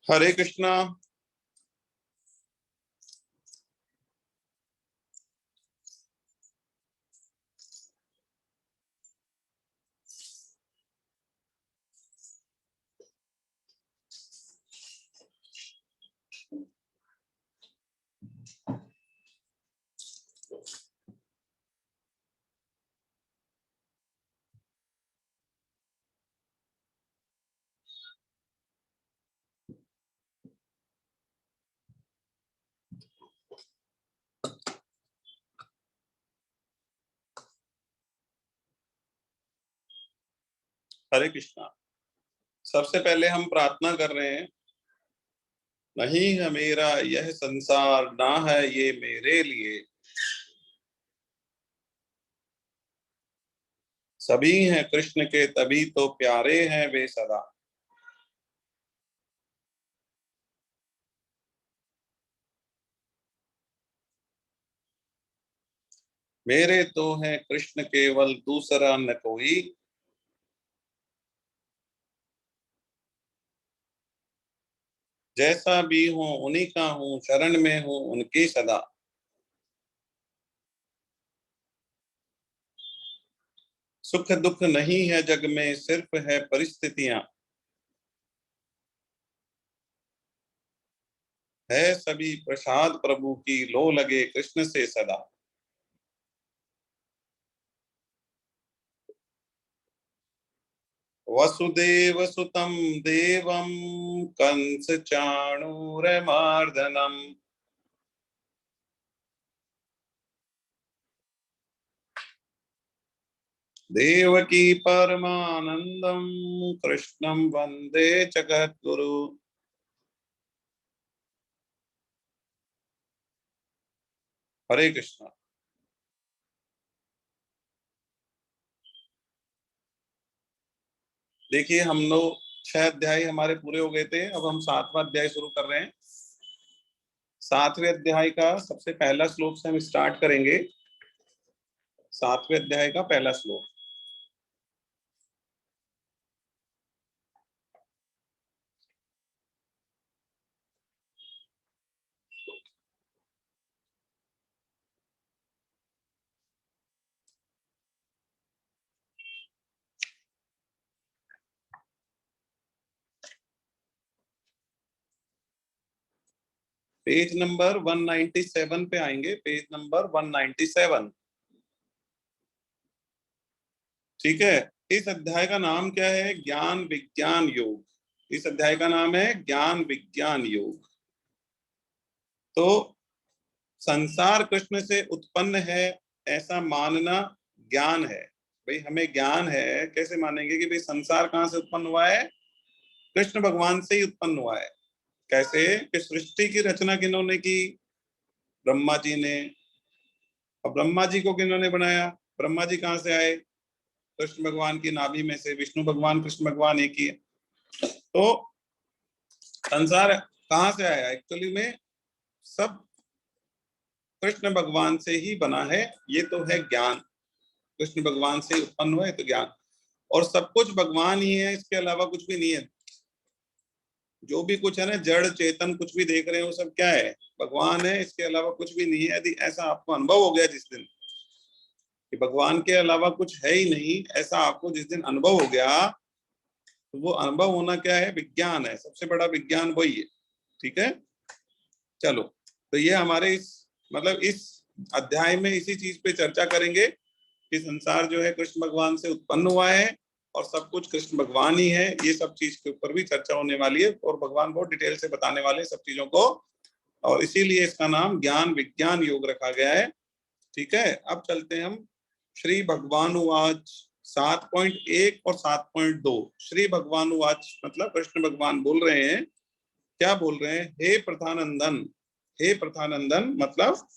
हरे कृष्णा। हरे कृष्णा। सबसे पहले हम प्रार्थना कर रहे हैं, नहीं है मेरा यह संसार, ना है ये मेरे लिए, सभी हैं कृष्ण के तभी तो प्यारे हैं वे सदा। मेरे तो हैं कृष्ण केवल, दूसरा न कोई, जैसा भी हूँ उन्हीं का हूँ, शरण में हूँ उनकी सदा। सुख दुख नहीं है जग में, सिर्फ है परिस्थितियां, है सभी प्रसाद प्रभु की, लो लगे कृष्ण से सदा। वसुदेव सुतं देवं, कंस चाणूरमर्दनम, देवकी परमानंदम, कृष्णं वंदे जगद्गुरु। हरे कृष्णा। देखिए, हम लोग 6 अध्याय हमारे पूरे हो गए थे। अब हम 7वां अध्याय शुरू कर रहे हैं। 7वें अध्याय का सबसे पहला श्लोक से हम स्टार्ट करेंगे। 7वें अध्याय का पहला श्लोक। पेज नंबर 197 पे आएंगे। Page number 197। ठीक है। इस अध्याय का नाम क्या है? ज्ञान विज्ञान योग। इस अध्याय का नाम है ज्ञान विज्ञान योग। तो संसार कृष्ण से उत्पन्न है ऐसा मानना ज्ञान है। भाई हमें ज्ञान है, कैसे मानेंगे कि भाई संसार कहाँ से उत्पन्न हुआ है? कृष्ण भगवान से ही उत्पन्न हुआ है। कैसे? कि सृष्टि की रचना किन्होंने की? ब्रह्मा जी ने। और ब्रह्मा जी को किन्होंने बनाया? ब्रह्मा जी कहाँ से आए? कृष्ण भगवान की नाभि में से। विष्णु भगवान कृष्ण भगवान एक ही है। तो संसार कहाँ से आया? एक्चुअली में सब कृष्ण भगवान से ही बना है। ये तो है ज्ञान। कृष्ण भगवान से उत्पन्न हुआ है तो ज्ञान। और सब कुछ भगवान ही है, इसके अलावा कुछ भी नहीं है। जो भी कुछ है ना, जड़ चेतन कुछ भी देख रहे हैं वो सब क्या है? भगवान है, इसके अलावा कुछ भी नहीं है। यदि ऐसा आपको अनुभव हो गया जिस दिन कि भगवान के अलावा कुछ है ही नहीं, ऐसा आपको जिस दिन अनुभव हो गया, तो वो अनुभव होना क्या है? विज्ञान है। सबसे बड़ा विज्ञान वही है। ठीक है। चलो, तो ये हमारे इस मतलब इस अध्याय में इसी चीज पे चर्चा करेंगे कि संसार जो है कृष्ण भगवान से उत्पन्न हुआ है और सब कुछ कृष्ण भगवान ही है। ये सब चीज के ऊपर भी चर्चा होने वाली है और भगवान बहुत डिटेल से बताने वाले हैं सब चीजों को। और इसीलिए इसका नाम ज्ञान विज्ञान योग रखा गया है। ठीक है। अब चलते हैं हम श्री भगवान उवाच 7.1 और 7.2। श्री भगवान उवाच मतलब कृष्ण भगवान बोल रहे हैं। क्या बोल रहे हैं? हे प्रथानंदन। हे प्रथानंदन मतलब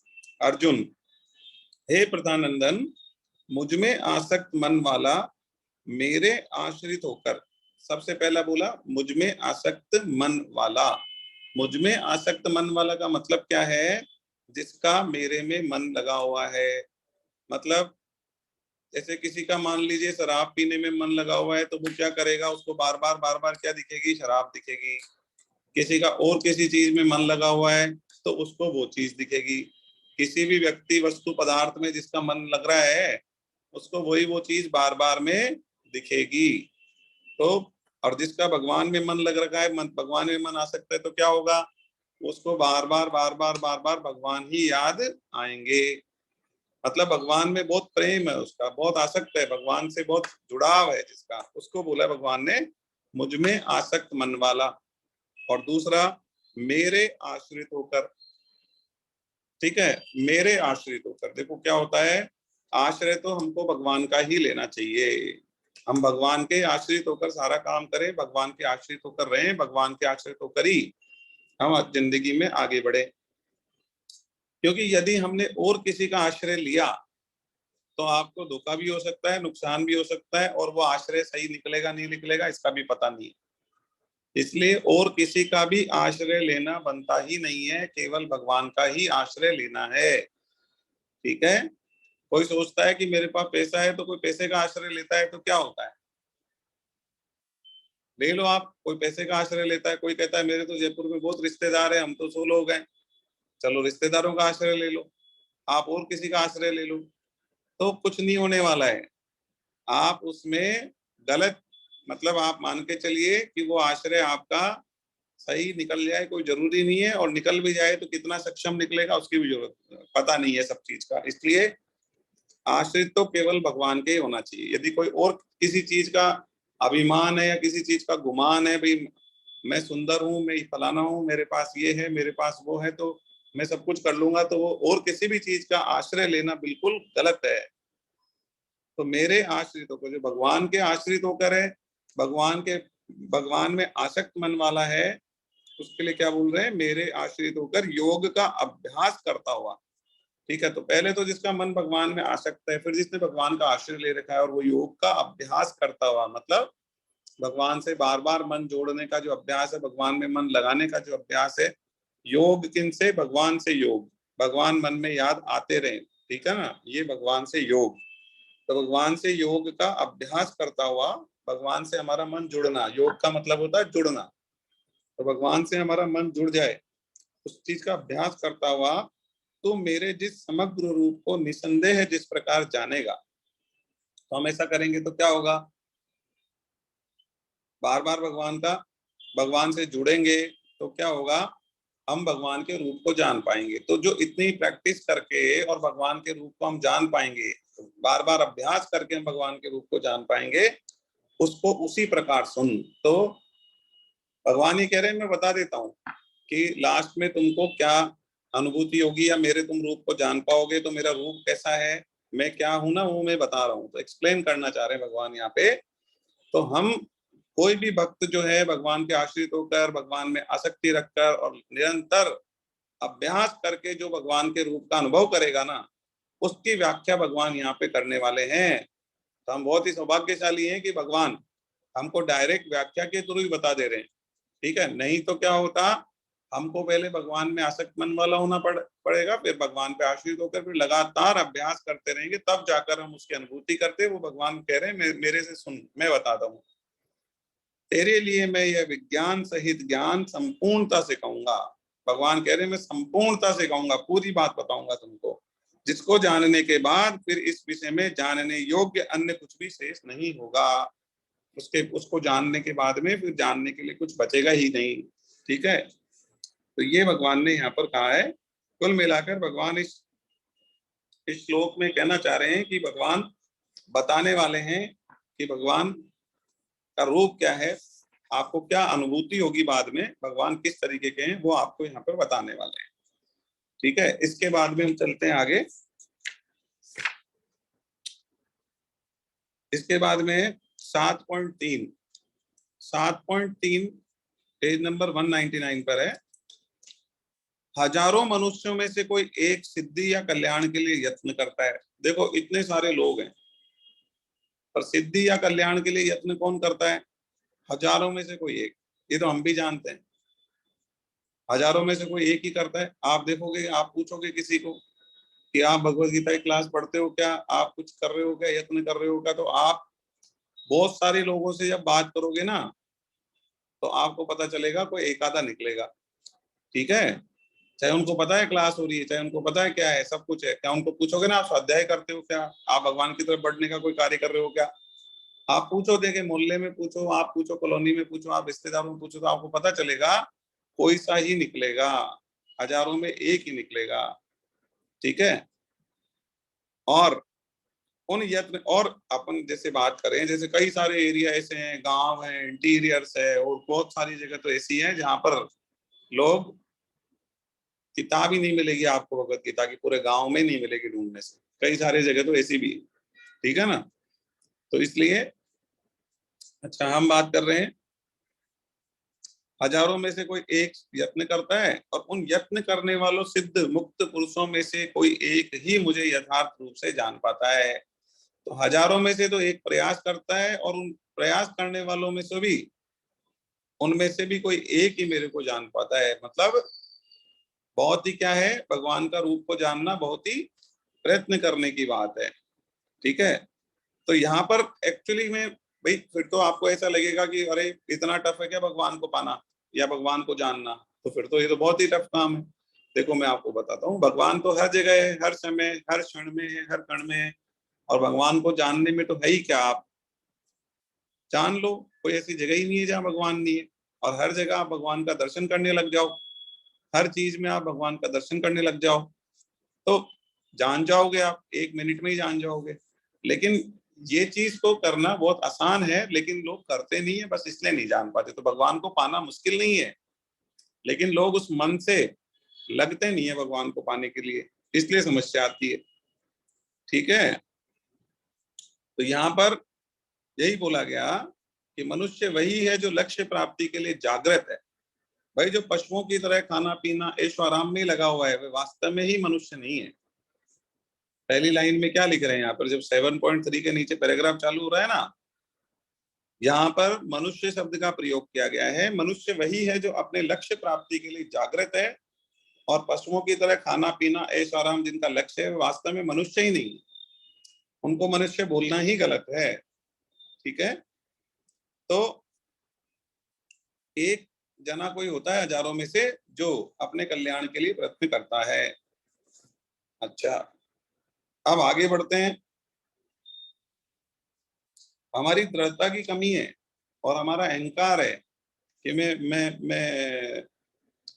अर्जुन। हे प्रथानंदन, मुझ में आसक्त मन वाला मेरे आश्रित होकर। सबसे पहला बोला मुझ में आसक्त मन वाला। मुझ में आसक्त मन वाला का मतलब क्या है? जिसका मेरे में मन लगा हुआ है। मतलब जैसे किसी का मान लीजिए शराब पीने में मन लगा हुआ है, तो वो क्या करेगा? उसको बार बार क्या दिखेगी? शराब दिखेगी। किसी का और किसी चीज में मन लगा हुआ है तो उसको वो चीज दिखेगी। किसी भी व्यक्ति वस्तु पदार्थ में जिसका मन लग रहा है उसको वही वो चीज बार बार में दिखेगी। तो और जिसका भगवान में मन लग रखा है, मन भगवान में मन आ सकता है, तो क्या होगा, उसको बार बार बार बार बार बार भगवान ही याद आएंगे। मतलब भगवान में बहुत प्रेम है उसका, बहुत आसक्त है भगवान से, बहुत जुड़ाव है जिसका, उसको बोला भगवान ने मुझ में आसक्त मन वाला। और दूसरा, मेरे आश्रित होकर, ठीक है, मेरे आश्रित होकर। देखो क्या होता है, आश्रय तो हमको भगवान का ही लेना चाहिए। हम भगवान के आश्रित होकर सारा काम करें, भगवान के आश्रित होकर रहें, भगवान के आश्रित होकर ही हम जिंदगी में आगे बढ़े। क्योंकि यदि हमने और किसी का आश्रय लिया तो आपको धोखा भी हो सकता है, नुकसान भी हो सकता है, और वो आश्रय सही निकलेगा नहीं निकलेगा इसका भी पता नहीं। इसलिए और किसी का भी आश्रय लेना बनता ही नहीं है, केवल भगवान का ही आश्रय लेना है। ठीक है। कोई सोचता है कि मेरे पास पैसा है, तो कोई पैसे का आश्रय लेता है तो क्या होता है, ले लो आप। कोई पैसे का आश्रय लेता है, कोई कहता है मेरे तो जयपुर में बहुत रिश्तेदार है, हम तो 100 लोग हैं, चलो रिश्तेदारों का आश्रय ले लो। आप और किसी का आश्रय ले लो तो कुछ नहीं होने वाला है। आप उसमें गलत, मतलब आप मान के चलिए कि वो आश्रय आपका सही निकल जाए कोई जरूरी नहीं है, और निकल भी जाए तो कितना सक्षम निकलेगा उसकी भी जरूरत पता नहीं है सब चीज का। इसलिए आश्रित तो केवल भगवान के ही होना चाहिए। यदि कोई और किसी चीज का अभिमान है या किसी चीज का गुमान है, भाई मैं सुंदर हूँ, मैं फलाना हूँ, मेरे पास ये है, मेरे पास वो है, तो मैं सब कुछ कर लूंगा, तो वो और किसी भी चीज का आश्रय लेना बिल्कुल गलत है। तो मेरे आश्रित होकर, जो भगवान के आश्रित होकर है, भगवान में आसक्त मन वाला है, उसके लिए क्या बोल रहे हैं, मेरे आश्रित होकर योग का अभ्यास करता हुआ। ठीक है। तो पहले तो जिसका मन भगवान में आसक्त है, फिर जिसने भगवान का आश्रय ले रखा है और वो योग का अभ्यास करता हुआ, मतलब भगवान से बार बार मन जोड़ने का जो अभ्यास है, भगवान में मन लगाने का जो अभ्यास है। योग किन से, भगवान से योग, भगवान मन में याद आते रहे। ठीक है ना, ये भगवान से योग। तो भगवान से योग का अभ्यास करता हुआ, भगवान से हमारा मन जुड़ना, योग का मतलब होता है जुड़ना। तो भगवान से हमारा मन जुड़ जाए, उस चीज का अभ्यास करता हुआ, तो मेरे जिस समग्र रूप को निसंदेह जिस प्रकार जानेगा। तो हम ऐसा करेंगे तो क्या होगा, बार बार भगवान से जुड़ेंगे तो क्या होगा, हम भगवान के रूप को जान पाएंगे। तो जो इतनी प्रैक्टिस करके और भगवान के रूप को हम जान पाएंगे, बार बार अभ्यास करके हम भगवान के रूप को जान पाएंगे, उसको उसी प्रकार सुन। तो भगवान ही कह रहे हैं, मैं बता देता हूँ कि लास्ट में तुमको क्या अनुभूति होगी, या मेरे तुम रूप को जान पाओगे, तो मेरा रूप कैसा है, मैं क्या हूं ना, वो मैं बता रहा हूँ। तो एक्सप्लेन करना चाह रहे हैं भगवान यहाँ पे। तो हम, कोई भी भक्त जो है भगवान के आश्रित होकर, भगवान में आसक्ति रखकर और निरंतर अभ्यास करके जो भगवान के रूप का अनुभव करेगा ना, उसकी व्याख्या भगवान यहाँ पे करने वाले हैं। तो हम बहुत ही सौभाग्यशाली हैं कि भगवान हमको डायरेक्ट व्याख्या के थ्रू ही बता दे रहे हैं। ठीक है, नहीं तो क्या होता, हमको पहले भगवान में आसक्त मन वाला होना पड़ेगा, फिर भगवान पे आश्रित होकर फिर लगातार अभ्यास करते रहेंगे, तब जाकर हम उसकी अनुभूति करते। वो भगवान कह रहे हैं, मेरे से सुन, मैं बताता हूँ तेरे लिए, मैं यह विज्ञान सहित ज्ञान संपूर्णता से कहूंगा। भगवान कह रहे हैं, मैं संपूर्णता से कहूंगा, पूरी बात बताऊंगा तुमको, जिसको जानने के बाद फिर इस विषय में जानने योग्य अन्य कुछ भी शेष नहीं होगा। उसको जानने के बाद में फिर जानने के लिए कुछ बचेगा ही नहीं। ठीक है। तो ये भगवान ने यहाँ पर कहा है। कुल मिलाकर भगवान इस श्लोक में कहना चाह रहे हैं कि भगवान बताने वाले हैं कि भगवान का रूप क्या है, आपको क्या अनुभूति होगी बाद में, भगवान किस तरीके के हैं, वो आपको यहाँ पर बताने वाले हैं। ठीक है। इसके बाद में हम चलते हैं आगे। इसके बाद में 7.3 पेज नंबर 199 पर है। हजारों मनुष्यों में से कोई एक सिद्धि या कल्याण के लिए यत्न करता है। देखो इतने सारे लोग हैं, पर सिद्धि या कल्याण के लिए यत्न कौन करता है, हजारों में से कोई एक। ये तो हम भी जानते हैं, हजारों में से कोई एक ही करता है। आप देखोगे, आप पूछोगे किसी को कि आप भगवत गीता की क्लास पढ़ते हो क्या, आप कुछ कर रहे हो क्या, यत्न कर रहे हो क्या, तो आप बहुत सारे लोगों से जब बात करोगे ना, तो आपको पता चलेगा कोई एक आधा निकलेगा। ठीक है, चाहे उनको पता है क्लास हो रही है, चाहे उनको पता है क्या है, सब कुछ है, क्या उनको पूछोगे ना आप स्वाध्याय करते हो क्या, आप भगवान की तरफ बढ़ने का कोई कार्य कर रहे हो क्या, आप पूछो, देखे मोहल्ले में पूछो, आप पूछो कॉलोनी में पूछो, आप रिश्तेदारों में पूछो, तो आपको पता चलेगा कोई सा ही निकलेगा, हजारों में एक ही निकलेगा। ठीक है, और उन यत्न, और अपन जैसे बात करें, जैसे कई सारे एरिया ऐसे हैं, गांव है, इंटीरियर्स है, और बहुत सारी जगह तो ऐसी है जहां पर लोग, किताब ही नहीं मिलेगी आपको भगवत गीता की, पूरे गांव में नहीं मिलेगी ढूंढने से, कई सारी जगह तो ऐसी भी है। ठीक है ना, तो इसलिए, अच्छा हम बात कर रहे हैं हजारों में से कोई एक यत्न करता है, और उन यत्न करने वालों सिद्ध मुक्त पुरुषों में से कोई एक ही मुझे यथार्थ रूप से जान पाता है। तो हजारों में से तो एक प्रयास करता है, और उन प्रयास करने वालों में से भी, उनमें से भी कोई एक ही मेरे को जान पाता है। मतलब बहुत ही क्या है, भगवान का रूप को जानना बहुत ही प्रयत्न करने की बात है। ठीक है, तो यहाँ पर एक्चुअली में भाई फिर तो आपको ऐसा लगेगा कि अरे इतना टफ है क्या भगवान को पाना या भगवान को जानना, तो फिर तो ये तो बहुत ही टफ काम है। देखो मैं आपको बताता हूँ, भगवान तो हर जगह है, हर समय, हर क्षण में है, हर कण में है, और भगवान को जानने में तो है ही क्या, आप जान लो, कोई ऐसी जगह ही नहीं है जहाँ भगवान नहीं है, और हर जगह आप भगवान का दर्शन करने लग जाओ, हर चीज में आप भगवान का दर्शन करने लग जाओ, तो जान जाओगे, आप 1 मिनट में ही जान जाओगे। लेकिन ये चीज को करना बहुत आसान है, लेकिन लोग करते नहीं है, बस इसलिए नहीं जान पाते। तो भगवान को पाना मुश्किल नहीं है, लेकिन लोग उस मन से लगते नहीं है भगवान को पाने के लिए, इसलिए समस्या आती है। ठीक है, तो यहाँ पर यही बोला गया कि मनुष्य वही है जो लक्ष्य प्राप्ति के लिए जागृत है। भाई जो पशुओं की तरह खाना पीना ऐशो आराम में लगा हुआ है, वह वास्तव में ही मनुष्य नहीं है। पहली लाइन में क्या लिख रहे हैं यहाँ पर, जब 7.3 के नीचे पैराग्राफ चालू हो रहा है ना, यहाँ पर मनुष्य शब्द का प्रयोग किया गया है। मनुष्य वही है जो अपने लक्ष्य प्राप्ति के लिए जागृत है, और पशुओं की तरह खाना पीना ऐश आराम जिनका लक्ष्य है, वास्तव में मनुष्य ही नहीं, उनको मनुष्य बोलना ही गलत है। ठीक है, तो एक जना कोई होता है हजारों में से जो अपने कल्याण के लिए प्रयत्न करता है। अच्छा, अब आगे बढ़ते हैं। हमारी दृढ़ता की कमी है, और हमारा अहंकार है कि मैं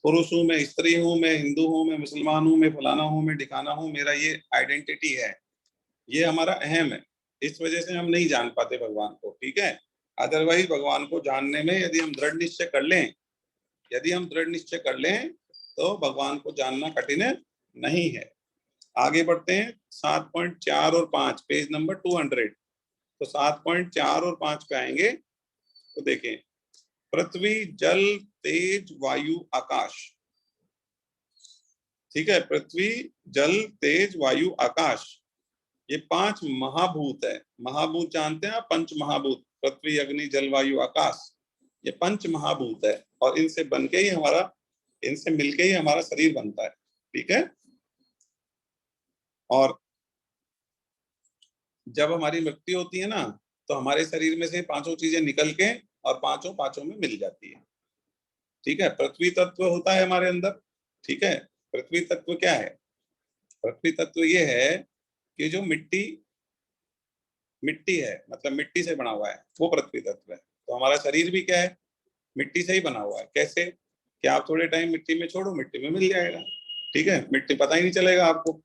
पुरुष हूँ, मैं स्त्री हूँ, मैं हिंदू हूँ, मैं मुसलमान हूँ, मैं फलाना हूँ, मैं ढिकाना हूँ, मेरा ये आइडेंटिटी है, ये हमारा अहम है। इस वजह से हम नहीं जान पाते भगवान को। ठीक है, अदरवाइज भगवान को जानने में यदि हम दृढ़ निश्चय कर लें, यदि हम दृढ़ निश्चय कर लें, तो भगवान को जानना कठिन नहीं है। आगे बढ़ते हैं, 7.4 और 5, पेज नंबर 200। तो 7.4 और 5 पे आएंगे, तो देखें, पृथ्वी जल तेज वायु आकाश। ठीक है, पृथ्वी जल तेज वायु आकाश, ये 5 महाभूत है। महाभूत जानते हैं आप, पंच महाभूत, पृथ्वी अग्नि जल वायु आकाश, ये पंच महाभूत है, और इनसे बन के ही हमारा, इनसे मिलके ही हमारा शरीर बनता है। ठीक है, और जब हमारी मृत्यु होती है ना, तो हमारे शरीर में से पांचों चीजें निकल के और पांचों पांचों में मिल जाती है। ठीक है, पृथ्वी तत्व होता है हमारे अंदर। ठीक है, पृथ्वी तत्व क्या है, पृथ्वी तत्व ये है कि जो मिट्टी, मिट्टी है, मतलब मिट्टी से बना हुआ है, वो पृथ्वी तत्व है। तो हमारा शरीर भी क्या है, मिट्टी से ही बना हुआ है। कैसे, कि आप थोड़े टाइम मिट्टी में छोड़ो, मिट्टी में मिल जाएगा। ठीक है, मिट्टी पता ही नहीं चलेगा आपको।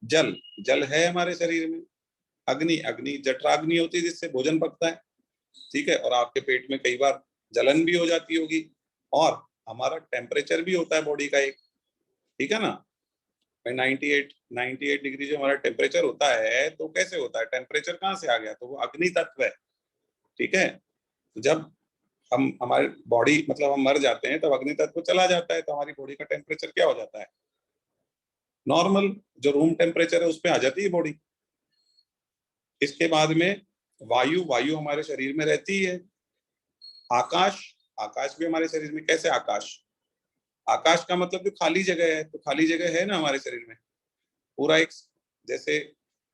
जल, जल है हमारे शरीर में। अग्नि, अग्नि जठराग्नि होती है जिससे भोजन पकता है। ठीक है, और आपके पेट में कई बार जलन भी हो जाती होगी, और हमारा टेम्परेचर भी होता है बॉडी का एक। ठीक है ना, 98 डिग्री जो हमारा टेम्परेचर होता है, तो कैसे होता है, टेम्परेचर कहाँ से आ गया, तो वो अग्नि तत्व है। ठीक है, जब हम, हमारी बॉडी, मतलब हम मर जाते हैं, तब अग्नि तत्व चला जाता है, तो हमारी बॉडी का टेम्परेचर क्या हो जाता है, नॉर्मल, जो रूम टेम्परेचर है उस पर आ जाती है बॉडी। इसके बाद में वायु, वायु हमारे शरीर में रहती है। आकाश, आकाश भी हमारे शरीर में। कैसे आकाश, आकाश का मतलब जो खाली जगह है, तो खाली जगह है ना हमारे शरीर में, पूरा एक, जैसे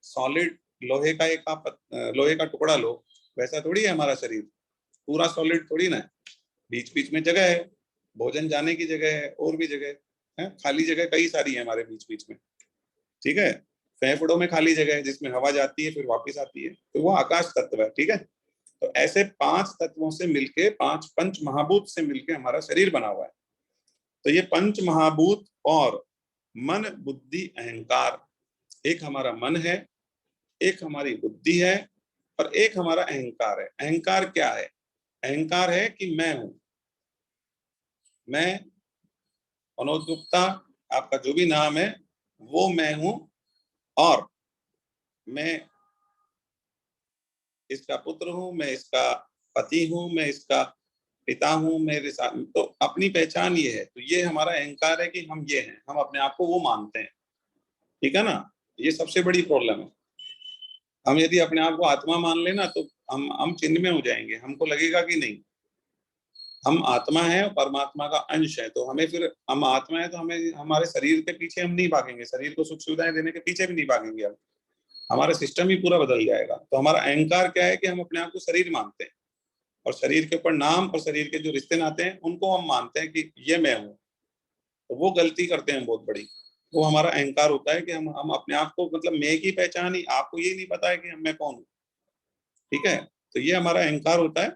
सॉलिड लोहे का एक आप लोहे का टुकड़ा लो, वैसा थोड़ी है हमारा शरीर, पूरा सॉलिड थोड़ी ना है, बीच बीच में जगह है, भोजन जाने की जगह है, और भी जगह है, खाली जगह कई सारी है हमारे बीच बीच में, ठीक है। फेफड़ों में खाली जगह है जिसमें हवा जाती है फिर वापस आती है, तो वो आकाश तत्व है, ठीक है। तो ऐसे 5 तत्वों से मिलके, 5 पंच महाभूत से मिलके हमारा शरीर बना हुआ है। तो ये पंच महाभूत और मन बुद्धि अहंकार, एक हमारा मन है, एक हमारी बुद्धि है, और एक हमारा अहंकार है। अहंकार क्या है? अहंकार है कि मैं हूं, मैं मनोज गुप्ता, आपका जो भी नाम है वो मैं हूं, और मैं इसका पुत्र हूं, मैं इसका पति हूं, मैं इसका पिता हूं, मेरे साथ, तो अपनी पहचान ये है। तो ये हमारा अहंकार है कि हम ये हैं, हम अपने आप को वो मानते हैं, ठीक है ना। ये सबसे बड़ी प्रॉब्लम है। हम यदि अपने आप को आत्मा मान लेना तो हम चिन्ह में हो जाएंगे, हमको लगेगा कि नहीं हम आत्मा है और परमात्मा का अंश है। तो हमें फिर, हम आत्मा है तो हमें हमारे शरीर के पीछे हम नहीं भागेंगे, शरीर को सुख सुविधाएं देने के पीछे भी नहीं भागेंगे, हम हमारा सिस्टम ही पूरा बदल जाएगा। तो हमारा अहंकार क्या है कि हम अपने आप को शरीर मानते हैं, और शरीर के ऊपर नाम और शरीर के जो रिश्ते नाते हैं उनको हम मानते हैं कि ये मैं हूँ। तो वो गलती करते हैं बहुत बड़ी, वो हमारा अहंकार होता है कि हम अपने आप को, मतलब मैं की पहचान ही, आपको ये नहीं पता है कि मैं कौन हूँ, ठीक है। तो ये हमारा अहंकार होता है,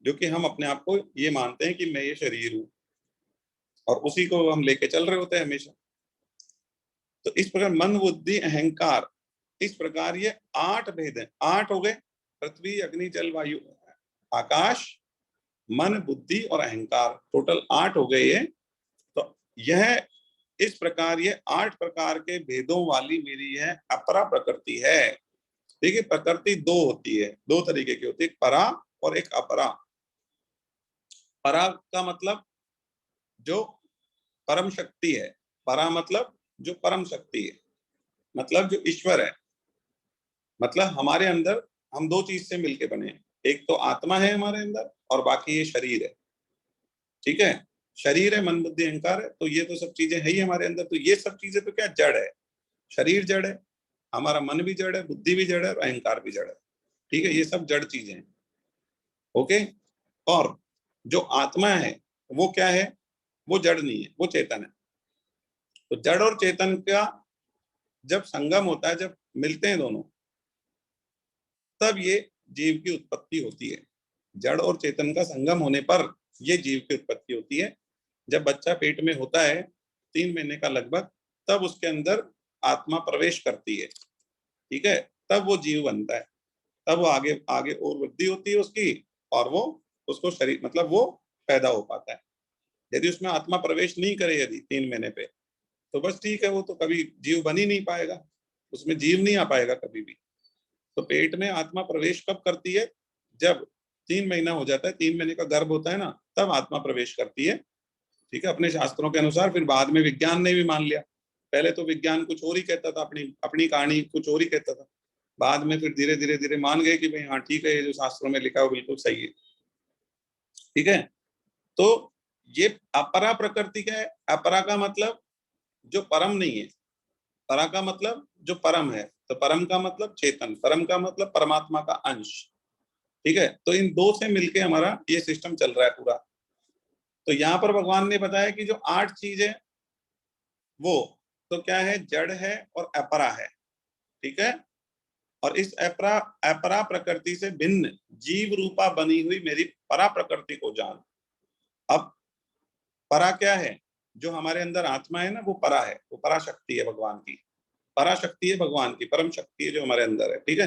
जो कि हम अपने आप को ये मानते हैं कि मैं ये शरीर हूँ, और उसी को हम लेके चल रहे होते हैं हमेशा। तो इस प्रकार मन बुद्धि अहंकार, इस प्रकार ये 8 भेद हैं। 8 हो गए, पृथ्वी अग्नि जल वायु आकाश, मन बुद्धि और अहंकार, टोटल 8 हो गए ये। तो यह, इस प्रकार ये 8 प्रकार के भेदों वाली मेरी यह अपरा प्रकृति है। देखिए प्रकृति 2 होती है, 2 तरीके की होती है, एक परा और एक अपरा। परा का मतलब जो परम शक्ति है, परा मतलब जो परम शक्ति है, मतलब जो ईश्वर है, मतलब हमारे अंदर हम 2 चीज से मिलके बने हैं, एक तो आत्मा है हमारे अंदर और बाकी ये शरीर है, ठीक है। शरीर है, मन बुद्धि अहंकार है, तो ये तो सब चीजें है ही हमारे अंदर। तो ये सब चीजें तो क्या जड़ है, शरीर जड़ है, हमारा मन भी जड़ है, बुद्धि भी जड़ है, और अहंकार भी जड़ है, ठीक है। ये सब जड़ चीजें हैं, ओके। और जो आत्मा है वो क्या है? वो जड़ नहीं है, वो चेतन है। तो जड़ और चेतन का जब संगम होता है, जब मिलते हैं दोनों, तब ये जीव की उत्पत्ति होती है। जड़ और चेतन का संगम होने पर ये जीव की उत्पत्ति होती है। जब बच्चा पेट में होता है 3 महीने का लगभग, तब उसके अंदर आत्मा प्रवेश करती है, ठीक है, तब वो जीव बनता है। तब वो आगे आगे और वृद्धि होती है उसकी, और वो उसको शरीर, मतलब वो पैदा हो पाता है। यदि उसमें आत्मा प्रवेश नहीं करे यदि 3 महीने पे, तो बस ठीक है, वो तो कभी जीव बन ही नहीं पाएगा, उसमें जीव नहीं आ पाएगा कभी भी। तो पेट में आत्मा प्रवेश कब करती है? जब 3 महीना हो जाता है, 3 महीने का गर्भ होता है ना, तब आत्मा प्रवेश करती है, ठीक है, अपने शास्त्रों के अनुसार। फिर बाद में विज्ञान ने भी मान लिया। पहले तो विज्ञान कुछ और ही कहता था, अपनी अपनी कहानी कुछ और ही कहता था। बाद में फिर धीरे धीरे धीरे मान गए कि भाई हाँ ठीक है, ये जो शास्त्रों में लिखा है वो बिल्कुल सही है, ठीक है। तो ये अपरा प्रकृति क्या है? अपरा का मतलब जो परम नहीं है, परा का मतलब जो परम है, तो परम का मतलब चेतन, परम का मतलब परमात्मा का अंश, ठीक है। तो इन 2 से मिलके हमारा ये सिस्टम चल रहा है पूरा। तो यहाँ पर भगवान ने बताया कि जो 8 चीज है वो तो क्या है? जड़ है और अपरा है, ठीक है। और इस अपरा अपरा प्रकृति से भिन्न जीव रूपा बनी हुई मेरी परा प्रकृति को जान। अब परा क्या है? जो हमारे अंदर आत्मा है ना, वो परा है, वो पराशक्ति है भगवान की, पराशक्ति है भगवान की, परम शक्ति है जो हमारे अंदर है, ठीक है,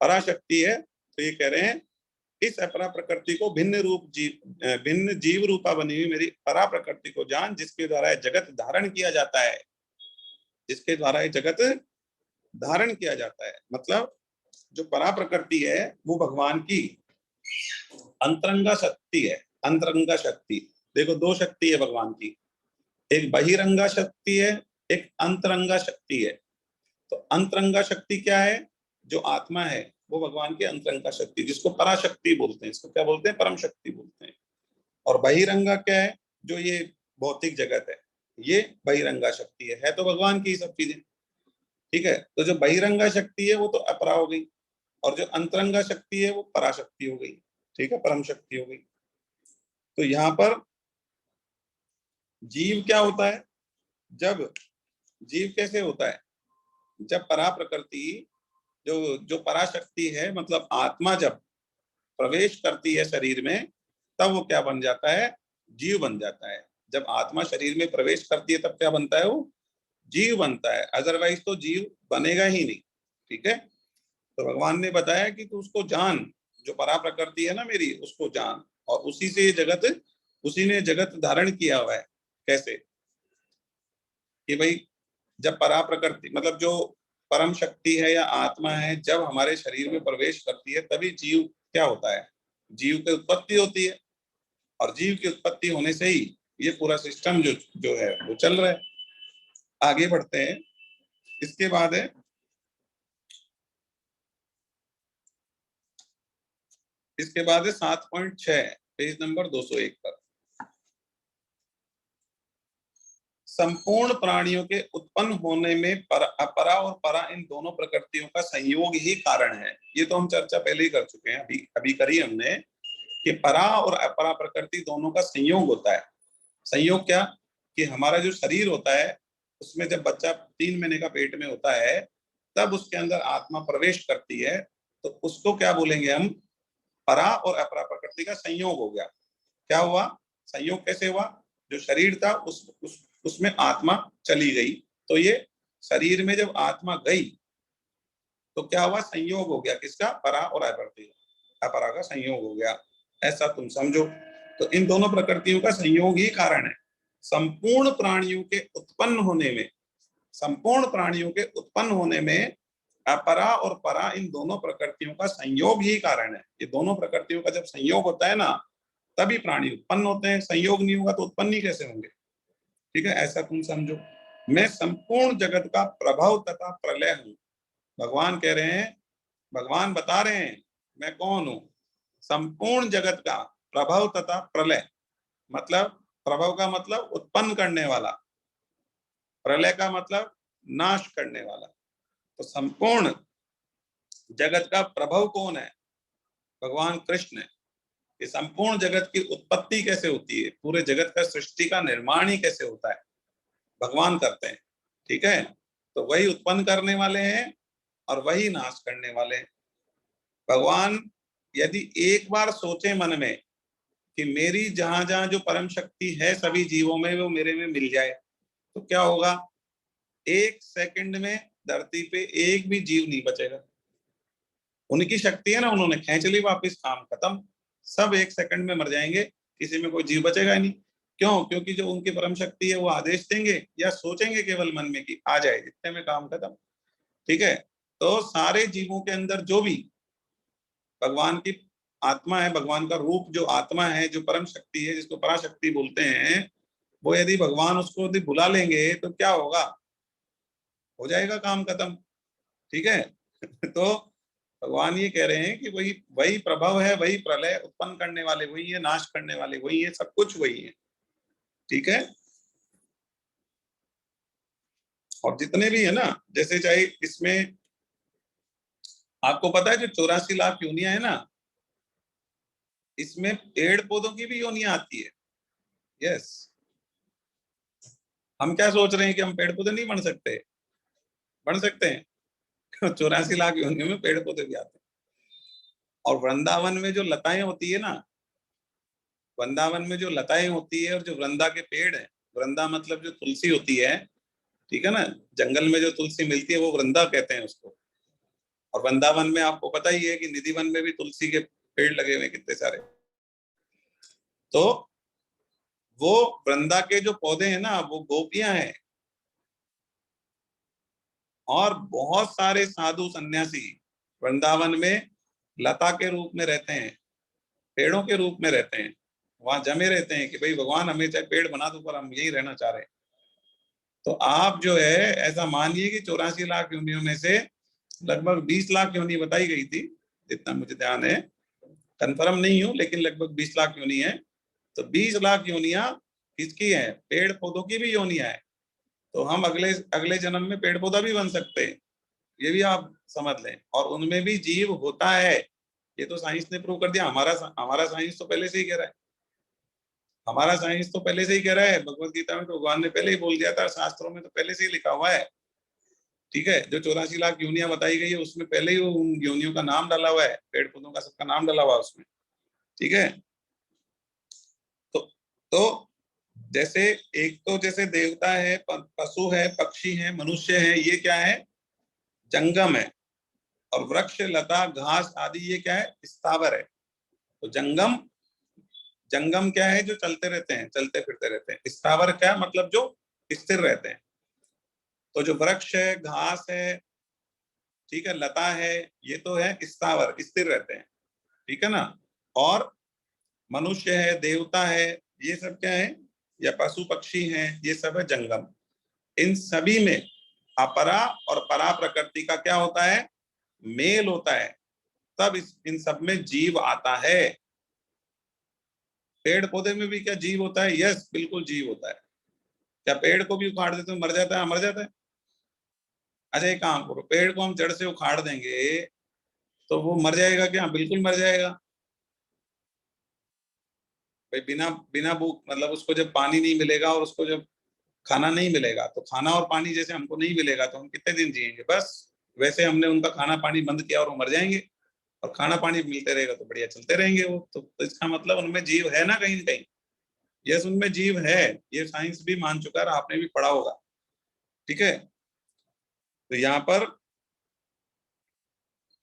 पराशक्ति है। तो ये कह रहे हैं इस अपरा प्रकृति को भिन्न जीव रूपा बनी हुई मेरी परा प्रकृति को जान, जिसके द्वारा जगत धारण किया जाता है, जिसके द्वारा ये जगत धारण किया जाता है। मतलब जो परा प्रकृति है वो भगवान की अंतरंगा शक्ति है। अंतरंगा शक्ति, देखो 2 शक्ति है भगवान की, एक बहिरंगा शक्ति है, एक अंतरंगा शक्ति है। तो अंतरंगा शक्ति क्या है? जो आत्मा है वो भगवान की अंतरंगा शक्ति, जिसको पराशक्ति बोलते हैं, इसको क्या बोलते हैं? परम शक्ति बोलते हैं। और बहिरंगा क्या है? जो ये भौतिक जगत है, ये बहिरंगा शक्ति है तो भगवान की सब चीजें, ठीक है। तो जो बहिरंगा शक्ति है वो तो अपरा हो गई, और जो अंतरंगा शक्ति है वो पराशक्ति हो गई, ठीक है, परम शक्ति हो गई। तो यहाँ पर जीव क्या होता है, जब जीव कैसे होता है, जब परा प्रकृति, जो जो पराशक्ति है, मतलब आत्मा जब प्रवेश करती है शरीर में, तब वो क्या बन जाता है, जीव बन जाता है। जब आत्मा शरीर में प्रवेश करती है तब क्या बनता है, वो जीव बनता है, अदरवाइज तो जीव बनेगा ही नहीं। ठीक है, तो भगवान ने बताया कि तू उसको जान, जो परा प्रकृति है ना मेरी, उसको जान, और उसी से ये जगत, उसी ने जगत धारण किया हुआ है। कैसे कि भाई, जब परा प्रकृति मतलब जो परम शक्ति है या आत्मा है, जब हमारे शरीर में प्रवेश करती है तभी जीव क्या होता है, जीव की उत्पत्ति होती है, और जीव की उत्पत्ति होने से ही ये पूरा सिस्टम जो जो है वो चल रहा है। आगे बढ़ते हैं। इसके बाद है, इसके बाद है 7.6, पेज नंबर 201 पर। संपूर्ण प्राणियों के उत्पन्न होने में अपरा और परा, इन दोनों प्रकृतियों का संयोग ही कारण है। ये तो हम चर्चा पहले ही कर चुके हैं, अभी अभी करी हमने, कि परा और अपरा प्रकृति दोनों का संयोग होता है। संयोग क्या, कि हमारा जो शरीर होता है, उसमें जब बच्चा 3 महीने का पेट में होता है, तब उसके अंदर आत्मा प्रवेश करती है, तो उसको क्या बोलेंगे हम, परा और अपरा प्रकृति का संयोग हो गया। क्या हुआ, संयोग कैसे हुआ, जो शरीर था उसमें आत्मा चली गई, तो ये शरीर में जब आत्मा गई तो क्या हुआ, संयोग हो गया, किसका, परा और अपरा का संयोग हो गया, ऐसा तुम समझो। तो इन दोनों प्रकृतियों का संयोग ही कारण है। संपूर्ण प्राणियों के उत्पन्न होने में, संपूर्ण प्राणियों के उत्पन्न होने में अपरा और परा, इन दोनों प्रकृतियों का संयोग ही कारण है। ये दोनों प्रकृतियों का जब संयोग होता है ना, तभी प्राणी उत्पन्न होते हैं। संयोग नहीं होगा तो उत्पन्न ही कैसे होंगे। ठीक है, ऐसा तुम समझो। मैं संपूर्ण जगत का प्रभाव तथा प्रलय हूं। भगवान कह रहे हैं, भगवान बता रहे हैं मैं कौन हूं, संपूर्ण जगत का प्रभाव तथा प्रलय, मतलब प्रभाव का मतलब उत्पन्न करने वाला, प्रलय का मतलब नाश करने वाला। तो संपूर्ण जगत का प्रभव कौन है, भगवान कृष्ण है। ये संपूर्ण जगत की उत्पत्ति कैसे होती है, पूरे जगत का सृष्टि का निर्माण ही कैसे होता है, भगवान करते हैं। ठीक है, तो वही उत्पन्न करने वाले हैं और वही नाश करने वाले हैं। भगवान यदि एक बार सोचे मन में कि मेरी जहां जहां जो परम शक्ति है सभी जीवों में, वो मेरे में मिल जाए, तो क्या होगा, 1 सेकंड में धरती पे एक भी जीव नहीं बचेगा। उनकी शक्ति है ना, उन्होंने खींच ली वापस, काम खत्म, सब 1 सेकंड में मर जाएंगे, किसी में कोई जीव बचेगा ही नहीं। क्यों, क्योंकि जो उनकी परम शक्ति है वो आदेश देंगे या सोचेंगे केवल मन में कि आ जाए, इतने में काम खत्म। ठीक है, तो सारे जीवों के अंदर जो भी भगवान की आत्मा है, भगवान का रूप जो आत्मा है, जो परम शक्ति है, जिसको पराशक्ति बोलते हैं, वो यदि भगवान उसको यदि बुला लेंगे तो क्या होगा, हो जाएगा काम खत्म। ठीक है तो भगवान ये कह रहे हैं कि वही वही प्रभव है, वही प्रलय उत्पन्न करने वाले वही है, नाश करने वाले वही है, सब कुछ वही है। ठीक है, और जितने भी है ना, जैसे चाहे इसमें आपको पता है जो 84 लाख योनियां है ना, इसमें पेड़ पौधों की भी योनियां आती है। यस, हम क्या सोच रहे हैं कि हम पेड़ पौधे नहीं बन सकते, बन सकते हैं 84 लाख योनियों में पेड़ पौधे भी आते हैं। और वृंदावन में जो लताएं होती है ना, वृंदावन में जो लताएं होती है और जो वृंदा के पेड़ है, वृंदा मतलब जो तुलसी होती है, ठीक है ना, जंगल में जो तुलसी मिलती है वो वृंदा कहते हैं उसको। और वृंदावन में आपको पता ही है कि निधि वन में भी तुलसी के पेड़ लगे हुए कितने सारे। तो वो वृंदा के जो पौधे हैं ना, वो गोपियां हैं, और बहुत सारे साधु सन्यासी वृंदावन में लता के रूप में रहते हैं, पेड़ों के रूप में रहते हैं, वहां जमे रहते हैं कि भाई भगवान हमें चाहे पेड़ बना दो पर हम यही रहना चाह रहे हैं। तो आप जो है ऐसा मानिए कि 84 लाख योनियों में से लगभग 20 लाख योनि बताई गई थी, जितना मुझे ध्यान है, कंफर्म नहीं हूं लेकिन लगभग 20 लाख योनि है। तो 20 लाख योनियां किसकी है, पेड़ पौधों की भी योनियां है। तो हम अगले अगले जन्म में पेड़ पौधा भी बन सकते हैं, ये भी आप समझ लें, और उनमें भी जीव होता है। ये तो साइंस ने प्रूव कर दिया। हमारा साइंस तो पहले से ही कह रहा है, हमारा साइंस तो पहले से ही कह रहा है। भगवत गीता में तो भगवान ने पहले ही बोल दिया था, शास्त्रों में तो पहले से ही लिखा हुआ है। ठीक है, जो 84 लाख योनियां बताई गई है उसमें पहले ही उन योनियों का नाम डाला हुआ है, पेड़ पौधों का सबका नाम डाला हुआ है उसमें। ठीक है, तो जैसे एक तो जैसे देवता है, पशु है, पक्षी है, मनुष्य है, ये क्या है? जंगम है। और वृक्ष, लता, घास आदि ये क्या है? स्थावर है। तो जंगम क्या है? जो चलते रहते हैं, चलते फिरते रहते हैं। स्थावर क्या मतलब? जो स्थिर रहते हैं। तो जो वृक्ष है, घास है, ठीक है, लता है, ये तो है स्थावर, स्थिर रहते हैं। ठीक है ना? और मनुष्य है, देवता है, ये सब क्या है? या पशु पक्षी हैं, ये सब है जंगम। इन सभी में अपरा और परा प्रकृति का क्या होता है? मेल होता है। तब इन सब में जीव आता है। पेड़ पौधे में भी क्या जीव होता है? यस, बिल्कुल जीव होता है। क्या पेड़ को भी उखाड़ देते तो मर जाता है? मर जाता है। अच्छा, एक काम करो, पेड़ को हम जड़ से उखाड़ देंगे तो वो मर जाएगा क्या? बिल्कुल मर जाएगा भाई। बिना बिना भूख मतलब उसको जब पानी नहीं मिलेगा और उसको जब खाना नहीं मिलेगा, तो खाना और पानी जैसे हमको नहीं मिलेगा तो हम कितने दिन जिएंगे? बस वैसे हमने उनका खाना पानी बंद किया और वो मर जाएंगे। और खाना पानी मिलते रहेगा तो बढ़िया चलते रहेंगे वो। तो इसका मतलब उनमें जीव है ना कहीं ना कहीं। यस, उनमें जीव है। ये साइंस भी मान चुका है, आपने भी पढ़ा होगा। ठीक है, तो यहाँ पर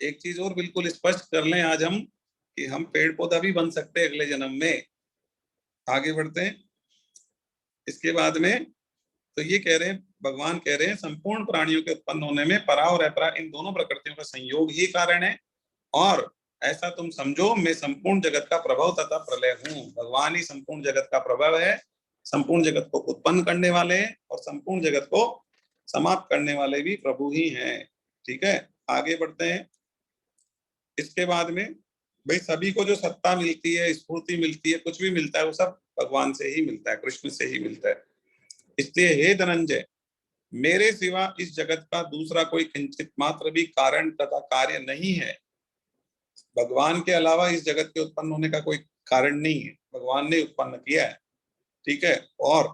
एक चीज और बिल्कुल स्पष्ट कर लें आज हम, कि हम पेड़ पौधा भी बन सकते हैं अगले जन्म में। आगे बढ़ते हैं इसके बाद में। तो ये कह रहे हैं, भगवान कह रहे हैं, संपूर्ण प्राणियों के उत्पन्न होने में परा और अपरा इन दोनों प्रकृतियों का संयोग ही कारण है। और ऐसा तुम समझो, मैं संपूर्ण जगत का प्रभव तथा प्रलय हूँ। भगवान ही संपूर्ण जगत का प्रभव है, संपूर्ण जगत को उत्पन्न करने वाले हैं, और संपूर्ण जगत को समाप्त करने वाले भी प्रभु ही हैं। ठीक है, आगे बढ़ते हैं इसके बाद में। भाई सभी को जो सत्ता मिलती है, स्फूर्ति मिलती है, कुछ भी मिलता है, वो सब भगवान से ही मिलता है, कृष्ण से ही मिलता है। इसलिए हे धनंजय, मेरे सिवा इस जगत का दूसरा कोई किंचित मात्र भी कारण तथा कार्य नहीं है। भगवान के अलावा इस जगत के उत्पन्न होने का कोई कारण नहीं है, भगवान ने उत्पन्न किया है। ठीक है, और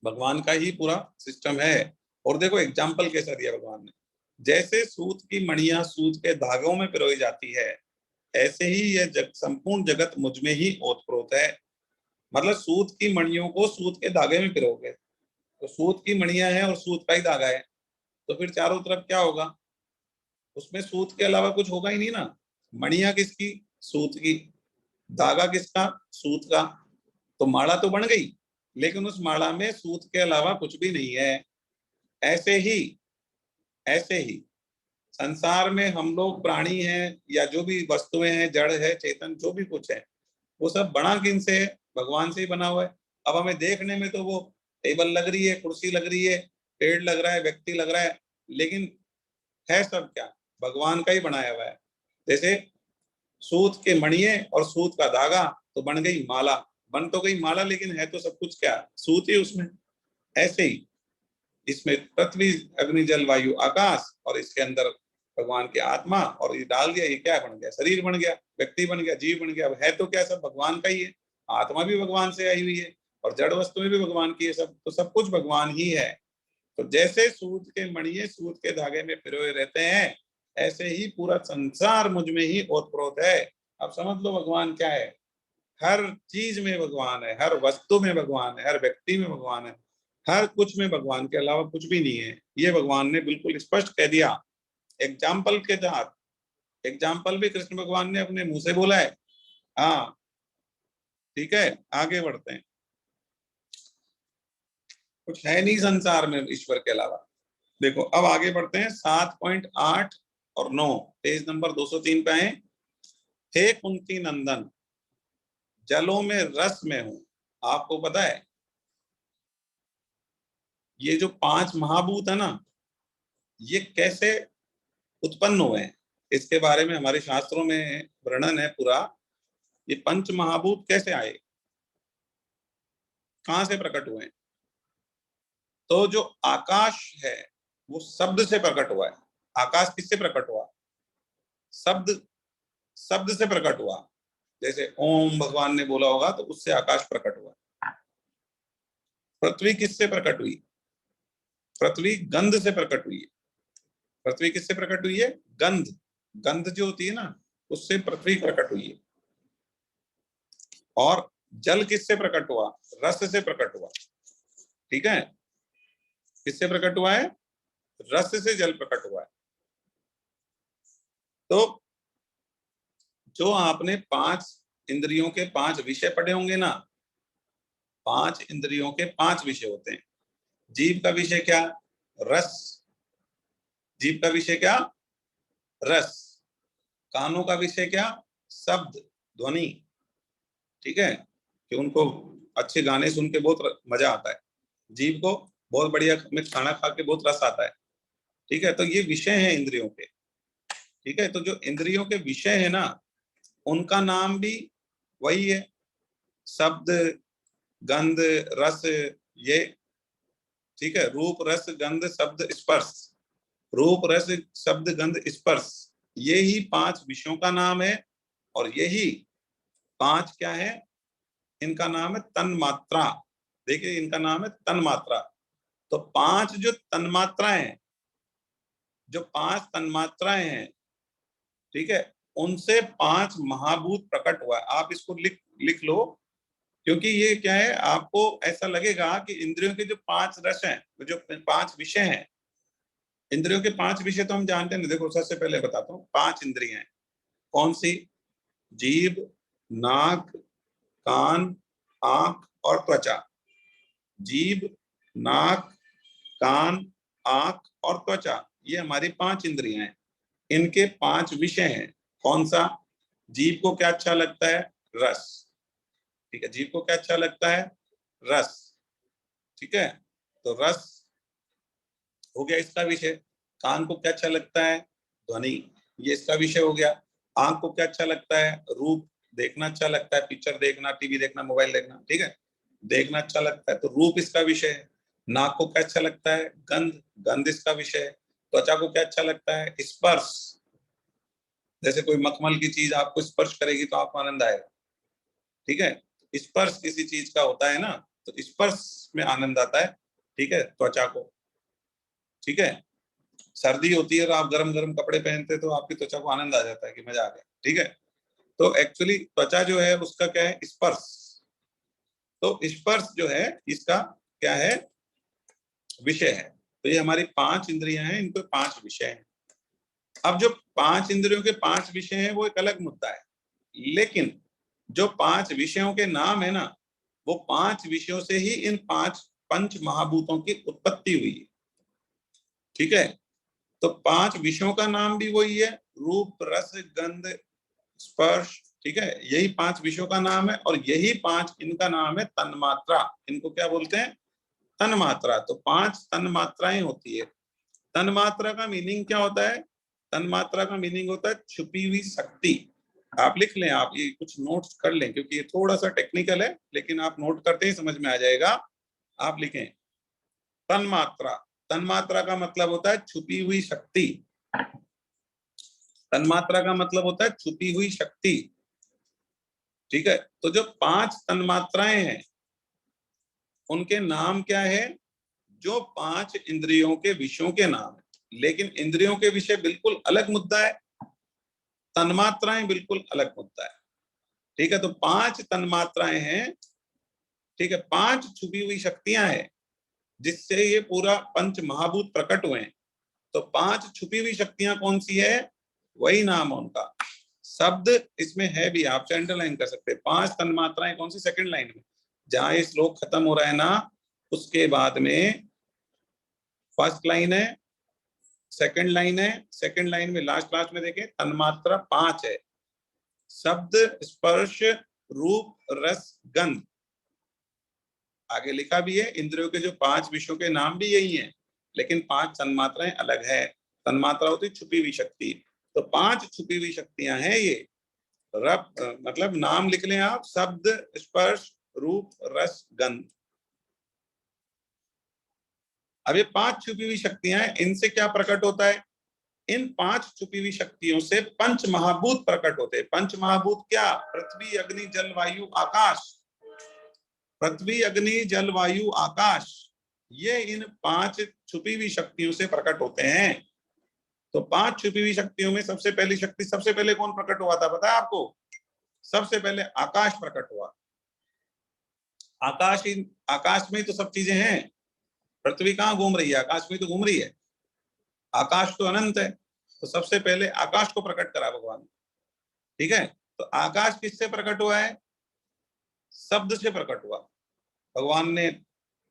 भगवान का ही पूरा सिस्टम है। और देखो एग्जाम्पल कैसा दिया भगवान ने। जैसे सूत की मणियां सूत के धागों में पिरोई जाती है, ऐसे ही यह संपूर्ण जगत मुझ में ही ओतप्रोत है। मतलब सूत की मणियों को सूत के धागे में पिरोगे, तो सूत की मणियां हैं और सूत का ही धागा है, तो फिर चारों तरफ क्या होगा? उसमें सूत के अलावा कुछ होगा ही नहीं ना। मणियां किसकी? सूत की। धागा किसका? सूत का। तो माला तो बन गई, लेकिन उस माला में सूत के अलावा कुछ भी नहीं है। ऐसे ही संसार में हम लोग प्राणी हैं, या जो भी वस्तुएं हैं, जड़ है, चेतन, जो भी कुछ है, वो सब बना किन से है? भगवान से ही बना हुआ है। अब हमें देखने में तो वो टेबल लग रही है, कुर्सी लग रही है, पेड़ लग रहा है, व्यक्ति लग रहा है, लेकिन है सब क्या? भगवान का ही बनाया हुआ है। जैसे सूत के मणिये और सूत का धागा, तो बन गई माला। बन तो गई माला, लेकिन है तो सब कुछ क्या? सूत ही उसमें। ऐसे ही इसमें पृथ्वी, अग्नि, जल, वायु, आकाश, और इसके अंदर भगवान की आत्मा, और ये डाल दिया, ये क्या बन गया? शरीर बन गया, व्यक्ति बन गया, जीव बन गया। अब है तो क्या? सब भगवान का ही है। आत्मा भी भगवान से आई हुई है, और जड़ वस्तुएं भी भगवान की है। सब तो सब कुछ भगवान ही है। तो जैसे सूत के मणिये सूत के धागे में पिरोए रहते हैं, ऐसे ही पूरा संसार मुझ में ही ओतप्रोत है। अब समझ लो भगवान क्या है। हर चीज में भगवान है, हर वस्तु में भगवान है, हर व्यक्ति में भगवान है, हर कुछ में भगवान के अलावा कुछ भी नहीं है। ये भगवान ने बिल्कुल स्पष्ट कह दिया, एग्जाम्पल के साथ। एग्जाम्पल भी कृष्ण भगवान ने अपने मुंह से बोला है। हाँ, ठीक है, आगे बढ़ते हैं। कुछ है नहीं संसार में ईश्वर के अलावा। देखो अब आगे बढ़ते हैं 7.8 और 9, पेज नंबर 203 पे आए। हे कुंती नंदन, जलों में रस में हूं। आपको पता है ये जो 5 महाभूत है ना, ये कैसे उत्पन्न हुए हैं? इसके बारे में हमारे शास्त्रों में वर्णन है पूरा। ये पंच महाभूत कैसे आए, कहां से प्रकट हुए? तो जो आकाश है वो शब्द से प्रकट हुआ है। आकाश किससे प्रकट हुआ? शब्द शब्द से प्रकट हुआ, जैसे ओम भगवान ने बोला होगा तो उससे आकाश प्रकट हुआ। पृथ्वी किससे प्रकट हुई? पृथ्वी गंध से प्रकट हुई है। पृथ्वी किससे प्रकट हुई है? गंध। गंध जो होती है ना, उससे पृथ्वी प्रकट हुई है। और जल किससे प्रकट हुआ? रस से प्रकट हुआ। ठीक है, किससे प्रकट हुआ है? रस से जल प्रकट हुआ है। तो जो आपने 5 इंद्रियों के 5 विषय पढ़े होंगे ना, 5 इंद्रियों के 5 विषय होते हैं। जीव का विषय क्या? रस। जीव का विषय क्या? रस। कानों का विषय क्या? शब्द, ध्वनि। ठीक है, कि उनको अच्छे गाने सुन के बहुत मजा आता है। जीव को बहुत बढ़िया में खाना खा के बहुत रस आता है। ठीक है, तो ये विषय है इंद्रियों के। ठीक है, तो जो इंद्रियों के विषय है ना, उनका नाम भी वही है, शब्द, गंध, रस, ये। ठीक है, रूप, रस, गंध, शब्द, स्पर्श। रूप, रस, शब्द, गंध, स्पर्श, ये ही 5 विषयों का नाम है। और यही 5 क्या है? इनका नाम है तन्मात्रा। देखिए, इनका नाम है तन्मात्रा। तो 5 जो तन्मात्राएं हैं, जो 5 तन्मात्राएं हैं, ठीक है, उनसे 5 महाभूत प्रकट हुआ है। आप इसको लिख लिख लो, क्योंकि ये क्या है, आपको ऐसा लगेगा कि इंद्रियों के जो 5 रस हैं, जो 5 विषय हैं, इंद्रियों के 5 विषय तो हम जानते हैं। देखो, सबसे पहले बताता हूँ, 5 इंद्रियां हैं। कौन सी? जीभ, नाक, कान, आंख और त्वचा। जीभ, नाक, कान, आंख और त्वचा, ये हमारी 5 इंद्रियां हैं। इनके 5 विषय हैं। कौन सा? जीभ को क्या अच्छा लगता है? रस। ठीक है, जीभ को क्या अच्छा लगता है? रस। ठीक है, तो रस हो गया इसका विषय। कान को क्या अच्छा लगता है? ध्वनि, ये इसका विषय हो गया। आंख को क्या अच्छा लगता है? रूप, देखना अच्छा लगता है, पिक्चर देखना, टीवी देखना, मोबाइल देखना। ठीक है, देखना अच्छा लगता है, तो रूप इसका विषय है। नाक को क्या अच्छा लगता है? गंध, गंध इसका विषय है। त्वचा को क्या अच्छा लगता है? स्पर्श, जैसे कोई मखमल की चीज आपको स्पर्श करेगी तो आपको आनंद आएगा। ठीक है, स्पर्श किसी चीज का होता है ना, तो स्पर्श में आनंद आता है। ठीक है, त्वचा को। ठीक है, सर्दी होती है तो आप गरम गरम कपड़े पहनते हैं तो आपकी त्वचा को आनंद आ जाता है कि मजा आ गया। ठीक है, तो एक्चुअली त्वचा जो है उसका क्या है? स्पर्श। तो स्पर्श जो है इसका क्या है? विषय है। तो ये हमारी 5 इंद्रियां हैं, इनको 5 विषय हैं। अब जो 5 इंद्रियों के 5 विषय हैं वो एक अलग मुद्दा है, लेकिन जो 5 विषयों के नाम है ना, वो 5 विषयों से ही इन 5 पंच महाभूतों की उत्पत्ति हुई है। ठीक है, तो 5 विषयों का नाम भी वही है, रूप, रस, गंध, स्पर्श। ठीक है, यही 5 विषयों का नाम है, और यही 5 इनका नाम है तन्मात्रा। इनको क्या बोलते हैं? तन्मात्रा। तो 5 तन्मात्राएं होती है। तन्मात्रा का मीनिंग क्या होता है? तन्मात्रा का मीनिंग होता है छुपी हुई शक्ति। आप लिख लें, आप ये कुछ नोट्स कर लें, क्योंकि ये थोड़ा सा टेक्निकल है, लेकिन आप नोट करते ही समझ में आ जाएगा। आप लिखें तन्मात्रा। तन्मात्रा का मतलब होता है छुपी हुई शक्ति। तन्मात्रा का मतलब होता है छुपी हुई शक्ति। ठीक है, तो जो 5 तन्मात्राएं हैं उनके नाम क्या है? जो 5 इंद्रियों के विषयों के नाम है। लेकिन इंद्रियों के विषय बिल्कुल अलग मुद्दा है, तन्मात्राएं बिल्कुल अलग मुद्दा है। ठीक है, तो 5 तन्मात्राएं हैं। ठीक है, 5 छुपी हुई शक्तियां हैं जिससे ये पूरा पंच महाभूत प्रकट हुए हैं। तो 5 छुपी हुई शक्तियां कौन सी है? वही नाम है उनका। शब्द इसमें है भी, आप अंडरलाइन कर सकते हैं। 5 तन्मात्राएं कौन सी? सेकंड लाइन में, जहां ये श्लोक खत्म हो रहा है ना, उसके बाद में फर्स्ट लाइन है, सेकंड लाइन है। सेकंड लाइन में लास्ट लास्ट में देखें, तन्मात्रा 5 है। शब्द, स्पर्श, रूप, रस, गंध। आगे लिखा भी है, इंद्रियों के जो 5 विषयों के नाम भी यही हैं, लेकिन 5 तन्मात्राएं अलग है। तन्मात्रा होती छुपी हुई शक्ति। तो 5 छुपी हुई शक्तियां हैं ये। रब मतलब नाम लिख लें आप, शब्द, स्पर्श, रूप, रस, गंध। अब ये 5 छुपी हुई शक्तियां हैं, इनसे क्या प्रकट होता है? इन 5 छुपी हुई शक्तियों से पंच महाभूत प्रकट होते हैं। पंच महाभूत क्या? पृथ्वी, अग्नि, जल, वायु, आकाश। पृथ्वी, अग्नि, जल, वायु, आकाश, ये इन 5 छुपी हुई शक्तियों से प्रकट होते हैं। तो 5 छुपी हुई शक्तियों में सबसे पहली शक्ति, सबसे पहले कौन प्रकट हुआ था पता है आपको? सबसे पहले आकाश प्रकट हुआ। आकाश में तो सब चीजें हैं। पृथ्वी कहाँ घूम रही है? आकाश में तो घूम रही है। आकाश तो अनंत है, तो सबसे पहले आकाश को प्रकट करा भगवान। ठीक है, तो आकाश किससे प्रकट हुआ है? शब्द से प्रकट हुआ। भगवान ने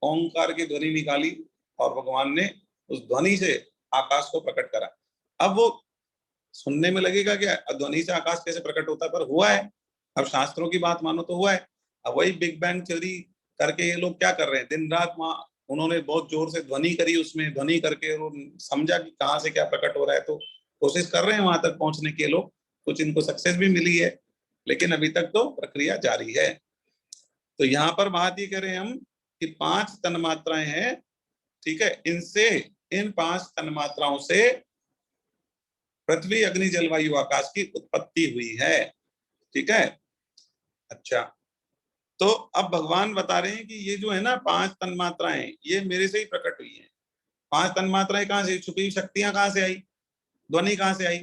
ओंकार की ध्वनि निकाली और भगवान ने उस ध्वनि से आकाश को प्रकट करा। अब वो सुनने में लगेगा कि ध्वनि से आकाश कैसे प्रकट होता है, पर हुआ है। अब शास्त्रों की बात मानो तो हुआ है। अब वही बिग बैंग थ्योरी करके ये लोग क्या कर रहे हैं, दिन रात वहां उन्होंने बहुत जोर से ध्वनि करी, उसमें ध्वनि करके समझा कि कहाँ से क्या प्रकट हो रहा है। तो कोशिश कर रहे हैं वहां तक पहुंचने के लोग, कुछ इनको सक्सेस भी मिली है, लेकिन अभी तक तो प्रक्रिया जारी है। तो यहाँ पर बात ये करें हम कि 5 तन्मात्राएं हैं। ठीक है, इनसे, इन 5 तन्मात्राओं से पृथ्वी, अग्नि, जल, वायु, आकाश की उत्पत्ति हुई है। ठीक है, अच्छा, तो अब भगवान बता रहे हैं कि ये जो है ना 5 तन्मात्राएं, ये मेरे से ही प्रकट हुई हैं। 5 तन्मात्राएं कहाँ से? छुपी हुई शक्तियां कहाँ से आई? ध्वनि कहाँ से आई?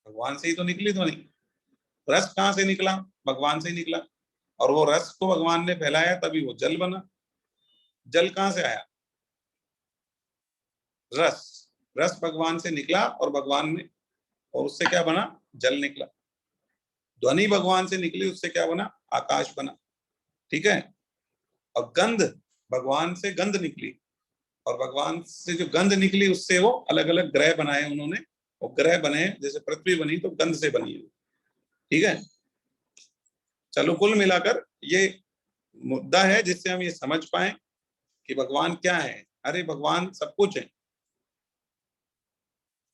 भगवान से ही तो निकली ध्वनि। रस कहाँ से निकला? भगवान से ही निकला। और वो रस को भगवान ने फैलाया, तभी वो जल बना। जल कहाँ से आया? रस, रस भगवान से निकला और भगवान ने, और उससे क्या बना? जल निकला। ध्वनि भगवान से निकली, उससे क्या बना? आकाश बना। ठीक है, और गंध, भगवान से गंध निकली, और भगवान से जो गंध निकली उससे वो अलग अलग ग्रह बनाए उन्होंने। वो ग्रह बने, जैसे पृथ्वी बनी तो गंध से बनी है। ठीक है, चलो कुल मिलाकर ये मुद्दा है जिससे हम ये समझ पाए कि भगवान क्या है। अरे भगवान सब कुछ है।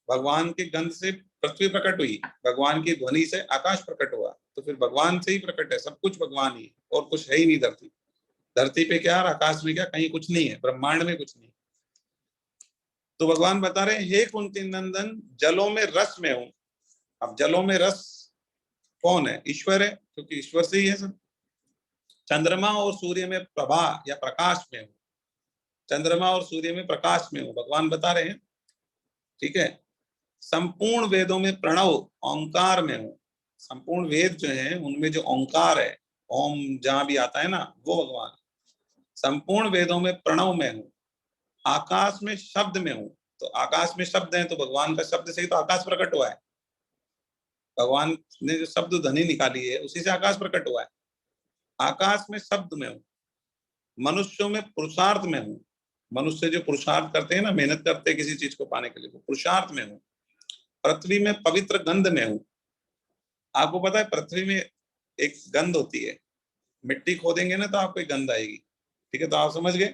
भगवान के गंध से पृथ्वी प्रकट हुई, भगवान की ध्वनि से आकाश प्रकट हुआ, तो फिर भगवान से ही प्रकट है। सब कुछ भगवान ही है, और कुछ है ही नहीं। धरती, धरती पे क्या और आकाश में क्या, कहीं कुछ नहीं है, ब्रह्मांड में कुछ नहीं। तो भगवान बता रहे हैं, हे कुंती नंदन, जलों में रस में हूं। अब जलों में रस कौन है? ईश्वर है, क्योंकि ईश्वर से ही है सब। चंद्रमा और सूर्य में प्रभा या प्रकाश में हूं। चंद्रमा और सूर्य में प्रकाश में हूं, भगवान बता रहे हैं। ठीक है, संपूर्ण वेदों में प्रणव ओंकार में हूं। संपूर्ण वेद जो है उनमें जो ओंकार है, ओम जहां भी आता है ना, वो भगवान। संपूर्ण वेदों में प्रणव में हूं। आकाश में शब्द में हूं। तो आकाश में शब्द है, तो भगवान का शब्द से ही तो आकाश प्रकट हुआ है। भगवान ने जो शब्द ध्वनि निकाली है उसी से आकाश प्रकट हुआ है। आकाश में शब्द में हूं। मनुष्यों में पुरुषार्थ में हूं। मनुष्य जो पुरुषार्थ करते हैं ना, मेहनत करते हैं किसी चीज को पाने के लिए, वो पुरुषार्थ में हूं। पृथ्वी में पवित्र गंध में हूं। आपको पता है पृथ्वी में एक गंध होती है। मिट्टी खोदेंगे ना तो आपको एक गंध आएगी। ठीक है, तो आप समझ गए,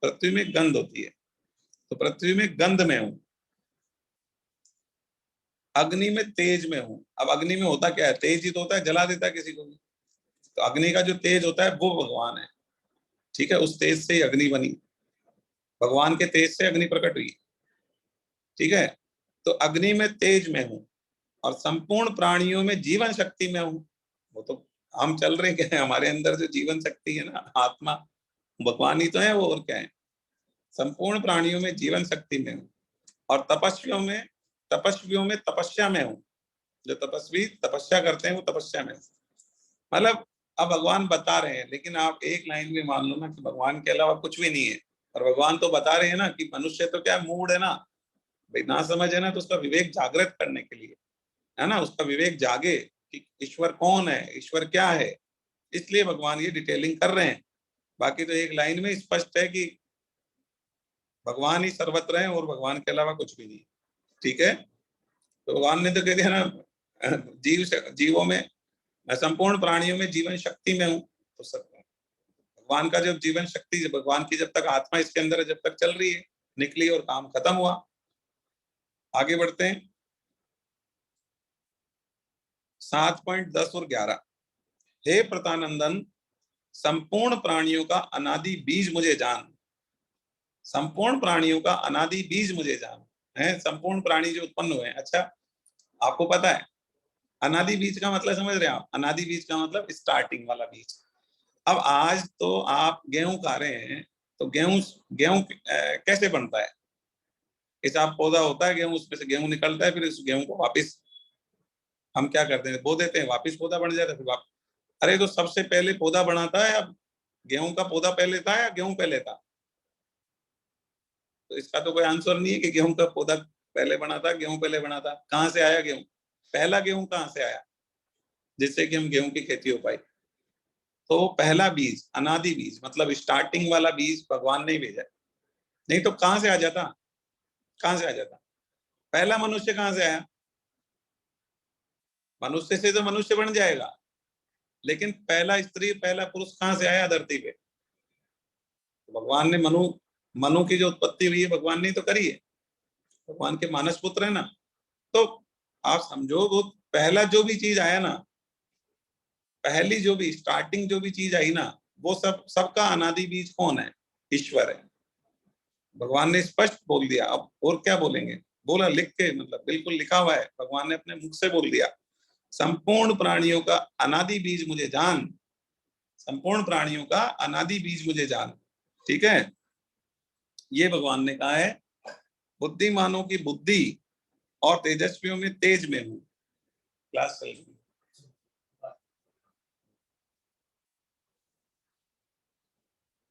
पृथ्वी में गंध होती है। तो पृथ्वी में गंध में हूं। अग्नि में तेज में हूं। अब अग्नि में होता क्या है? तेज ही तो होता है, जला देता है किसी को भी। तो अग्नि का जो तेज होता है वो भगवान है। ठीक है, उस तेज से ही अग्नि बनी। भगवान के तेज से अग्नि प्रकट हुई। ठीक है, तो अग्नि में तेज में हूं, और संपूर्ण प्राणियों में जीवन शक्ति में हूं। वो तो हम चल रहे हैं, हमारे अंदर जो जीवन शक्ति है ना, आत्मा, भगवान ही तो है वो, और क्या है। संपूर्ण प्राणियों में जीवन शक्ति में हूं, और तपस्वियों में तपस्या में हूं। जो तपस्वी तपस्या करते हैं वो तपस्या में। मतलब अब भगवान बता रहे हैं, लेकिन आप एक लाइन में मान लो ना कि भगवान के अलावा कुछ भी नहीं है। और भगवान तो बता रहे हैं ना कि मनुष्य तो क्या मूड है ना, भाई ना समझ है ना, तो उसका विवेक जागृत करने के लिए, है ना, उसका विवेक जागे कि ईश्वर कौन है, ईश्वर क्या है। इसलिए भगवान ये डिटेलिंग कर रहे हैं। बाकी तो एक लाइन में स्पष्ट है कि भगवान ही सर्वत्र है और भगवान के अलावा कुछ भी नहीं। ठीक है, तो भगवान ने तो कह दिया ना, जीवों में, मैं संपूर्ण प्राणियों में जीवन शक्ति में हूँ। तो सब भगवान का जब जीवन शक्ति, भगवान की जब तक आत्मा इसके अंदर है, जब तक चल रही है, निकली और काम खत्म हुआ। आगे बढ़ते हैं, 7.10 और 11। हे प्रतानंदन, संपूर्ण प्राणियों का अनादि बीज मुझे जान। संपूर्ण प्राणियों का अनादि बीज मुझे जान, है, संपूर्ण प्राणी जो उत्पन्न हुए हैं। अच्छा, आपको पता है अनादि बीज का मतलब समझ रहे हैं आप? अनादि बीज का मतलब स्टार्टिंग वाला बीज। अब आज तो आप गेहूं खा रहे हैं, तो गेहूं गेहूं कैसे बनता है? ऐसा पौधा होता है गेहूं, उसमें से गेहूं निकलता है, फिर उस गेहूं को वापस हम क्या करते हैं, बो देते हैं, वापस पौधा बन जाता है, फिर वापस। अरे तो सबसे पहले पौधा बनाता है, अब गेहूं का पौधा पहले था या गेहूं पहले था? तो इसका तो कोई आंसर नहीं है कि गेहूं का पौधा पहले बना था, गेहूं पहले बना था। कहाँ से आया गेहूं? पहला गेहूं कहाँ से आया जिससे कि हम गेहूं की खेती हो पाई? तो पहला बीज, अनादि बीज मतलब स्टार्टिंग वाला बीज भगवान ने ही भेजा। नहीं तो कहाँ से आ जाता? कहाँ से आ जाता? पहला मनुष्य कहाँ से आया? मनुष्य से तो मनुष्य बन जाएगा, लेकिन पहला स्त्री पहला पुरुष कहाँ से आया धरती पे? तो भगवान ने मनु मनु की जो उत्पत्ति हुई है भगवान ने तो करी है, भगवान के मानस पुत्र है ना। तो आप समझो, वो पहला जो भी चीज आया ना, पहली जो भी स्टार्टिंग जो भी चीज आई ना, वो सब सबका अनादि बीज कौन है? ईश्वर है। भगवान ने स्पष्ट बोल दिया, अब और क्या बोलेंगे? बोला लिख के, मतलब बिल्कुल लिखा हुआ है, भगवान ने अपने मुख से बोल दिया, संपूर्ण प्राणियों का अनादि बीज मुझे जान, संपूर्ण प्राणियों का अनादि बीज मुझे जान। ठीक है, ये भगवान ने कहा है। बुद्धिमानों की बुद्धि और तेजस्वियों में तेज में हूँ। क्लास चल रही है।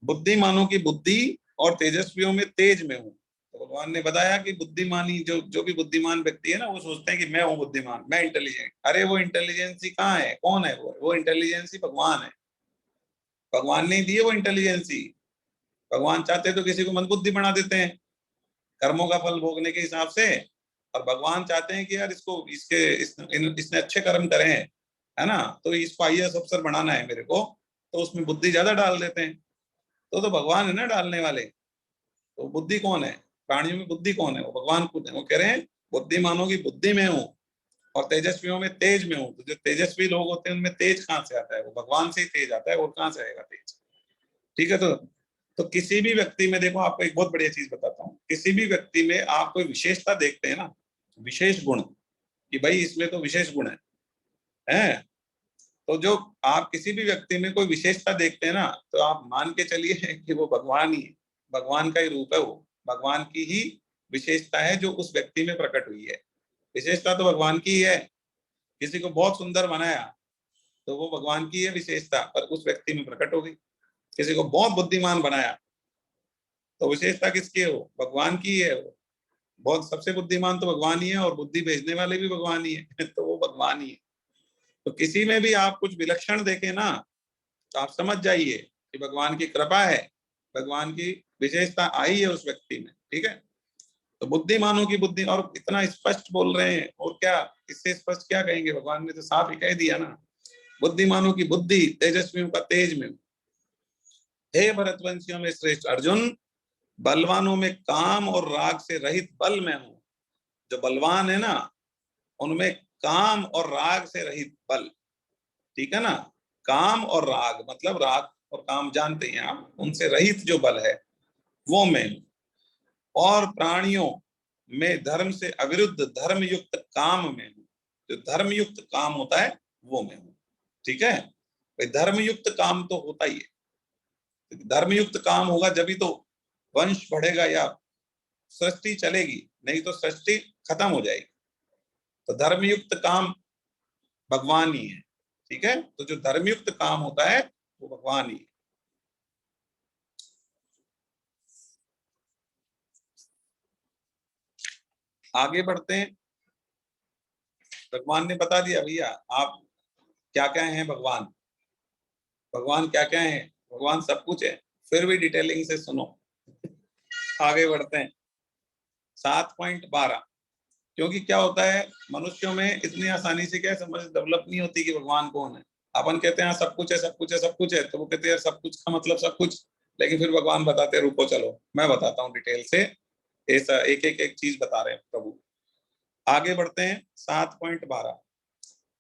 बुद्धिमानों की बुद्धि और तेजस्वियों में तेज में हूँ। तो भगवान ने बताया कि बुद्धिमानी जो जो भी बुद्धिमान व्यक्ति है ना, वो सोचते हैं कि मैं हूँ बुद्धिमान, मैं इंटेलिजेंट। अरे वो इंटेलिजेंसी कहाँ है? कौन है वो इंटेलिजेंसी भगवान है। भगवान ने दी है वो इंटेलिजेंसी। भगवान चाहते तो किसी को मंदबुद्धि बना देते हैं कर्मों का फल भोगने के हिसाब से, और भगवान चाहते हैं कि यार इसको इसने अच्छे कर्म करे हैं, है ना, तो इसको आईएएस अफसर बनाना है मेरे को, तो उसमें बुद्धि ज्यादा डाल देते हैं। तो भगवान है ना डालने वाले। तो बुद्धि कौन है? प्राणियों में बुद्धि कौन है? वो भगवान खुद है। वो कह रहे हैं बुद्धिमानों की बुद्धि में हूँ और तेजस्वियों में तेज में हूँ। तो जो तेजस्वी लोग होते हैं उनमें तेज कहाँ से आता है? वो भगवान से ही तेज आता है, और कहाँ से आएगा तेज? ठीक है। तो किसी भी व्यक्ति में देखो, आपको एक बहुत बढ़िया चीज बताता हूँ, किसी भी व्यक्ति में आप कोई विशेषता देखते हैं ना, विशेष गुण, कि भाई इसमें तो विशेष गुण है, तो जो आप किसी भी व्यक्ति में कोई विशेषता देखते हैं ना, तो आप मान के चलिए कि वो भगवान ही है, भगवान का ही रूप है वो, भगवान की ही विशेषता है जो उस व्यक्ति में प्रकट हुई है। विशेषता तो भगवान की ही है। किसी को बहुत सुंदर बनाया तो वो भगवान की है विशेषता, पर उस व्यक्ति में प्रकट हो गई। किसी को बहुत बुद्धिमान बनाया तो विशेषता किसकी है? वो भगवान की है। वो बहुत सबसे बुद्धिमान तो भगवान ही है, और बुद्धि भेजने वाले भी भगवान ही है तो वो भगवान ही है। तो किसी में भी आप कुछ विलक्षण देखें ना, तो आप समझ जाइए कि भगवान की कृपा है, भगवान की विशेषता आई है उस व्यक्ति में। ठीक है। तो बुद्धिमानों की बुद्धि, और इतना स्पष्ट बोल रहे हैं, और क्या इससे स्पष्ट क्या कहेंगे? भगवान ने तो साफ ही कह दिया ना, बुद्धिमानों की बुद्धि, तेजस्वियों का तेज में। हे भरतवंशियों में श्रेष्ठ अर्जुन, बलवानों में काम और राग से रहित बल में हूं। जो बलवान है ना, उनमें काम और राग से रहित बल। ठीक है ना, काम और राग मतलब राग और काम जानते हैं आप, उनसे रहित जो बल है वो मैं हूं। और प्राणियों में धर्म से अविरुद्ध धर्म युक्त काम में हूं। जो धर्म युक्त काम होता है वो मैं हूं। ठीक है, भाई धर्म युक्त काम तो होता ही है। धर्म युक्त काम होगा जब ही तो वंश बढ़ेगा या सृष्टि चलेगी, नहीं तो सृष्टि खत्म हो जाएगी। तो धर्मयुक्त काम भगवान ही है। ठीक है, तो जो धर्मयुक्त काम होता है वो भगवान ही है। आगे बढ़ते हैं। भगवान ने बता दिया भैया आप क्या क्या हैं। भगवान भगवान क्या क्या है? भगवान सब कुछ है। फिर भी डिटेलिंग से सुनो। आगे बढ़ते हैं। 7.12। क्योंकि क्या होता है, मनुष्यों में इतनी आसानी से क्या समझ डेवलप नहीं होती कि भगवान कौन है। अपन कहते हैं सब कुछ है, सब कुछ है, सब कुछ है, तो वो कहते हैं सब कुछ का मतलब सब कुछ। लेकिन फिर भगवान बताते हैं रुको चलो मैं बताता हूँ डिटेल से। ऐसा एक एक एक चीज बता रहे हैं प्रभु। आगे बढ़ते हैं। 7.12।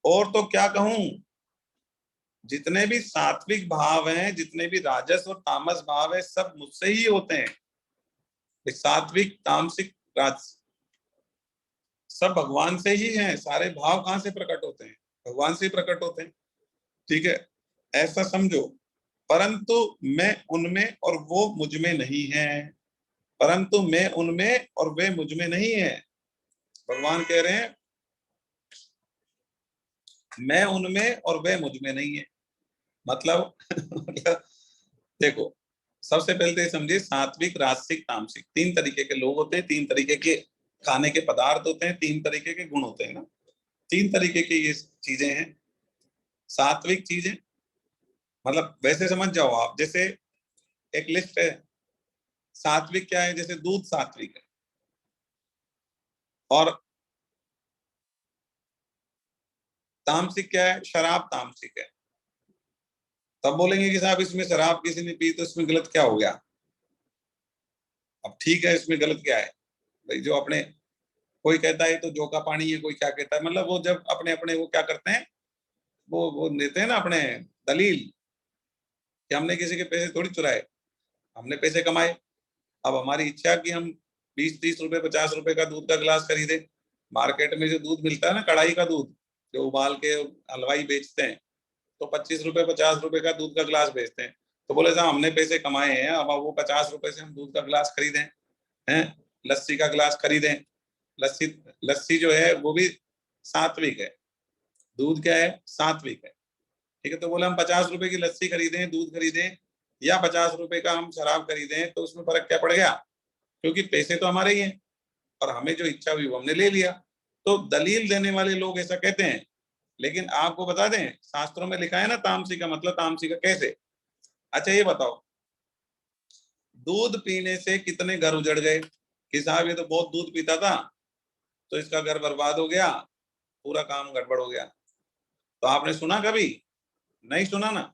और तो क्या कहूं, जितने भी सात्विक भाव हैं, जितने भी राजस और तामस भाव है, सब मुझसे ही होते हैं। सात्विक, तामसिक, राजस, सब भगवान से ही हैं, सारे भाव कहाँ से प्रकट होते हैं? भगवान से ही प्रकट होते हैं। ठीक है, ऐसा समझो। परंतु मैं उनमें और वो मुझ में नहीं है। परंतु मैं उनमें और वे मुझ में नहीं है। भगवान कह रहे हैं मैं उनमें और वे मुझ में नहीं है। मतलब मतलब देखो, सबसे पहले तो ये समझिए, सात्विक, राजसिक, तामसिक, तीन तरीके के लोग होते हैं, तीन तरीके के खाने के पदार्थ होते हैं, तीन तरीके के गुण होते हैं ना, तीन तरीके की ये चीजें हैं। सात्विक चीजें मतलब वैसे समझ जाओ आप, जैसे एक लिस्ट है। सात्विक क्या है? जैसे दूध सात्विक है, और तामसिक क्या है? शराब तामसिक है। तब बोलेंगे कि साहब इसमें शराब किसी ने पी तो इसमें गलत क्या हो गया? अब ठीक है, इसमें गलत क्या है भाई? जो अपने, कोई कहता है तो जो का पानी है, कोई क्या कहता है, मतलब वो जब अपने अपने वो क्या करते हैं, वो देते हैं ना अपने दलील, कि हमने किसी के पैसे थोड़ी चुराए, हमने पैसे कमाए। अब हमारी इच्छा कि हम 20-30 रुपए 50 रुपए का दूध का गिलास खरीदे। मार्केट में जो दूध मिलता है ना, कढ़ाई का दूध, जो उबाल के हलवाई बेचते हैं, तो 25 रुपए 50 रुपए का दूध का गिलास बेचते हैं। तो बोले साहब हमने पैसे कमाए हैं, अब वो 50 रुपए से हम दूध का गिलास खरीदें, हैं, लस्सी का गिलास खरीदें। लस्सी, लस्सी जो है वो भी सात्विक है, दूध क्या है? सात्विक है। ठीक है, तो बोले हम 50 रुपए की लस्सी खरीदें, दूध खरीदें, या 50 रुपए का हम शराब खरीदें, तो उसमें फर्क क्या पड़ गया? क्योंकि पैसे तो हमारे ही हैं, और हमें जो इच्छा हुई वो हमने ले लिया। तो दलील देने वाले लोग ऐसा कहते हैं। लेकिन आपको बता दें, शास्त्रों में लिखा है ना तामसी का मतलब, तामसी का कैसे? अच्छा ये बताओ, दूध पीने से कितने घर उजड़ गए? कि साहब ये तो बहुत दूध पीता था, तो इसका घर बर्बाद हो गया, पूरा काम गड़बड़ हो गया। तो आपने सुना कभी? नहीं सुना ना।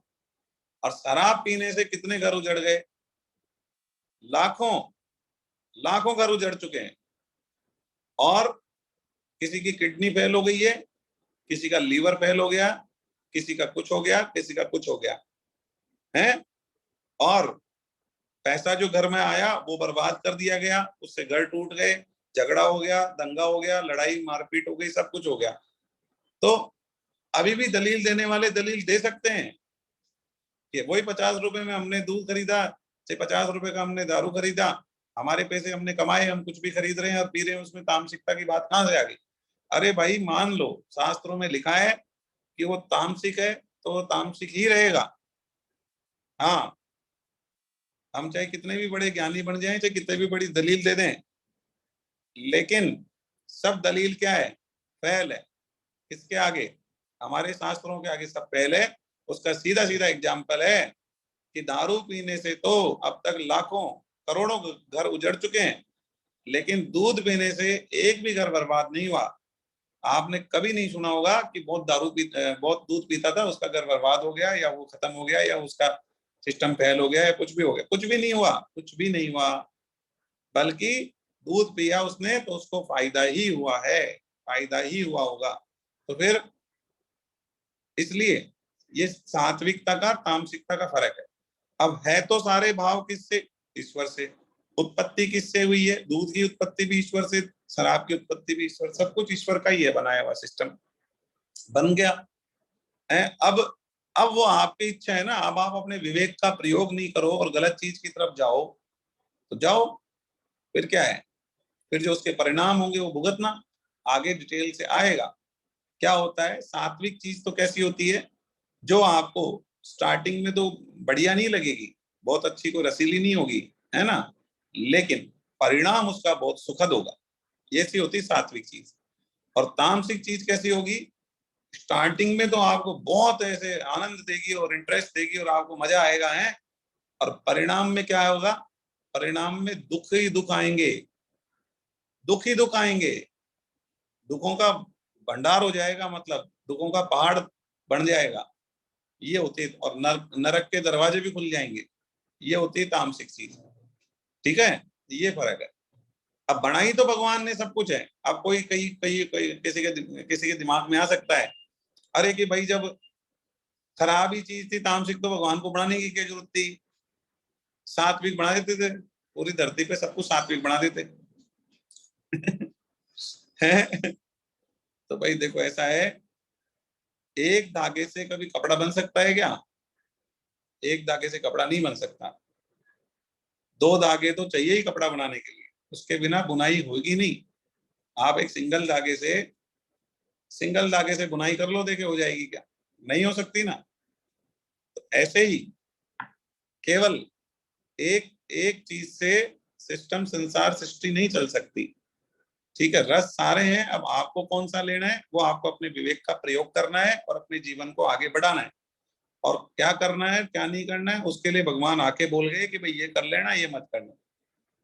और शराब पीने से कितने घर उजड़ गए? लाखों, लाखों घर उजड़ चुके हैं। और किसी की किडनी फेल हो गई है, किसी का लीवर फेल हो गया, किसी का कुछ हो गया, किसी का कुछ हो गया है। और पैसा जो घर में आया वो बर्बाद कर दिया गया, उससे घर टूट गए, झगड़ा हो गया, दंगा हो गया, लड़ाई मारपीट हो गई, सब कुछ हो गया। तो अभी भी दलील देने वाले दलील दे सकते हैं कि वही 50 रुपए में हमने दूध खरीदा, से 50 रुपए का हमने दारू खरीदा, हमारे पैसे हमने कमाए, हम कुछ भी खरीद रहे हैं और पी रहे हैं, उसमें तामसिकता की बात कहाँ से आ गई? अरे भाई मान लो, शास्त्रों में लिखा है कि वो तामसिक है, तो वो तामसिक ही रहेगा। हाँ, हम चाहे कितने भी बड़े ज्ञानी बन जाएं, चाहे कितने भी बड़ी दलील दे दें, लेकिन सब दलील क्या है? फैल है। किसके आगे? हमारे शास्त्रों के आगे सब फैल है। उसका सीधा सीधा एग्जाम्पल है कि दारू पीने से तो अब तक लाखों करोड़ों घर उजड़ चुके हैं, लेकिन दूध पीने से एक भी घर बर्बाद नहीं हुआ। आपने कभी नहीं सुना होगा कि बहुत दूध पीता था, उसका घर बर्बाद हो गया, या वो खत्म हो गया, या उसका सिस्टम फेल हो गया, या कुछ भी हो गया। कुछ भी नहीं हुआ, कुछ भी नहीं हुआ। बल्कि दूध पिया उसने तो उसको फायदा ही हुआ है, फायदा ही हुआ होगा। तो फिर इसलिए ये सात्विकता का तामसिकता का फर्क है। अब है तो सारे भाव किससे? ईश्वर से। उत्पत्ति किससे हुई है? दूध की उत्पत्ति भी ईश्वर से, शराब की उत्पत्ति भी ईश्वर, सब कुछ ईश्वर का ही है, बनाया हुआ सिस्टम बन गया है। अब वो आपकी इच्छा है ना, अब आप अपने विवेक का प्रयोग नहीं करो और गलत चीज की तरफ जाओ, तो जाओ, फिर क्या है? फिर जो उसके परिणाम होंगे वो भुगतना। आगे डिटेल से आएगा। क्या होता है सात्विक चीज? तो कैसी होती है? जो आपको स्टार्टिंग में तो बढ़िया नहीं लगेगी, बहुत अच्छी, कोई रसीली नहीं होगी, है ना, लेकिन परिणाम उसका बहुत सुखद होगा। ये सी होती सात्विक चीज। और तामसिक चीज कैसी होगी? स्टार्टिंग में तो आपको बहुत ऐसे आनंद देगी और इंटरेस्ट देगी और आपको मजा आएगा, है। और परिणाम में क्या होगा? परिणाम में दुख ही दुख आएंगे, दुख ही दुख आएंगे, दुखों का भंडार हो जाएगा, मतलब दुखों का पहाड़ बन जाएगा। ये होती है। और नरक के दरवाजे भी खुल जाएंगे। ये होती है तामसिक चीज। ठीक है, ये फर्क है। अब बनाई तो भगवान ने सब कुछ है। अब कोई कहीं कहीं किसी के दिमाग में आ सकता है, अरे कि भाई जब खराब ही चीज थी तामसिक, तो भगवान को बनाने की क्या जरूरत थी? सात्विक बना देते थे, पूरी धरती पे सब कुछ सात्विक बना देते। है। तो भाई देखो ऐसा है, एक धागे से कभी कपड़ा बन सकता है क्या? एक धागे से कपड़ा नहीं बन सकता। दो धागे तो चाहिए ही कपड़ा बनाने के लिए, उसके बिना बुनाई होगी नहीं। आप एक सिंगल धागे से बुनाई कर लो, देखे हो जाएगी क्या? नहीं हो सकती ना। तो ऐसे ही केवल एक एक चीज से सिस्टम, संसार, सृष्टि नहीं चल सकती। ठीक है, रस सारे हैं। अब आपको कौन सा लेना है, वो आपको अपने विवेक का प्रयोग करना है और अपने जीवन को आगे बढ़ाना है। और क्या करना है क्या नहीं करना है, उसके लिए भगवान आके बोल गए कि भाई ये कर लेना, ये मत करना।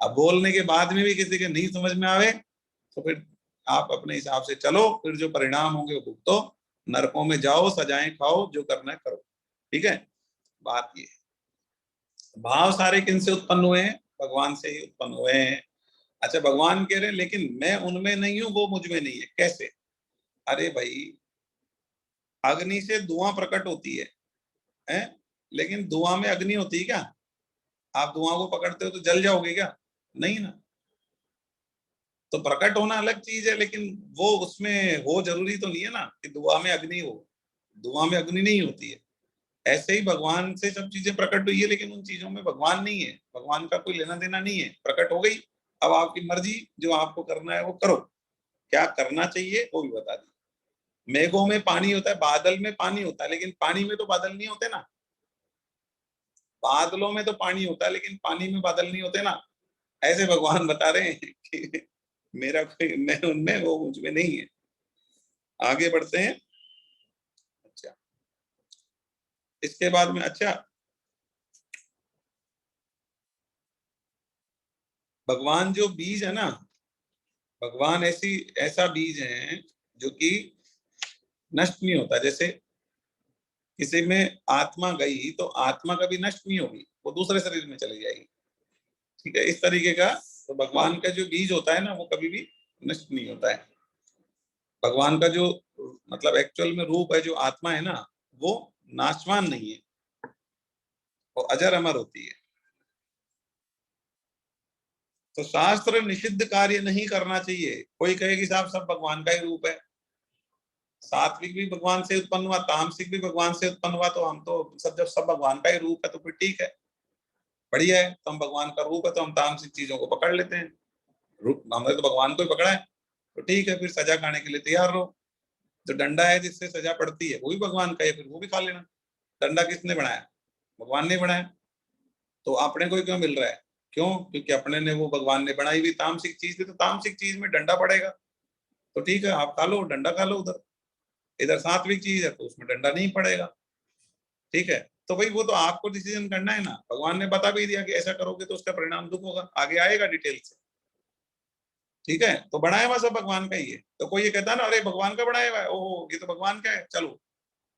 अब बोलने के बाद में भी किसी के नहीं समझ में आवे, तो फिर आप अपने हिसाब से चलो, फिर जो परिणाम होंगे वो भुगतो। नरकों में जाओ, सजाएं खाओ, जो करना है करो। ठीक है, बात ये है। भाव सारे किन से उत्पन्न हुए हैं? भगवान से ही उत्पन्न हुए हैं। अच्छा, भगवान कह रहे हैं लेकिन मैं उनमें नहीं हूं, वो मुझ में नहीं है, कैसे? अरे भाई, अग्नि से धुआं प्रकट होती है? लेकिन धुआं में अग्नि होती है क्या? आप धुआं को पकड़ते हो तो जल जाओगे क्या? नहीं ना। तो प्रकट होना अलग चीज है, लेकिन वो उसमें हो जरूरी तो नहीं है ना कि धुआं में अग्नि हो। धुआं में अग्नि नहीं होती है। ऐसे ही भगवान से सब चीजें प्रकट हुई है, लेकिन उन चीजों में भगवान नहीं है। भगवान का कोई लेना देना नहीं है, प्रकट हो गई। अब आपकी मर्जी, जो आपको करना है वो करो। क्या करना चाहिए वो भी बता दी। मेघों में पानी होता है, बादल में पानी होता है, लेकिन पानी में तो बादल नहीं होते ना। बादलों में तो पानी होता है, लेकिन पानी में बादल नहीं होते ना। ऐसे भगवान बता रहे हैं कि मेरा कोई, मैं उनमें, वो मुझ में नहीं है। आगे बढ़ते हैं। अच्छा, इसके बाद में, अच्छा, भगवान जो बीज है ना, भगवान ऐसा बीज है जो कि नष्ट नहीं होता। जैसे किसी में आत्मा गई तो आत्मा कभी नष्ट नहीं होगी, वो दूसरे शरीर में चली जाएगी। ठीक है, इस तरीके का। तो भगवान का जो बीज होता है ना, वो कभी भी नष्ट नहीं होता है। भगवान का जो मतलब एक्चुअल में रूप है, जो आत्मा है ना, वो नाशवान नहीं है, वो अजर अमर होती है। तो शास्त्र निषिद्ध कार्य नहीं करना चाहिए। कोई कहे कि साहब सब भगवान का ही रूप है, सात्विक भी भगवान से उत्पन्न हुआ, तामसिक भी भगवान से उत्पन्न हुआ, तो हम तो सब, जब सब भगवान का ही रूप है तो फिर ठीक है, बढ़िया है। तो हम भगवान का रूप है तो हम तामसिक चीजों को पकड़ लेते हैं। रूप हमने तो भगवान को ही पकड़ा है, तो ठीक है, फिर सजा खाने के लिए तैयार रहो। जो डंडा है जिससे सजा पड़ती है वो भी भगवान का है, फिर वो भी खा लेना। डंडा किसने बनाया? भगवान ने बनाया। तो अपने को ही क्यों मिल रहा है? क्यों? क्योंकि अपने ने, वो भगवान ने बनाई हुई तामसिक चीज थी, तो तामसिक चीज में डंडा पड़ेगा। तो ठीक है, आप खा लो, डंडा खा लो उधर। इधर सात्विक चीज है तो उसमें डंडा नहीं पड़ेगा। ठीक है। तो भाई वो तो आपको डिसीजन करना है ना। भगवान ने बता भी दिया कि ऐसा करोगे तो उसका परिणाम दुख होगा, आगे आएगा डिटेल से। ठीक है, तो बनाया हुआ सब भगवान का ही है। तो कोई ये कहता है ना, अरे भगवान का बनाया हुआ है, ओहो ये तो भगवान का है, चलो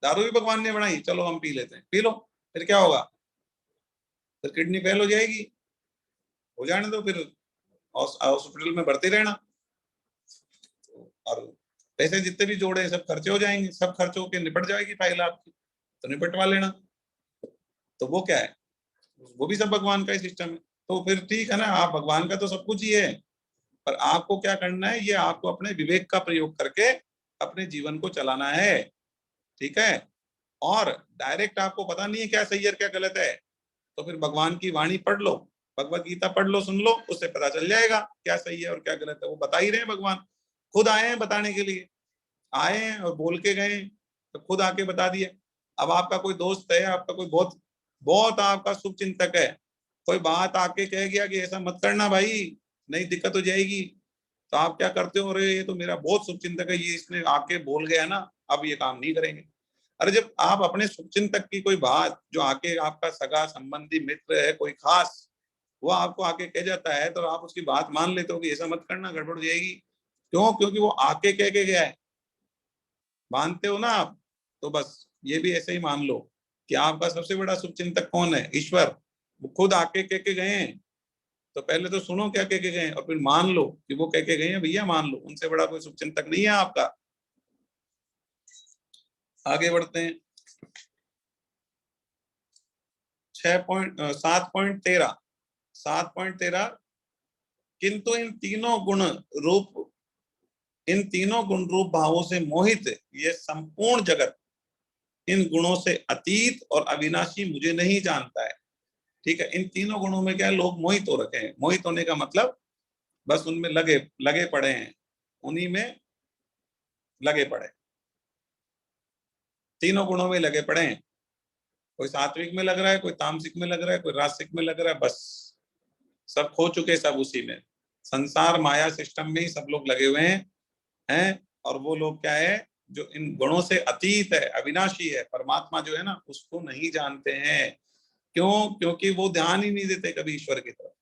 दारू भी भगवान ने बनाई, चलो हम पी लेते हैं, पी लो। फिर क्या होगा? फिर किडनी फेल हो जाएगी। हो जाने दो फिर, हॉस्पिटल में भर्ती रहना। और पैसे जितने भी जोड़े सब खर्चे हो जाएंगे, सब खर्चों के निपट जाएगी फाइल आपकी, तो निपटवा लेना। तो वो क्या है, वो भी सब भगवान का ही सिस्टम है। तो फिर ठीक है ना, आप भगवान का तो सब कुछ ही है। पर आपको क्या करना है, ये आपको अपने विवेक का प्रयोग करके अपने जीवन को चलाना है। ठीक है। और डायरेक्ट आपको पता नहीं है क्या सही है क्या गलत है, तो फिर भगवान की वाणी पढ़ लो, भगवत गीता पढ़ लो, सुन लो, उससे पता चल जाएगा क्या सही है और क्या गलत है। वो बता ही रहे हैं, भगवान खुद आए हैं बताने के लिए। आए हैं और बोल के गए, तो खुद आके बता दिए। अब आपका कोई दोस्त है, आपका कोई बहुत बहुत आपका शुभ चिंतक है, कोई बात आके कह गया कि ऐसा मत करना भाई, नहीं दिक्कत हो जाएगी, तो आप क्या करते हो? अरे ये तो मेरा बहुत शुभ चिंतक है, ये इसने आके बोल गया ना, अब ये काम नहीं करेंगे। अरे जब आप अपने शुभ चिंतक की कोई बात, जो आके आपका सगा संबंधी मित्र है कोई खास, वो आपको आके कह जाता है, तो आप उसकी बात मान लेते हो कि ऐसा मत करना, गड़बड़ हो जाएगी। क्यों? क्योंकि वो आके कह के गया है। मानते हो ना आप? तो बस ये भी ऐसे ही मान लो कि आपका सबसे बड़ा शुभचिंतक कौन है? ईश्वर। वो खुद आके कह के गए हैं। तो पहले तो सुनो क्या कह के गए हैं, और फिर मान लो कि वो कह के गए हैं, भैया मान लो, उनसे बड़ा कोई शुभचिंतक नहीं है आपका। आगे बढ़ते हैं। 7.13, 7.13, किंतु इन तीनों गुण रूप, इन तीनों गुण रूप भावों से मोहित ये संपूर्ण जगत इन गुणों से अतीत और अविनाशी मुझे नहीं जानता है। ठीक है, इन तीनों गुणों में क्या है, लोग मोहित हो रखे हैं। मोहित होने का मतलब बस उनमें लगे लगे पड़े हैं, उन्हीं में लगे पड़े, तीनों गुणों में लगे पड़े हैं। कोई सात्विक में लग रहा है, कोई तामसिक में लग रहा है, कोई रासिक में लग रहा है, बस सब खो चुके, सब उसी में संसार माया सिस्टम में ही सब लोग लगे हुए हैं। और वो लोग क्या है, जो इन गुणों से अतीत है, अविनाशी है, परमात्मा जो है ना, उसको नहीं जानते हैं। क्यों? क्योंकि वो ध्यान ही नहीं देते कभी ईश्वर की तरफ।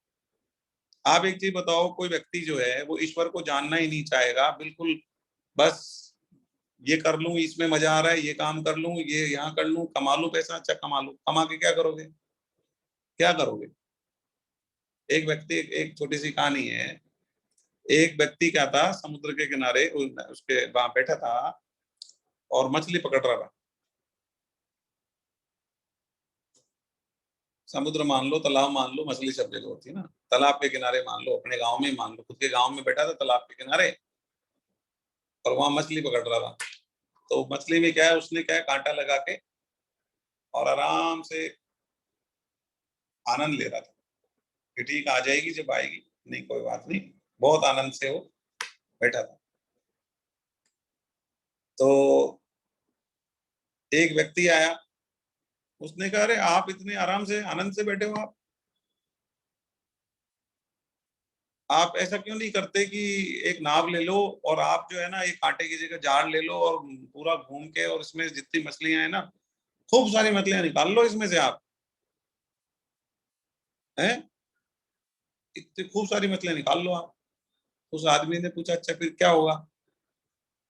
आप एक चीज बताओ, कोई व्यक्ति जो है वो ईश्वर को जानना ही नहीं चाहेगा बिल्कुल, बस ये कर लूं, इसमें मजा आ रहा है, ये काम कर लूं, ये यहाँ कर लूं, कमा लूं पैसा, अच्छा कमा लूं, कमा के क्या करोगे, क्या करोगे? एक व्यक्ति, एक छोटी सी कहानी है। एक व्यक्ति क्या था, समुद्र के किनारे उसके वहां बैठा था और मछली पकड़ रहा था। समुद्र मान लो, तालाब मान लो, मछली सब जगह होती है ना। तालाब के किनारे मान लो, अपने गांव में ही मान लो, खुद के गांव में बैठा था तालाब के किनारे और वहां मछली पकड़ रहा था। तो मछली में क्या है, उसने क्या है, कांटा लगा के और आराम से आनंद ले रहा था कि ठीक आ जाएगी जब आएगी, नहीं कोई बात नहीं, बहुत आनंद से वो बैठा था। तो एक व्यक्ति आया, उसने कहा, अरे आप इतने आराम से आनंद से बैठे हो, आप ऐसा क्यों नहीं करते कि एक नाव ले लो और आप जो है ना, एक कांटे की जगह जाल ले लो और पूरा घूम के और इसमें जितनी मछलियां हैं ना, खूब सारी मछलियां निकाल लो इसमें से आप, हैं, इतनी खूब सारी मछलियां निकाल लो आप। उस आदमी ने पूछा, अच्छा फिर क्या होगा?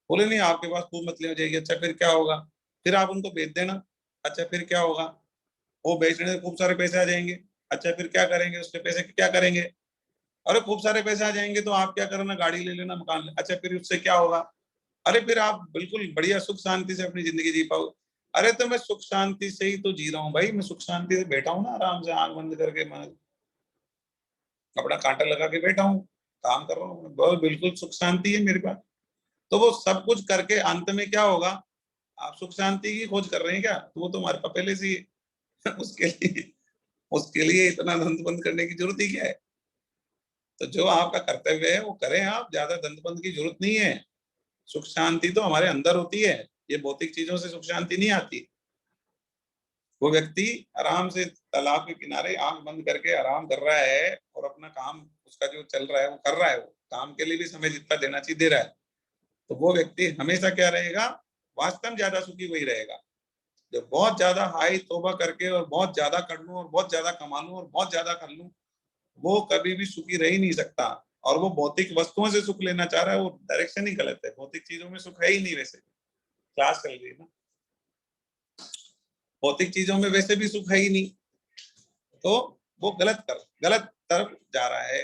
बोले, नहीं आपके पास खूब मछलियां हो जाएगी, अच्छा फिर क्या होगा? फिर आप उनको बेच देना, अच्छा फिर क्या होगा? वो बेचने से खूब सारे पैसे आ जाएंगे, अच्छा फिर क्या करेंगे, उसके पैसे क्या करेंगे? अरे खूब सारे पैसे आ जाएंगे तो आप क्या करना, गाड़ी ले लेना, मकान ले, अच्छा फिर उससे क्या होगा? अरे फिर आप बिल्कुल बढ़िया सुख शांति से अपनी जिंदगी जी पाओ। अरे तो मैं सुख शांति से ही तो जी रहा हूँ भाई, मैं सुख शांति से बैठा हूँ ना, आराम से आंख बंद करके मैं अपना कांटा लगा के बैठा हूँ, काम कर रहा हूँ, बहुत बिल्कुल सुख शांति है मेरे पास। तो वो सब कुछ करके अंत में क्या होगा? आप सुख शांति की खोज कर रहे हैं क्या? तो वो तो हमारे पास पहले से ही है। उसके लिए इतना धंध बंद करने की जरूरत ही क्या है? तो जो आपका कर्तव्य है वो करें आप, ज्यादा धंध बंद की जरूरत नहीं है। सुख शांति तो हमारे अंदर होती है, ये भौतिक चीजों से सुख शांति नहीं आती। वो व्यक्ति आराम से तालाब के किनारे आंख बंद करके आराम कर रहा है और अपना काम उसका जो चल रहा है वो कर रहा है, वो काम के लिए भी समय जितना देना चाहिए दे रहा है। तो वो व्यक्ति हमेशा क्या रहेगा, वास्तव में ज्यादा सुखी वही रहेगा जो बहुत ज्यादा हाई तौबा करके और बहुत ज्यादा कर लूं और बहुत ज्यादा कमा लूं और बहुत ज्यादा कर लूं, वो कभी भी सुखी रह ही नहीं सकता। और वो भौतिक वस्तुओं से सुख लेना चाह रहा है, वो डायरेक्शन ही गलत है। भौतिक चीजों में सुख है ही नहीं, वैसे क्लास चल रही है ना, भौतिक चीजों में वैसे भी सुख है ही नहीं, तो वो गलत तरफ जा रहा है।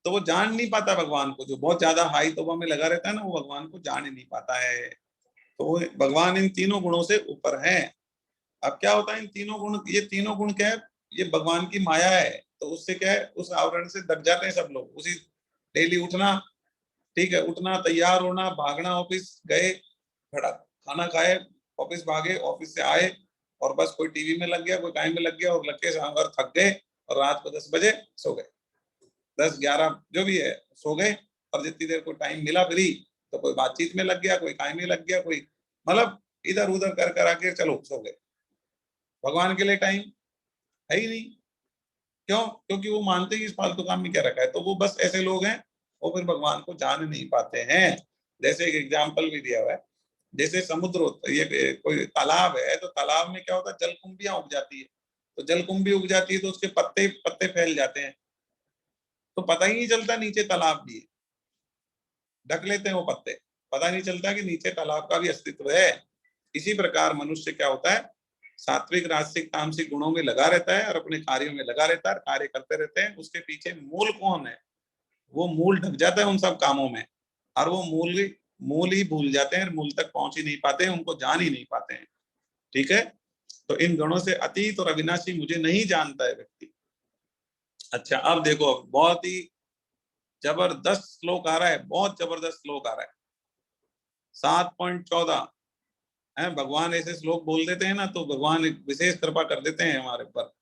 तो वो जान नहीं पाता भगवान को, जो बहुत ज्यादा हाई तौबा में लगा रहता है ना, वो भगवान को जान ही नहीं पाता है। तो भगवान इन तीनों गुणों से ऊपर है। अब क्या होता है, इन तीनों गुण, ये तीनों गुण क्या है, ये भगवान की माया है। तो उससे क्या है, उस आवरण से दब जाते हैं सब लोग। उसी डेली उठना, ठीक है, उठना, तैयार होना, भागना, ऑफिस गए, खड़ा खाना खाए, ऑफिस भागे, ऑफिस से आए और बस कोई टीवी में लग गया, कोई काम में लग गया और लग के शाम भर थक गए और रात को 10 बजे सो गए, 10-11 जो भी है सो गए। और जितनी देर को टाइम मिला फ्री, तो कोई बातचीत में लग गया, कोई काम में लग गया, कोई मतलब इधर उधर कर कर आके चलो सो गए। भगवान के लिए टाइम है ही नहीं। क्यों? क्योंकि वो मानते ही इस फालतू काम में क्या रखा है। तो वो बस ऐसे लोग हैं, वो फिर भगवान को जान नहीं पाते हैं। जैसे एक एग्जाम्पल भी दिया हुआ है, जैसे समुद्र होता है, ये कोई तालाब है, तो तालाब में क्या होता है, जलकुंभियां उग जाती है। तो जलकुंभी उग जाती है तो उसके पत्ते पत्ते फैल जाते हैं, तो पता ही नहीं चलता नीचे तालाब भी है, ढक लेते हैं वो पत्ते, पता नहीं चलता कि नीचे तालाब का भी अस्तित्व है। इसी प्रकार मनुष्य क्या होता है, सात्विक राजसिक तामसिक गुणों में लगा रहता है और अपने कार्यों में लगा रहता है, कार्य करते रहते हैं। उसके पीछे मूल कौन है, वो मूल ढक जाता है उन सब कामों में, और वो मूल मूल ही भूल जाते हैं, मूल तक पहुंच ही नहीं पाते हैं, उनको जान ही नहीं पाते हैं। ठीक है, तो इन गुणों से अतीत और अविनाशी मुझे नहीं जानता है व्यक्ति। अच्छा अब देखो, बहुत ही जबरदस्त श्लोक आ रहा है, बहुत जबरदस्त श्लोक आ रहा है। 7.14 है। भगवान ऐसे श्लोक बोल देते हैं ना तो भगवान एक विशेष कृपा कर देते हैं हमारे ऊपर।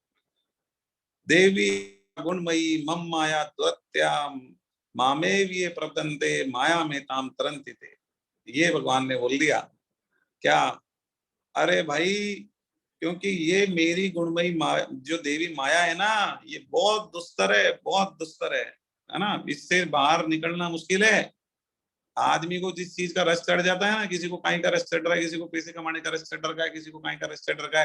देवी गुणमयी मम माया दुरत्याम मामेव ये प्रपदन्ते माया में ताम तरंति थे। ये भगवान ने बोल दिया क्या? अरे भाई, क्योंकि ये मेरी गुणमयी जो देवी माया है ना, ये बहुत दुस्तर है, बहुत दुस्तर है ना। इससे बाहर निकलना मुश्किल है। आदमी को जिस चीज का रस चढ़ जाता है ना, किसी को काई का रस चढ़ रहा है, किसी को पैसे कमाने का रस चढ़ रहा है, किसी को काई का रस चढ़ रहा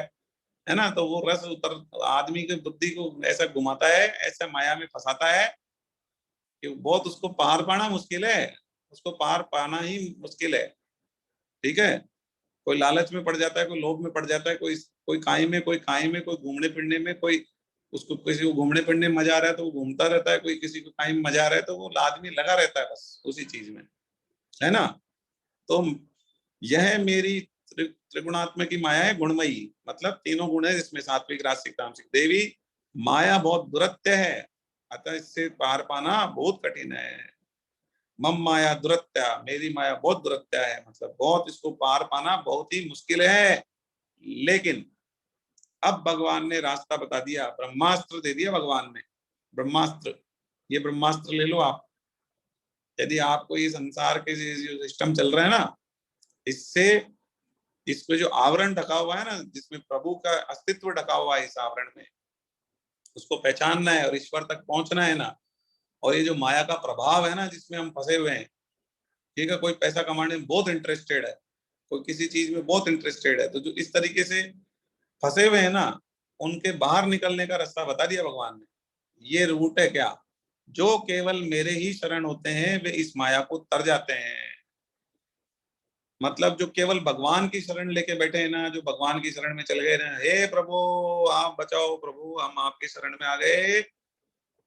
है ना, तो वो रस उतर आदमी की बुद्धि को ऐसा घुमाता है, ऐसा माया में फंसाता है कि बहुत उसको पार पाना मुश्किल है। उसको पार पाना ही मुश्किल है। ठीक है। कोई लालच में पड़ जाता है, कोई लोभ में पड़ जाता है, कोई कोई काई में, कोई घूमने फिरने में, कोई उसको किसी को घूमने फिरने में मजा आ रहा है तो वो घूमता रहता है, कोई किसी को काई में मजा आ रहा है तो वो आदमी लगा रहता है बस उसी चीज में, है ना। तो यह मेरी त्रिगुणात्मक की माया है, गुणमयी, मतलब तीनों गुण है जिसमें सात्विक राजसिक तामसिक। देवी माया बहुत दुरत्य है, अतः इससे पार पाना बहुत कठिन है। मम माया दुरत्या, मेरी माया बहुत दुरत्या है, मतलब बहुत इसको पार पाना बहुत ही मुश्किल है। लेकिन अब भगवान ने रास्ता बता दिया, ब्रह्मास्त्र दे दिया भगवान ने। ब्रह्मास्त्र, ये ब्रह्मास्त्र ले लो आप। यदि आपको ये संसार के जो सिस्टम चल रहा है ना, इससे इसमें जो आवरण ढका हुआ है ना, जिसमें प्रभु का अस्तित्व ढका हुआ है, इस आवरण में उसको पहचानना है और ईश्वर तक पहुंचना है ना। और ये जो माया का प्रभाव है ना जिसमें हम फंसे हुए हैं, ठीक है, कोई पैसा कमाने में बहुत इंटरेस्टेड है, कोई किसी चीज में बहुत इंटरेस्टेड है, तो जो इस तरीके से फंसे हुए हैं ना, उनके बाहर निकलने का रास्ता बता दिया भगवान ने। ये रूट है क्या? जो केवल मेरे ही शरण होते हैं वे इस माया को तर जाते हैं। मतलब जो केवल भगवान की शरण लेके बैठे हैं ना, जो भगवान की शरण में चले गए ना, हे प्रभु आप बचाओ, प्रभु हम आपकी शरण में आ गए,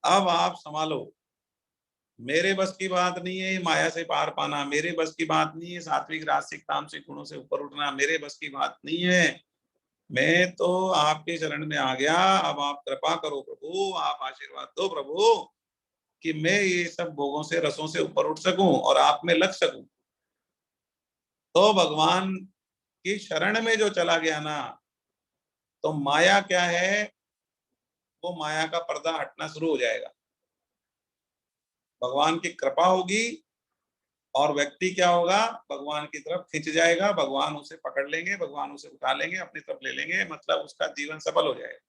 अब आप संभालो, मेरे बस की बात नहीं है माया से पार पाना, मेरे बस की बात नहीं है सात्विक राजसिक तामसिक गुणों से ऊपर उठना, मेरे बस की बात नहीं है। मैं तो आपके शरण में आ गया, अब आप कृपा करो प्रभु, आप आशीर्वाद दो प्रभु कि मैं ये सब भोगों से रसों से ऊपर उठ सकूं और आप में लग सकूं। तो भगवान की शरण में जो चला गया ना, तो माया क्या है, वो माया का पर्दा हटना शुरू हो जाएगा। भगवान की कृपा होगी और व्यक्ति क्या होगा, भगवान की तरफ खिंच जाएगा, भगवान उसे पकड़ लेंगे, भगवान उसे उठा लेंगे, अपनी तरफ ले लेंगे, मतलब उसका जीवन सफल हो जाएगा।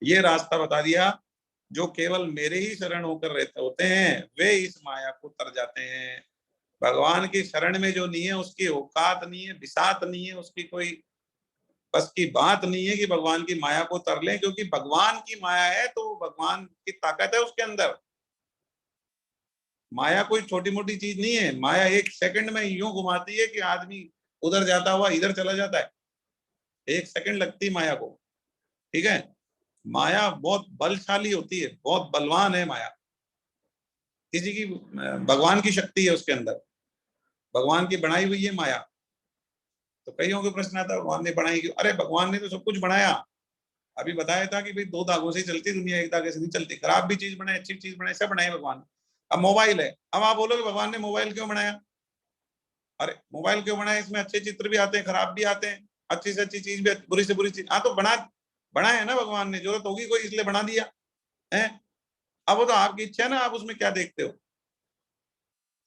ये रास्ता बता दिया। जो केवल मेरे ही शरण होकर रहते होते हैं वे इस माया को तर जाते हैं। भगवान की शरण में जो नहीं है उसकी औकात नहीं है, बिसात नहीं है, उसकी कोई बस की बात नहीं है कि भगवान की माया को तर ले, क्योंकि भगवान की माया है तो भगवान की ताकत है उसके अंदर। माया कोई छोटी मोटी चीज नहीं है। माया एक सेकंड में यूं घुमाती है कि आदमी उधर जाता हुआ इधर चला जाता है, एक सेकंड लगती है माया को। ठीक है। माया बहुत बलशाली होती है, बहुत बलवान है माया। किसी की भगवान की शक्ति है उसके अंदर, भगवान की बनाई हुई है माया। तो कईयों के प्रश्न आता है भगवान ने बनाई क्यों? अरे भगवान ने तो सब कुछ बनाया। अभी बताया था कि भाई दो धागों से चलती दुनिया, एक धागे से नहीं चलती। खराब भी चीज बनाए, अच्छी चीज बनाए, सब बनाए भगवान। अब मोबाइल है, अब आप बोलोगे भगवान ने मोबाइल क्यों बनाया? अरे मोबाइल क्यों बनाया? इसमें अच्छे चित्र भी आते हैं, खराब भी आते हैं, अच्छी से अच्छी चीज भी, बुरी से बुरी चीज। हाँ तो बनाया है ना भगवान ने, जरूरत होगी कोई इसलिए बना दिया है। अब वो तो आपकी इच्छा है ना, आप उसमें क्या देखते हो।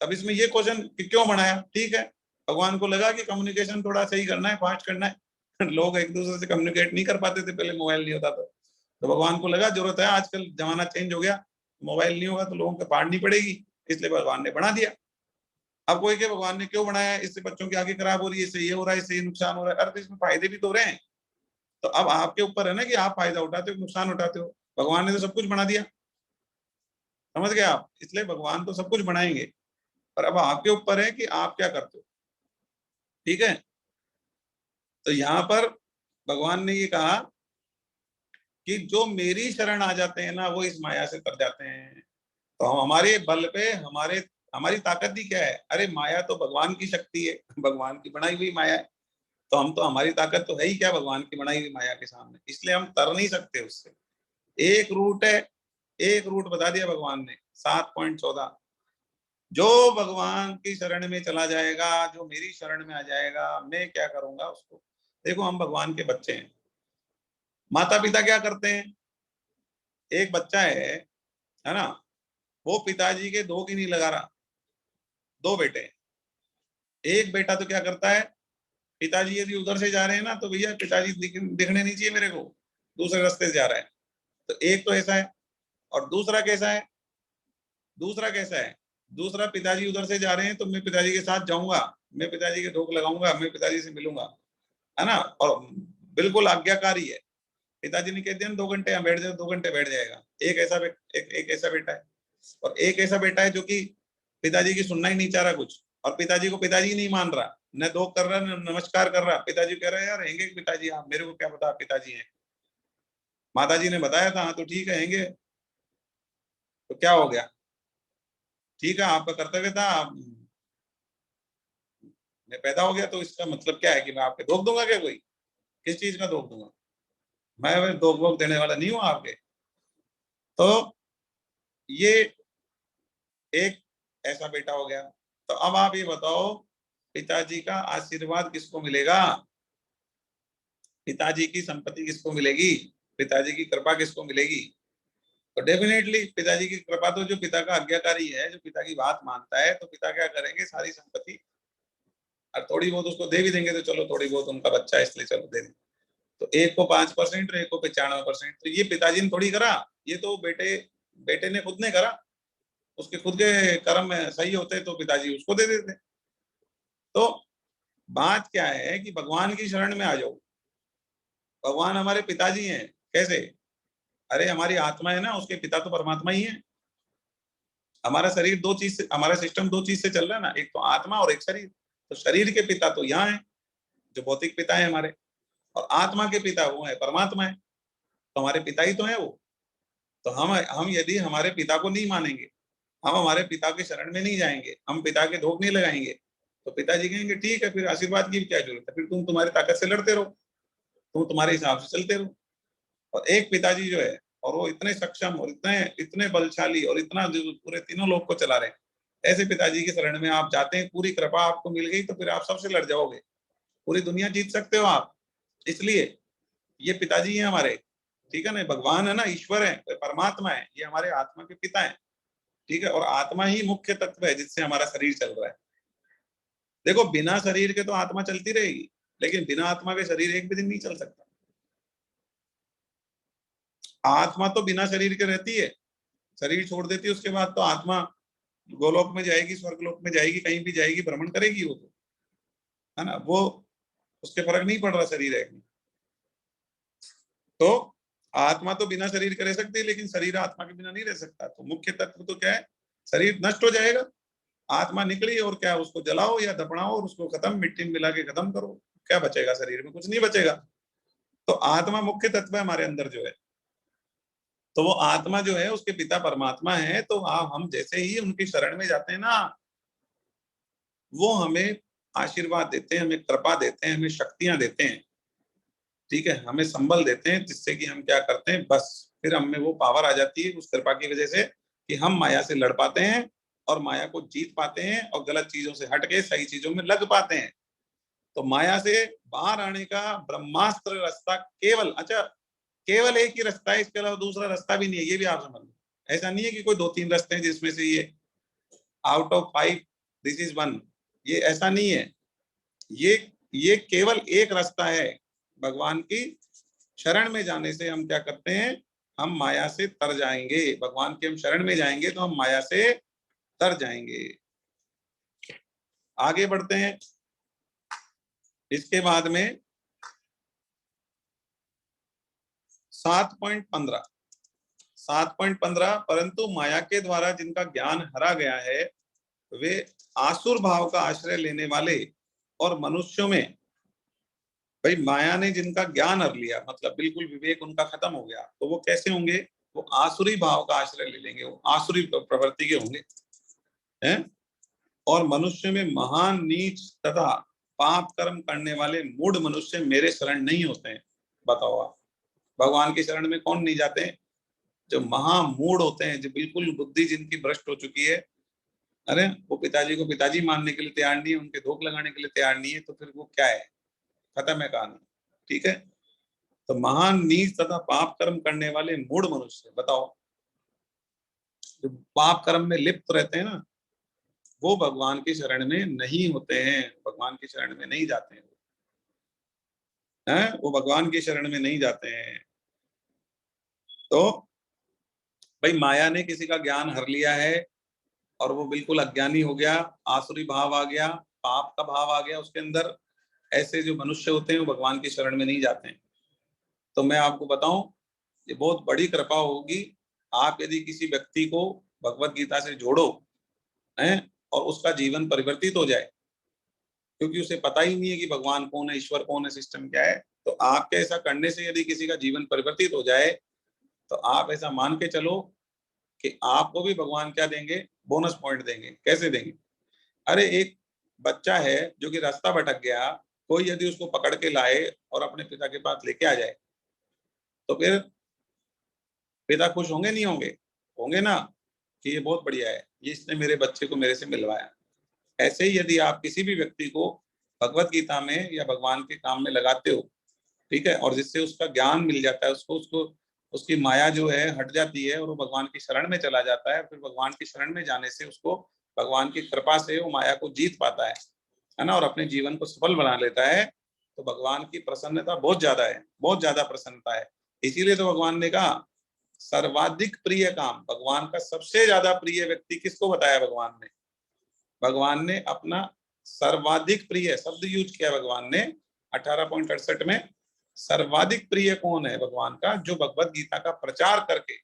अब इसमें ये क्वेश्चन कि क्यों बनाया, ठीक है, भगवान को लगा कि कम्युनिकेशन थोड़ा सही करना है, फास्ट करना है। लोग एक दूसरे से कम्युनिकेट नहीं कर पाते थे पहले, मोबाइल नहीं होता तो भगवान को लगा जरूरत है, आजकल जमाना चेंज हो गया, मोबाइल नहीं होगा तो लोगों को पढ़नी पड़ेगी, इसलिए भगवान ने बना दिया। अब कोई के भगवान ने क्यों बनाया, इससे बच्चों की आंखें खराब हो रही है, इससे ये हो रहा है, इससे ये नुकसान हो रहा है। अरे तो इसमें फायदे भी तो हो रहे हैं। तो अब आपके ऊपर है ना कि आप फायदा उठाते हो, नुकसान उठाते हो। भगवान ने तो सब कुछ बना दिया, समझ गए आप। इसलिए भगवान तो सब कुछ बनाएंगे, पर अब आपके ऊपर है कि आप क्या करते हो। ठीक है। तो यहाँ पर भगवान ने ये कहा कि जो मेरी शरण आ जाते हैं ना, वो इस माया से तर जाते हैं। तो हम हमारे बल पे, हमारी ताकत ही क्या है? अरे माया तो भगवान की शक्ति है, भगवान की बनाई हुई माया है। तो हम तो, हमारी ताकत तो है ही क्या भगवान की बनाई हुई माया के सामने, इसलिए हम तर नहीं सकते उससे। एक रूट है, एक रूट बता दिया भगवान ने, 7.14। जो भगवान की शरण में चला जाएगा, जो मेरी शरण में आ जाएगा, मैं क्या करूंगा उसको। देखो हम भगवान के बच्चे हैं, माता पिता क्या करते हैं, एक बच्चा है ना, वो पिताजी के दो की नहीं लगा रहा, दो बेटे हैं। एक बेटा तो क्या करता है, पिताजी यदि उधर से जा रहे हैं ना तो भैया पिताजी दिखने नहीं चाहिए मेरे को, दूसरे रास्ते से जा रहा है। तो एक तो ऐसा है, और दूसरा कैसा है, दूसरा कैसा है, दूसरा पिताजी उधर से जा रहे हैं तो मैं पिताजी के साथ जाऊंगा, मैं पिताजी के धोख लगाऊंगा, मैं पिताजी से मिलूंगा, है ना, और बिल्कुल आज्ञाकारी है। पिताजी ने कह दिया 2 घंटे यहाँ बैठ जाओ, 2 घंटे बैठ जाएगा। एक ऐसा बेटा है, और एक ऐसा बेटा है जो कि पिताजी की सुनना ही नहीं चाह रहा कुछ, और पिताजी को पिताजी ही नहीं मान रहा, न दो कर रहा न नमस्कार कर रहा। पिताजी कह रहा है यार हैंगे पिताजी, आप मेरे को क्या पता आप पिताजी हैं, माताजी ने बताया था, हाँ तो ठीक है हैंगे, तो क्या हो गया, ठीक है आपका कर्तव्य था, मैं पैदा हो गया तो इसका मतलब क्या है कि मैं आपके धोख दूंगा क्या, कोई किस चीज का धोख दूंगा, मैं धोख वोख देने वाला नहीं हूँ आपके। तो ये एक ऐसा बेटा हो गया। तो अब आप ये बताओ, पिताजी का आशीर्वाद किसको मिलेगा, पिताजी की संपत्ति किसको मिलेगी, पिताजी की कृपा किसको मिलेगी। तो डेफिनेटली पिताजी की कृपा तो जो पिता का आज्ञाकारी है, जो पिता की बात मानता है, तो पिता क्या करेंगे, सारी संपत्ति, और थोड़ी बहुत उसको दे भी देंगे तो चलो थोड़ी बहुत उनका बच्चा है इसलिए चलो दे देंगे। तो एक को 5% और एक को 95%, तो ये पिताजी ने थोड़ी करा, ये तो बेटे बेटे ने खुद ने करा, उसके खुद के कर्म सही होते तो पिताजी उसको दे देते। तो बात क्या है कि भगवान की शरण में आ जाओ, भगवान हमारे पिताजी हैं। कैसे, अरे हमारी आत्मा है ना, उसके पिता तो परमात्मा ही है। हमारा शरीर दो चीज से, हमारा सिस्टम दो चीज से चल रहा है ना, एक तो आत्मा और एक शरीर। तो शरीर के पिता तो यहाँ है, जो भौतिक पिता है हमारे, और आत्मा के पिता वो है परमात्मा है, तो हमारे पिता ही तो है वो। तो हम यदि हमारे पिता को नहीं मानेंगे, हम हमारे पिता के शरण में नहीं जाएंगे, हम पिता के धोख नहीं लगाएंगे, तो पिताजी कहेंगे ठीक है फिर आशीर्वाद की क्या जरूरत है, फिर तुम तुम्हारी ताकत से लड़ते रहो, तुम तुम्हारे हिसाब से चलते रहो। और एक पिताजी जो है, और वो इतने सक्षम और इतने इतने बलशाली और इतना जो पूरे तीनों लोग को चला रहे हैं, ऐसे पिताजी की शरण में आप जाते हैं, पूरी कृपा आपको मिल गई तो फिर आप सबसे लड़ जाओगे, पूरी दुनिया जीत सकते हो आप। इसलिए ये पिताजी हैं हमारे, ठीक है ना, भगवान है ना, ईश्वर है, परमात्मा है, ये हमारे आत्मा के पिता है, ठीक है। और आत्मा ही मुख्य तत्व है जिससे हमारा शरीर चल रहा है। देखो बिना शरीर के तो आत्मा चलती रहेगी, लेकिन बिना आत्मा के शरीर एक भी दिन नहीं चल सकता। आत्मा तो बिना शरीर के रहती है, शरीर छोड़ देती है उसके बाद तो आत्मा गोलोक में जाएगी, स्वर्गलोक में जाएगी, कहीं भी जाएगी, भ्रमण करेगी वो तो, है ना, वो उसके फर्क नहीं पड़ रहा शरीर है कि नहीं। तो आत्मा तो बिना शरीर के रह सकती है, लेकिन शरीर आत्मा के बिना नहीं रह सकता। तो मुख्य तत्व तो क्या है, शरीर नष्ट हो जाएगा, आत्मा निकली और क्या, उसको जलाओ या दफनाओ और उसको खत्म, मिट्टी में मिला के खत्म करो, क्या बचेगा शरीर में, कुछ नहीं बचेगा। तो आत्मा मुख्य तत्व है हमारे अंदर जो है, तो वो आत्मा जो है उसके पिता परमात्मा है। तो हम जैसे ही उनकी शरण में जाते हैं ना, वो हमें आशीर्वाद देते हैं, हमें कृपा देते हैं, हमें शक्तियां देते हैं, ठीक है, हमें संबल देते हैं, जिससे कि हम क्या करते हैं, बस फिर हम में वो पावर आ जाती है उस कृपा की वजह से कि हम माया से लड़ पाते हैं और माया को जीत पाते हैं और गलत चीजों से हट के सही चीजों में लग पाते हैं। तो माया से बाहर आने का ब्रह्मास्त्र रास्ता केवल, अच्छा केवल एक ही रास्ता है, इसके अलावा दूसरा रास्ता भी नहीं है, ये भी आप समझ लो। ऐसा नहीं है कि कोई 2-3 रास्ते हैं जिसमें से ये out of 5 this is one, ये ऐसा नहीं है। ये ये केवल एक रास्ता है, भगवान की शरण में जाने से हम क्या करते हैं, हम माया से तर जाएंगे, भगवान के हम शरण में जाएंगे तो हम माया से तर जाएंगे। आगे बढ़ते हैं, इसके बाद में 7.15, 7.15, परंतु माया के द्वारा जिनका ज्ञान हरा गया है, वे आसुर भाव का आश्रय लेने वाले और मनुष्यों में, भाई माया ने जिनका ज्ञान हर लिया, मतलब बिल्कुल विवेक उनका खत्म हो गया, तो वो कैसे होंगे, वो आसुरी भाव का आश्रय ले लेंगे, वो आसुरी प्रवृत्ति के होंगे, हैं। और मनुष्य में महान नीच तथा पाप कर्म करने वाले मूढ़ मनुष्य मेरे शरण नहीं होते हैं। बताओ आप, भगवान की शरण में कौन नहीं जाते हैं, जो महामूढ़ होते हैं, जो बिल्कुल बुद्धि जिनकी भ्रष्ट हो चुकी है, अरे वो पिताजी को पिताजी मानने के लिए तैयार नहीं है, उनके धोख लगाने के लिए तैयार नहीं है, तो फिर वो क्या है? खत्म है कहानी। ठीक है, तो महान नीच तथा पाप कर्म करने वाले मूढ़ मनुष्य, बताओ, जो पाप कर्म में लिप्त रहते हैं ना, वो भगवान की शरण में नहीं होते हैं, भगवान की शरण में नहीं जाते हैं, वो भगवान की शरण में नहीं जाते हैं। तो भाई माया ने किसी का ज्ञान हर लिया है और वो बिल्कुल अज्ञानी हो गया, आसुरी भाव आ गया, पाप का भाव आ गया उसके अंदर, ऐसे जो मनुष्य होते हैं वो भगवान की शरण में नहीं जाते हैं। तो मैं आपको बताऊं, ये बहुत बड़ी कृपा होगी, आप यदि किसी व्यक्ति को भगवत गीता से जोड़ो हैं और उसका जीवन परिवर्तित हो जाए, क्योंकि उसे पता ही नहीं है कि भगवान कौन है, ईश्वर कौन है, सिस्टम क्या है, तो आपके ऐसा करने से यदि किसी का जीवन परिवर्तित हो जाए, तो आप ऐसा मान के चलो कि आपको भी भगवान क्या देंगे? बोनस पॉइंट देंगे। कैसे देंगे? अरे एक बच्चा है जो कि रास्ता भटक गया, कोई यदि उसको पकड़ के लाए और अपने पिता के पास लेके आ जाए, तो फिर पिता खुश होंगे नहीं होंगे? होंगे ना, कि ये बहुत बढ़िया है, ये इसने मेरे बच्चे को मेरे से मिलवाया। ऐसे ही यदि आप किसी भी व्यक्ति को भगवत गीता में या भगवान के काम में लगाते हो, ठीक है, और जिससे उसका ज्ञान मिल जाता है, उसको उसको उसकी माया जो है हट जाती है और वो भगवान की शरण में चला जाता है, फिर भगवान की शरण में जाने से उसको भगवान की कृपा से वो माया को जीत पाता है ना, और अपने जीवन को सफल बना लेता है, तो भगवान की प्रसन्नता बहुत ज्यादा है, बहुत ज्यादा प्रसन्नता है। इसीलिए तो भगवान ने कहा सर्वाधिक प्रिय काम, भगवान का सबसे ज्यादा प्रिय व्यक्ति किसको बताया भगवान ने? भगवान ने अपना सर्वाधिक प्रिय शब्द यूज किया भगवान ने 18.68 में। सर्वाधिक प्रिय कौन है भगवान का? जो भगवत गीता का प्रचार करके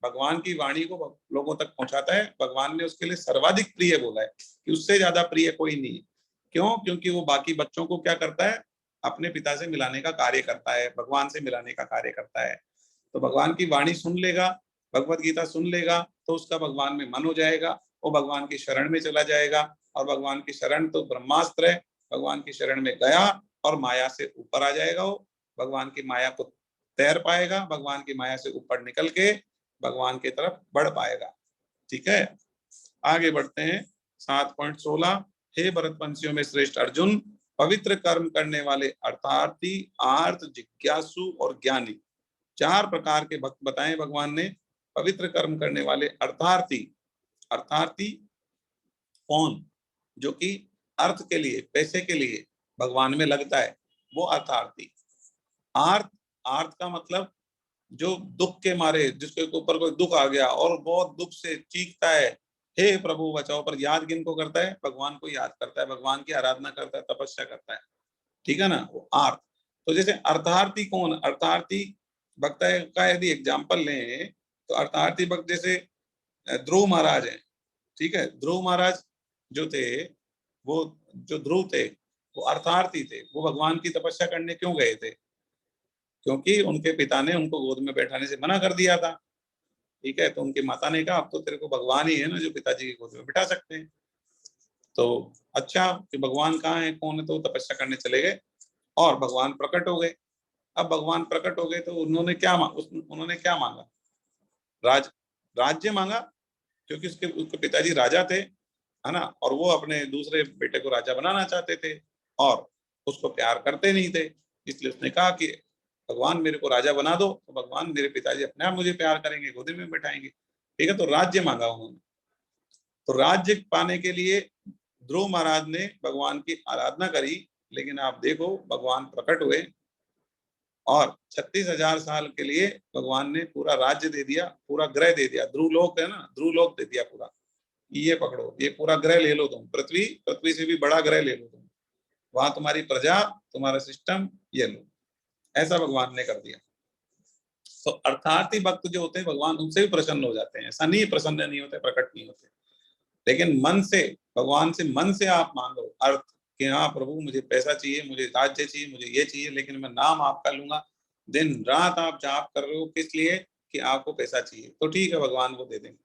भगवान की वाणी को लोगों तक पहुंचाता है, भगवान ने उसके लिए सर्वाधिक प्रिय बोला है कि उससे ज्यादा प्रिय कोई नहीं। क्यों? क्योंकि वो बाकी बच्चों को क्या करता है? अपने पिता से मिलाने का कार्य करता है, भगवान से मिलाने का कार्य करता है। तो भगवान की वाणी सुन लेगा, भगवत गीता सुन लेगा, तो उसका भगवान में मन हो जाएगा, वो भगवान की शरण में चला जाएगा, और भगवान की शरण तो ब्रह्मास्त्र है, भगवान की शरण में गया और माया से ऊपर आ जाएगा, वो भगवान की माया को तैर पाएगा, भगवान की माया से ऊपर निकल के भगवान की तरफ बढ़ पाएगा। ठीक है, आगे बढ़ते हैं। 7.16, हे भरतवंशियों में श्रेष्ठ अर्जुन, पवित्र कर्म करने वाले अर्थार्थी, आर्त, जिज्ञासु और ज्ञानी, चार प्रकार के भक्त बताए भगवान ने। पवित्र कर्म करने वाले अर्थार्थी, अर्थार्थी कौन? जो कि अर्थ के लिए, पैसे के लिए भगवान में लगता है, वो अर्थार्थी। आर्त, आर्त का मतलब जो दुख के मारे, जिसके ऊपर कोई दुख आ गया और बहुत दुख से चीखता है, हे प्रभु बचाओ, पर याद किनको करता है? भगवान को याद करता है, भगवान की आराधना करता है, तपस्या करता है। ठीक है ना, वो आर्त। तो जैसे अर्थार्थी कौन? अर्थार्थी भक्त का यदि एग्जाम्पल लें, तो अर्थार्थी भक्त जैसे ध्रुव महाराज हैं। ठीक है, ध्रुव महाराज जो थे, वो जो ध्रुव थे, वो अर्थार्थी थे। वो भगवान की तपस्या करने क्यों गए थे? क्योंकि उनके पिता ने उनको गोद में बैठाने से मना कर दिया था। ठीक है, तो उनकी माता ने कहा अब तो तेरे को भगवान ही है ना जो पिताजी की गोद में बिठा सकते हैं। तो अच्छा कि भगवान कहाँ है, कौन है, तो तपस्या करने चले गए और भगवान प्रकट हो गए। अब भगवान प्रकट हो गए तो उन्होंने क्या मांगा? राज राज्य मांगा, क्योंकि उसके पिताजी राजा थे, है ना, और वो अपने दूसरे बेटे को राजा बनाना चाहते थे और उसको प्यार करते नहीं थे। इसलिए उसने कहा कि भगवान मेरे को राजा बना दो, तो भगवान मेरे पिताजी अपने आप मुझे प्यार करेंगे, गोदी में बैठाएंगे। ठीक है, तो राज्य मांगा उन्होंने। तो राज्य पाने के लिए ध्रुव महाराज ने भगवान की आराधना करी, लेकिन आप देखो भगवान प्रकट हुए और 36,000 साल के लिए भगवान ने पूरा राज्य दे दिया, पूरा ग्रह दे दिया। ध्रुवलोक है ना, ध्रुवलोक दे दिया पूरा। ये पकड़ो, ये पूरा ग्रह ले लो तुम, पृथ्वी, पृथ्वी से भी बड़ा ग्रह ले लो तुम, वहां तुम्हारी प्रजा, तुम्हारा सिस्टम, ये लो। ऐसा भगवान ने कर दिया। तो अर्थार्थी भक्त जो होते हैं भगवान उनसे भी प्रसन्न हो जाते हैं। ऐसा नहीं प्रसन्न नहीं होते, प्रकट नहीं होते, लेकिन मन से, भगवान से मन से आप मांगो अर्थ कि हाँ प्रभु मुझे पैसा चाहिए, मुझे राज्य चाहिए, मुझे ये चाहिए, लेकिन मैं नाम आपका लूंगा। दिन रात आप जाप कर रहे हो, किस लिए? कि आपको पैसा चाहिए, तो ठीक है भगवान वो दे देंगे।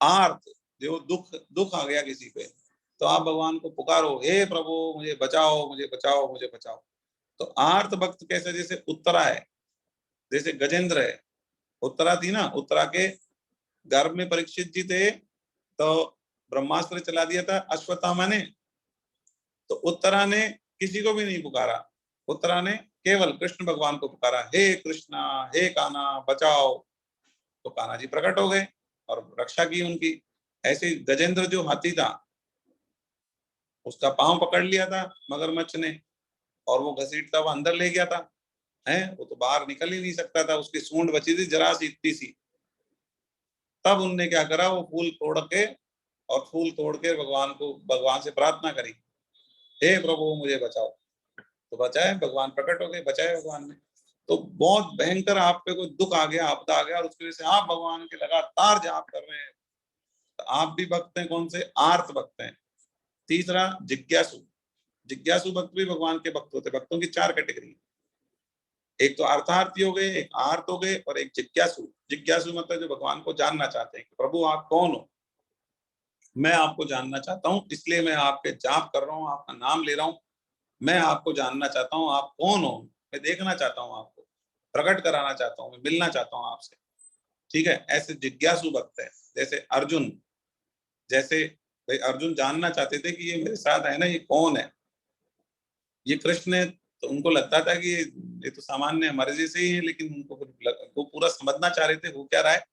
आर्त, जो दुख, दुख आ गया किसी पे, तो आप भगवान को पुकारो, हे प्रभु मुझे बचाओ, मुझे बचाओ, मुझे बचाओ। तो आर्त भक्त कैसे? जैसे उत्तरा है, जैसे गजेंद्र है। उत्तरा थी ना, उत्तरा के गर्भ में परीक्षित जी थे, तो ब्रह्मास्त्र चला दिया था अश्वत्थामा ने, तो उत्तरा ने किसी को भी नहीं पुकारा, उत्तरा ने केवल कृष्ण भगवान को पुकारा, हे कृष्णा हे कान्हा बचाओ, तो कान्हा जी प्रकट हो गए और रक्षा की उनकी। ऐसे गजेंद्र जो हाथी था, उसका पांव पकड़ लिया था मगरमच्छ ने और वो घसीटता हुआ अंदर ले गया था, है वो तो बाहर निकल ही नहीं सकता था, उसकी सूंड बची थी जरा सी इतनी सी। तब उनने क्या करा, वो फूल तोड़ के और फूल तोड़ के भगवान से प्रार्थना करी, हे प्रभु मुझे बचाओ, तो बचाए, भगवान प्रकट हो गए, बचाए भगवान ने। तो बहुत भयंकर आप पे कोई दुख आ गया, आपदा आ गया और उसकी वजह से आप भगवान के लगातार जाप कर रहे हैं, तो आप भी भक्त हैं, कौन से, आर्त भक्त हैं। तीसरा जिज्ञासु, जिज्ञासु भक्त भी भगवान के भक्त होते, भक्तों की चार कैटेगरी, एक तो अर्थार्थी हो गए, एक आर्त हो गए और एक जिज्ञासु। जिज्ञासु मतलब जो भगवान को जानना चाहते हैं कि प्रभु आप कौन हो, मैं आपको जानना चाहता हूँ, इसलिए मैं आपके जाप कर रहा हूँ, आपका नाम ले रहा हूँ, मैं आपको जानना चाहता हूँ, आप कौन हो, मैं देखना चाहता हूँ, आपको प्रकट कराना चाहता हूँ, मैं मिलना चाहता हूँ आपसे। ठीक है, ऐसे जिज्ञासु भक्त है। जैसे अर्जुन, जैसे भाई अर्जुन जानना चाहते थे कि ये मेरे साथ है ना, ये कौन है, ये कृष्ण है, तो उनको लगता था कि ये तो सामान्य मर्जी से ही है, लेकिन उनको वो पूरा समझना चाह रहे थे वो क्या रहा है।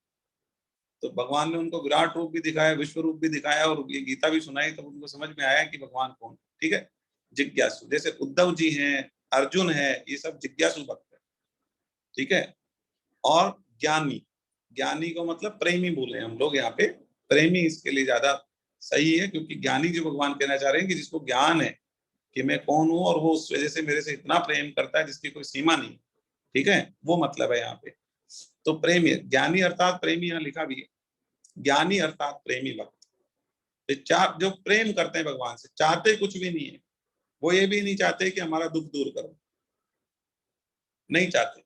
तो भगवान ने उनको विराट रूप भी दिखाया, विश्व रूप भी दिखाया और ये गीता भी सुनाई, तब उनको समझ में आया कि भगवान कौन। ठीक है, जिज्ञासु जैसे उद्धव जी हैं, अर्जुन है, ये सब जिज्ञासु भक्त है। ठीक है, और ज्ञानी, ज्ञानी को मतलब प्रेमी बोले हम लोग यहाँ पे, प्रेमी इसके लिए ज्यादा सही है, क्योंकि ज्ञानी जो भगवान कहना चाह रहे हैं कि जिसको ज्ञान है कि मैं कौन हूं और वो उस वजह से मेरे से इतना प्रेम करता है जिसकी कोई सीमा नहीं। ठीक है, वो मतलब है यहाँ पे। तो प्रेमी, ज्ञानी अर्थात प्रेमी, यहाँ लिखा भी है, ज्ञानी अर्थात प्रेमी भक्त। तो चार जो प्रेम करते हैं भगवान से, चाहते कुछ भी नहीं है, वो ये भी नहीं चाहते कि हमारा दुख दूर करो, नहीं चाहते।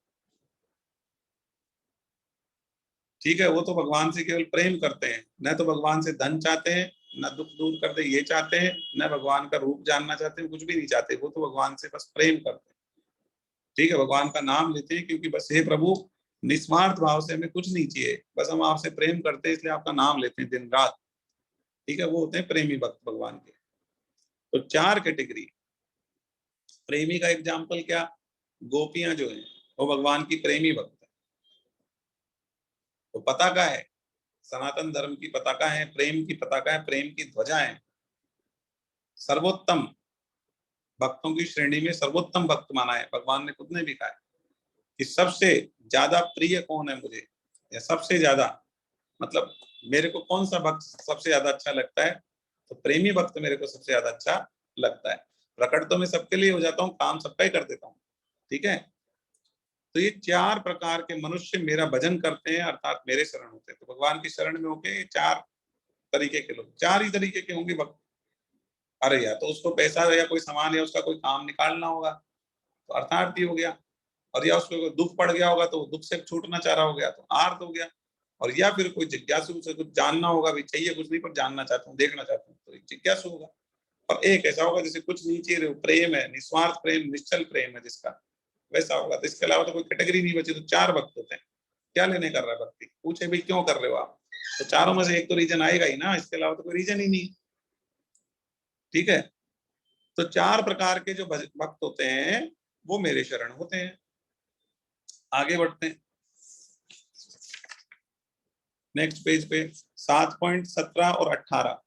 ठीक है, वो तो भगवान से केवल प्रेम करते हैं, न तो भगवान से धन चाहते हैं, न दुख दूर कर दे ये चाहते हैं, न भगवान का रूप जानना चाहते हैं, कुछ भी नहीं चाहते, वो तो भगवान से बस प्रेम करते हैं। ठीक है, भगवान का नाम लेते हैं क्योंकि बस हे प्रभु, निस्वार्थ भाव से हमें कुछ नहीं चाहिए, बस हम आपसे प्रेम करते हैं इसलिए आपका नाम लेते हैं दिन रात। ठीक है, वो होते हैं प्रेमी भक्त भगवान के। तो चार कैटेगरी। प्रेमी का एग्जाम्पल क्या, गोपियां जो है वो भगवान की प्रेमी भक्त है। तो पताका है, सनातन धर्म की पताका है, प्रेम की पताका है, प्रेम की ध्वजा है। सर्वोत्तम भक्तों की श्रेणी में सर्वोत्तम भक्त माना है, भगवान ने खुद ने भी कहा है कि सबसे ज्यादा प्रिय कौन है मुझे, या सबसे ज्यादा मतलब मेरे को कौन सा भक्त सबसे ज्यादा अच्छा लगता है, तो प्रेमी भक्त मेरे को सबसे ज्यादा अच्छा लगता है। प्रकट तो मैं सबके लिए हो जाता हूँ, काम सबका ही कर देता हूँ। ठीक है, तो ये चार प्रकार के मनुष्य मेरा भजन करते हैं अर्थात मेरे शरण होते हैं। तो भगवान की शरण में होके ये चार तरीके के लोग, चार ही तरीके के होंगे भक्त। अरे या तो उसको पैसा या कोई सामान या उसका कोई काम निकालना होगा तो अर्थार्थी हो गया, और या उसको कोई दुख पड़ गया होगा तो दुख से छूटना चाह रहा हो गया तो आर्त हो गया, और या फिर कोई जिज्ञासु से कुछ जानना होगा, भी चाहिए कुछ नहीं पर जानना चाहता हूँ, देखना चाहता हूँ, तो एक जिज्ञासु होगा। और एक ऐसा होगा जिसे कुछ नहीं चाहिए, प्रेम है, निस्वार्थ प्रेम, निश्चल प्रेम है जिसका, वैसा होगा। तो इसके अलावा तो कोई कैटेगरी नहीं बची, तो चार भक्त होते हैं। क्या लेने कर रहा है भक्ति, पूछे भी क्यों कर रहे हो आप, तो चारों में से एक तो रीजन आएगा ही ना, इसके अलावा तो कोई रीजन ही नहीं। ठीक है, तो चार प्रकार के जो भक्त होते हैं वो मेरे शरण होते हैं। आगे बढ़ते हैं नेक्स्ट पेज पे, 7.17 और 18।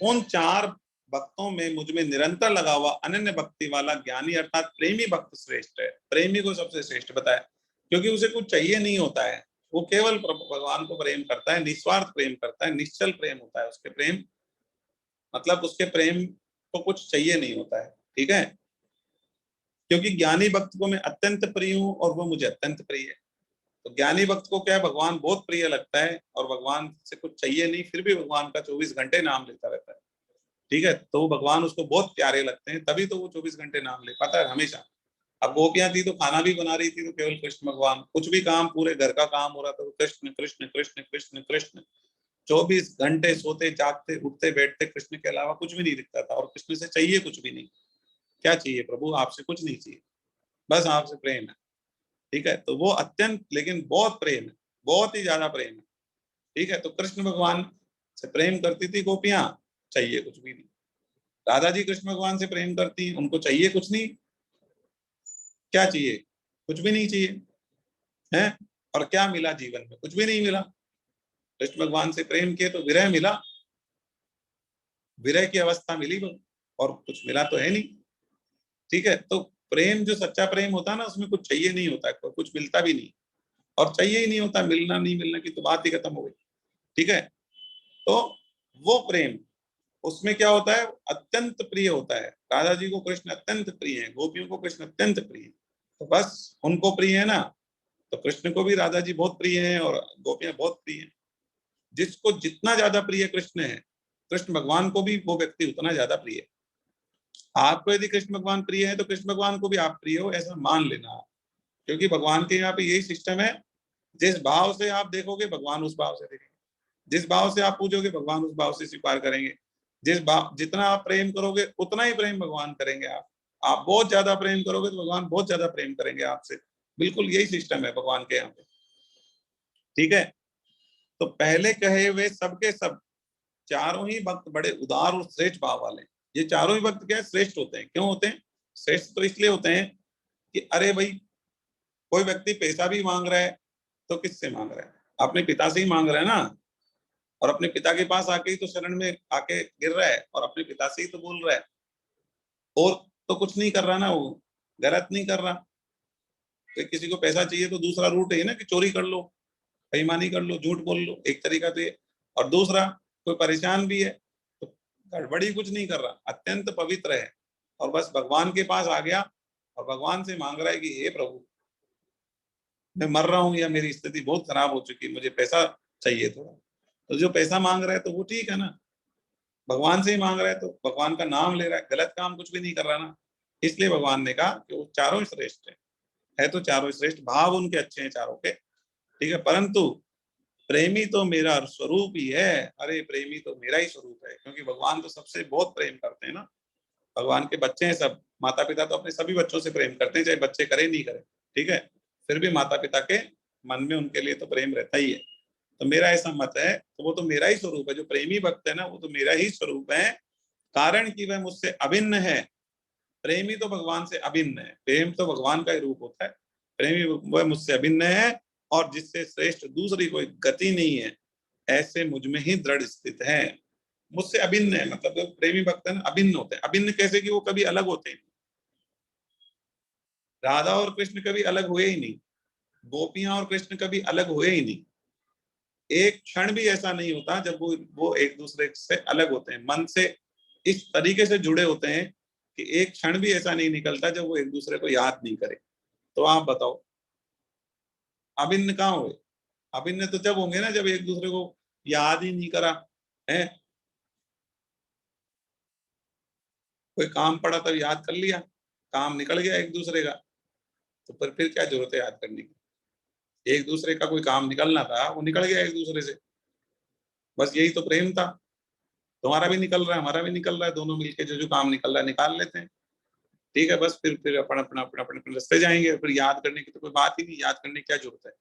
उन चार भक्तों में मुझ में निरंतर लगा हुआ अनन्य भक्ति वाला ज्ञानी अर्थात प्रेमी भक्त श्रेष्ठ है। प्रेमी को सबसे श्रेष्ठ बताया क्योंकि उसे कुछ चाहिए नहीं होता है, वो केवल भगवान को प्रेम करता है, निस्वार्थ प्रेम करता है, निश्चल प्रेम होता है उसके प्रेम, मतलब उसके प्रेम को कुछ चाहिए नहीं होता है। ठीक है, क्योंकि ज्ञानी भक्त को मैं अत्यंत प्रिय हूं और वो मुझे अत्यंत प्रिय है। तो ज्ञानी भक्त को क्या है, भगवान बहुत प्रिय लगता है और भगवान से कुछ चाहिए नहीं, फिर भी भगवान का 24 घंटे नाम लेता रहता है। ठीक है, तो भगवान उसको बहुत प्यारे लगते हैं, तभी तो वो 24 घंटे नाम ले पाता है हमेशा। अब गोपियां थी तो खाना भी बना रही थी तो केवल कृष्ण भगवान, कुछ भी काम पूरे घर का काम हो रहा था तो कृष्ण कृष्ण कृष्ण कृष्ण कृष्ण, 24 घंटे सोते जागते उठते बैठते कृष्ण के अलावा कुछ भी नहीं दिखता था, और कृष्ण से चाहिए कुछ भी नहीं। क्या चाहिए प्रभु, आपसे कुछ नहीं चाहिए, बस आपसे प्रेम है। ठीक है, तो वो अत्यंत लेकिन बहुत प्रेम है, बहुत ही ज्यादा प्रेम है। ठीक है, तो कृष्ण भगवान से प्रेम करती थी गोपियां, चाहिए कुछ भी नहीं। राधा जी कृष्ण भगवान से प्रेम करती, उनको चाहिए कुछ नहीं। क्या चाहिए? कुछ भी नहीं चाहिए है। और क्या मिला जीवन में? कुछ भी नहीं मिला। कृष्ण भगवान से प्रेम किए तो विरह मिला, विरह की अवस्था मिली वो, और कुछ मिला तो है नहीं। ठीक है, तो प्रेम जो सच्चा प्रेम होता है ना, उसमें कुछ चाहिए नहीं होता, कुछ मिलता भी नहीं, और चाहिए ही नहीं होता, मिलना नहीं मिलना की तो बात ही खत्म हो गई। ठीक है, तो वो प्रेम, उसमें क्या होता है, अत्यंत प्रिय होता है। राधा जी को कृष्ण अत्यंत प्रिय है, गोपियों को कृष्ण अत्यंत प्रिय है। तो बस उनको प्रिय है ना, तो कृष्ण को भी राधा जी बहुत प्रिय हैं और गोपियां बहुत प्रिय हैं। जिसको जितना ज्यादा प्रिय कृष्ण है, कृष्ण भगवान को भी वो व्यक्ति उतना ज्यादा प्रिय है। आपको यदि कृष्ण भगवान प्रिय है तो कृष्ण भगवान को भी आप प्रिय हो, ऐसा मान लेना। क्योंकि भगवान के यहाँ पे यही सिस्टम है, जिस भाव से आप देखोगे भगवान उस भाव से देखेंगे, जिस भाव से आप पूजोगे भगवान उस भाव से स्वीकार करेंगे, जिस भाव, जितना आप प्रेम करोगे उतना ही प्रेम भगवान करेंगे। आप बहुत ज्यादा प्रेम करोगे तो भगवान बहुत ज्यादा प्रेम करेंगे आपसे। बिल्कुल यही सिस्टम है भगवान के यहाँ पे। ठीक है, तो पहले कहे हुए सबके सब चारों ही भक्त बड़े उदार और श्रेष्ठ भाव वाले हैं। ये चारों ही भक्त क्या है, श्रेष्ठ होते हैं। क्यों होते हैं श्रेष्ठ? तो इसलिए होते हैं कि अरे भाई, कोई व्यक्ति पैसा भी मांग रहा है तो किससे मांग रहा है? अपने पिता से ही मांग रहा है ना, और अपने पिता के पास आके ही तो शरण में आके गिर रहा है, और अपने पिता से ही तो बोल रहा है, और तो कुछ नहीं कर रहा ना, वो गलत नहीं कर रहा। तो किसी को पैसा चाहिए तो दूसरा रूट है ना कि चोरी कर लो, बेईमानी कर लो, झूठ बोल लो, एक तरीका तो ये। और दूसरा, कोई परेशान भी है तो गड़बड़ी कुछ नहीं कर रहा, अत्यंत पवित्र है, और बस भगवान के पास आ गया और भगवान से मांग रहा है कि हे प्रभु, मैं मर रहा हूँ या मेरी स्थिति बहुत खराब हो चुकी है, मुझे पैसा चाहिए थोड़ा। तो जो पैसा मांग रहा है तो वो ठीक है ना, भगवान से ही मांग रहा है तो भगवान का नाम ले रहा है, गलत काम कुछ भी नहीं कर रहा ना। इसलिए भगवान ने कहा कि वो चारों श्रेष्ठ है तो चारों श्रेष्ठ, भाव उनके अच्छे हैं चारों के। ठीक है, परंतु प्रेमी तो मेरा स्वरूप ही है। अरे प्रेमी तो मेरा ही स्वरूप है, क्योंकि भगवान तो सबसे बहुत प्रेम करते हैं ना। भगवान के बच्चे हैं सब, माता पिता तो अपने सभी बच्चों से प्रेम करते हैं, चाहे बच्चे करें नहीं करें। ठीक है, फिर भी माता पिता के मन में उनके लिए तो प्रेम रहता ही है। तो मेरा ऐसा मत है, तो वो तो मेरा ही स्वरूप है। जो प्रेमी भक्त है ना, वो तो मेरा ही स्वरूप है, कारण कि वह मुझसे अभिन्न है। प्रेमी तो भगवान से अभिन्न है, प्रेम तो भगवान का ही रूप होता है। प्रेमी वह मुझसे अभिन्न है, और जिससे श्रेष्ठ दूसरी कोई गति नहीं है, ऐसे मुझ में ही दृढ़ स्थित है। मुझसे अभिन्न है, मतलब जो प्रेमी भक्त है ना, अभिन्न होते हैं। अभिन्न कैसे? कि वो कभी अलग होते हैं। राधा और कृष्ण कभी अलग हुए ही नहीं, गोपियां और कृष्ण कभी अलग हुए ही नहीं। एक क्षण भी ऐसा नहीं होता जब वो एक दूसरे से अलग होते हैं, मन से इस तरीके से जुड़े होते हैं कि एक क्षण भी ऐसा नहीं निकलता जब वो एक दूसरे को याद नहीं करे। तो आप बताओ, अभिन्न कहाँ हुए? अभिन्न तो जब होंगे ना जब एक दूसरे को याद ही नहीं करा है। कोई काम पड़ा तब याद कर लिया, काम निकल गया एक दूसरे का, तो फिर क्या जरूरत है याद करने की? एक दूसरे का कोई काम निकलना था, वो निकल गया एक दूसरे से। बस यही तो प्रेम था। तुम्हारा भी निकल रहा है, हमारा भी निकल रहा है, दोनों मिलके जो जो काम निकल रहा है निकाल लेते हैं। ठीक है, बस फिर अपन अपना अपना अपने अपने रास्ते जाएंगे, फिर याद करने की तो कोई बात ही नहीं, याद करने की क्या जरूरत है?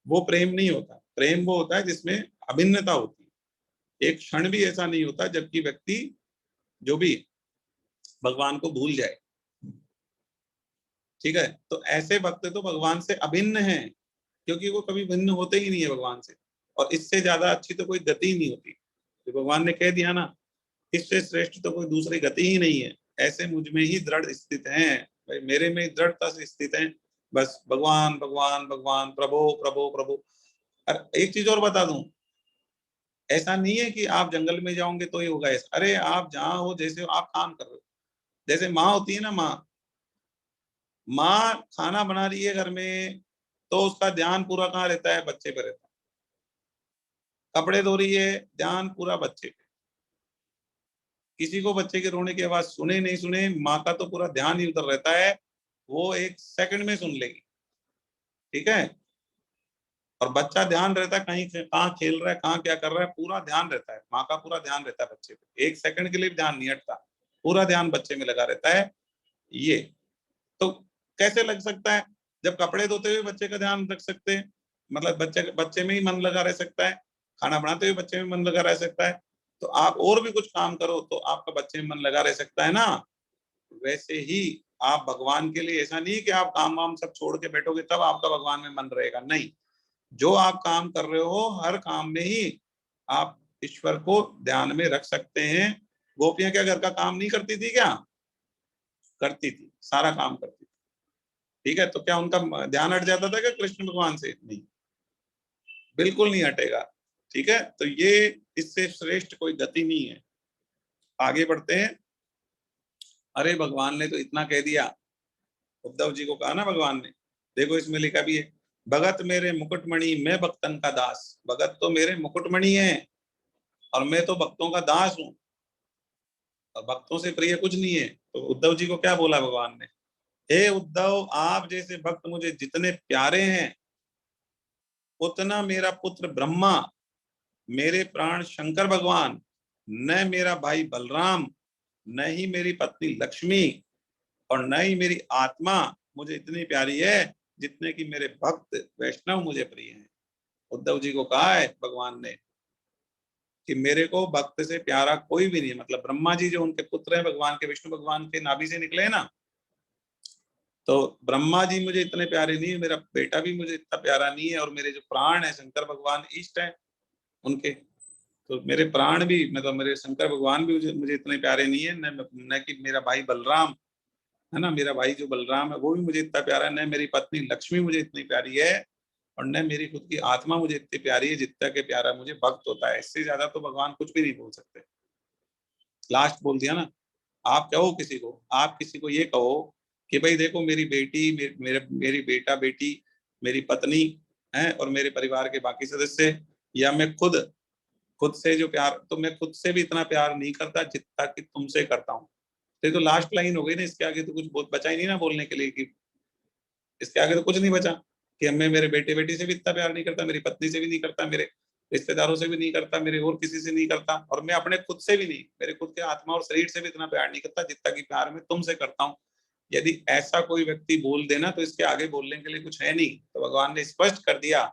वो प्रेम नहीं होता। प्रेम वो होता है जिसमें अभिन्नता होती है। एक क्षण भी ऐसा नहीं होता जबकि व्यक्ति जो भी भगवान को भूल जाए। ठीक है, तो ऐसे भक्त तो भगवान से अभिन्न हैं, क्योंकि वो कभी भिन्न होते ही नहीं है भगवान से। और इससे ज्यादा अच्छी तो कोई गति ही नहीं होती। तो भगवान ने कह दिया ना, इससे श्रेष्ठ तो कोई दूसरी गति ही नहीं है। ऐसे मुझ में ही दृढ़ स्थित हैं, भाई मेरे में दृढ़ता से स्थित हैं। बस भगवान भगवान भगवान, प्रभु प्रभु प्रभु। और एक चीज और बता दूं, ऐसा नहीं है कि आप जंगल में जाओगे तो ही होगा ऐसा। अरे आप जहाँ हो, जैसे आप काम कर रहे हो, जैसे माँ होती है ना, माँ माँ खाना बना रही है घर में, तो उसका ध्यान पूरा कहाँ रहता है? बच्चे पे रहता है। कपड़े धो रही है, ध्यान पूरा बच्चे पे। किसी को बच्चे के रोने की आवाज सुने नहीं सुने, माँ का तो पूरा ध्यान ही उधर रहता है, वो एक सेकंड में सुन लेगी। ठीक है, और बच्चा ध्यान रहता है कहीं कहाँ खेल रहा है, कहाँ क्या कर रहा है, पूरा ध्यान रहता है। माँ का पूरा ध्यान रहता है बच्चे पे, एक सेकंड के लिए भी ध्यान नहीं हटता, पूरा ध्यान बच्चे में लगा रहता है। ये तो कैसे लग सकता है? जब कपड़े धोते हुए बच्चे का ध्यान रख सकते हैं, मतलब बच्चे बच्चे में ही मन लगा रह सकता है। खाना बनाते हुए बच्चे में मन लगा रह सकता है, तो आप और भी कुछ काम करो तो आपका बच्चे में मन लगा रह सकता है ना। वैसे ही आप भगवान के लिए, ऐसा नहीं कि आप काम वाम सब छोड़ के बैठोगे तब आपका भगवान में मन रहेगा, नहीं। जो आप काम कर रहे हो हर काम में ही आप ईश्वर को ध्यान में रख सकते हैं। गोपियां क्या घर का काम नहीं करती थी क्या? करती थी, सारा काम करती थी। ठीक है, तो क्या उनका ध्यान हट जाता था क्या कृष्ण भगवान से? नहीं, बिल्कुल नहीं हटेगा। ठीक है, तो ये इससे श्रेष्ठ कोई गति नहीं है। आगे बढ़ते हैं। अरे भगवान ने तो इतना कह दिया, उद्धव जी को कहा ना भगवान ने, देखो इसमें लिखा भी है, भगत मेरे मुकुटमणि मैं भक्तन का दास। भगत तो मेरे मुकुटमणि है और मैं तो भक्तों का दास हूँ, और भक्तों से प्रिय कुछ नहीं है। तो उद्धव जी को क्या बोला भगवान ने, हे उद्धव, आप जैसे भक्त मुझे जितने प्यारे हैं, उतना मेरा पुत्र ब्रह्मा, मेरे प्राण शंकर भगवान, न मेरा भाई बलराम, न ही मेरी पत्नी लक्ष्मी, और न ही मेरी आत्मा मुझे इतनी प्यारी है जितने कि मेरे भक्त वैष्णव मुझे प्रिय हैं। उद्धव जी को कहा है भगवान ने कि मेरे को भक्त से प्यारा कोई भी नहीं है। मतलब ब्रह्मा जी जो उनके पुत्र हैं भगवान के, विष्णु भगवान के नाभि से निकले हैं ना, तो ब्रह्मा जी मुझे इतने प्यारे नहीं है, मेरा बेटा भी मुझे इतना प्यारा नहीं है, और मेरे जो प्राण है शंकर भगवान इष्ट है उनके, तो मेरे प्राण भी, मतलब मेरे शंकर भगवान भी मुझे इतने प्यारे नहीं है, न कि मेरा भाई बलराम है ना, मेरा भाई जो बलराम है वो भी मुझे इतना प्यारा है, न मेरी पत्नी लक्ष्मी मुझे इतनी प्यारी है, और न मेरी खुद की आत्मा मुझे इतनी प्यारी है जितना के प्यारा मुझे भक्त होता है। इससे ज्यादा तो भगवान कुछ भी नहीं बोल सकते। लास्ट बोल दिया ना। आप कहो किसी को, आप किसी को ये कहो कि भाई देखो मेरी बेटी, मेरी बेटा बेटी, मेरी पत्नी है, और मेरे परिवार के बाकी सदस्य, या मैं खुद, खुद से जो प्यार, तो मैं खुद से भी इतना प्यार नहीं करता जितना कि तुमसे करता हूँ। तो लास्ट लाइन हो गई ना, इसके आगे तो कुछ बहुत बचा ही नहीं ना बोलने के लिए, कि इसके आगे तो कुछ नहीं बचा कि मैं मेरे बेटे बेटी से भी इतना प्यार नहीं करता, मेरी पत्नी से भी नहीं करता, मेरे रिश्तेदारों से भी नहीं करता, मेरे और किसी से नहीं करता, और मैं अपने खुद से भी नहीं, मेरे खुद के आत्मा और शरीर से भी इतना प्यार नहीं करता जितना कि प्यार में तुमसे करता हूँ। यदि ऐसा कोई व्यक्ति बोल देना तो इसके आगे बोलने के लिए कुछ है नहीं। तो भगवान ने स्पष्ट कर दिया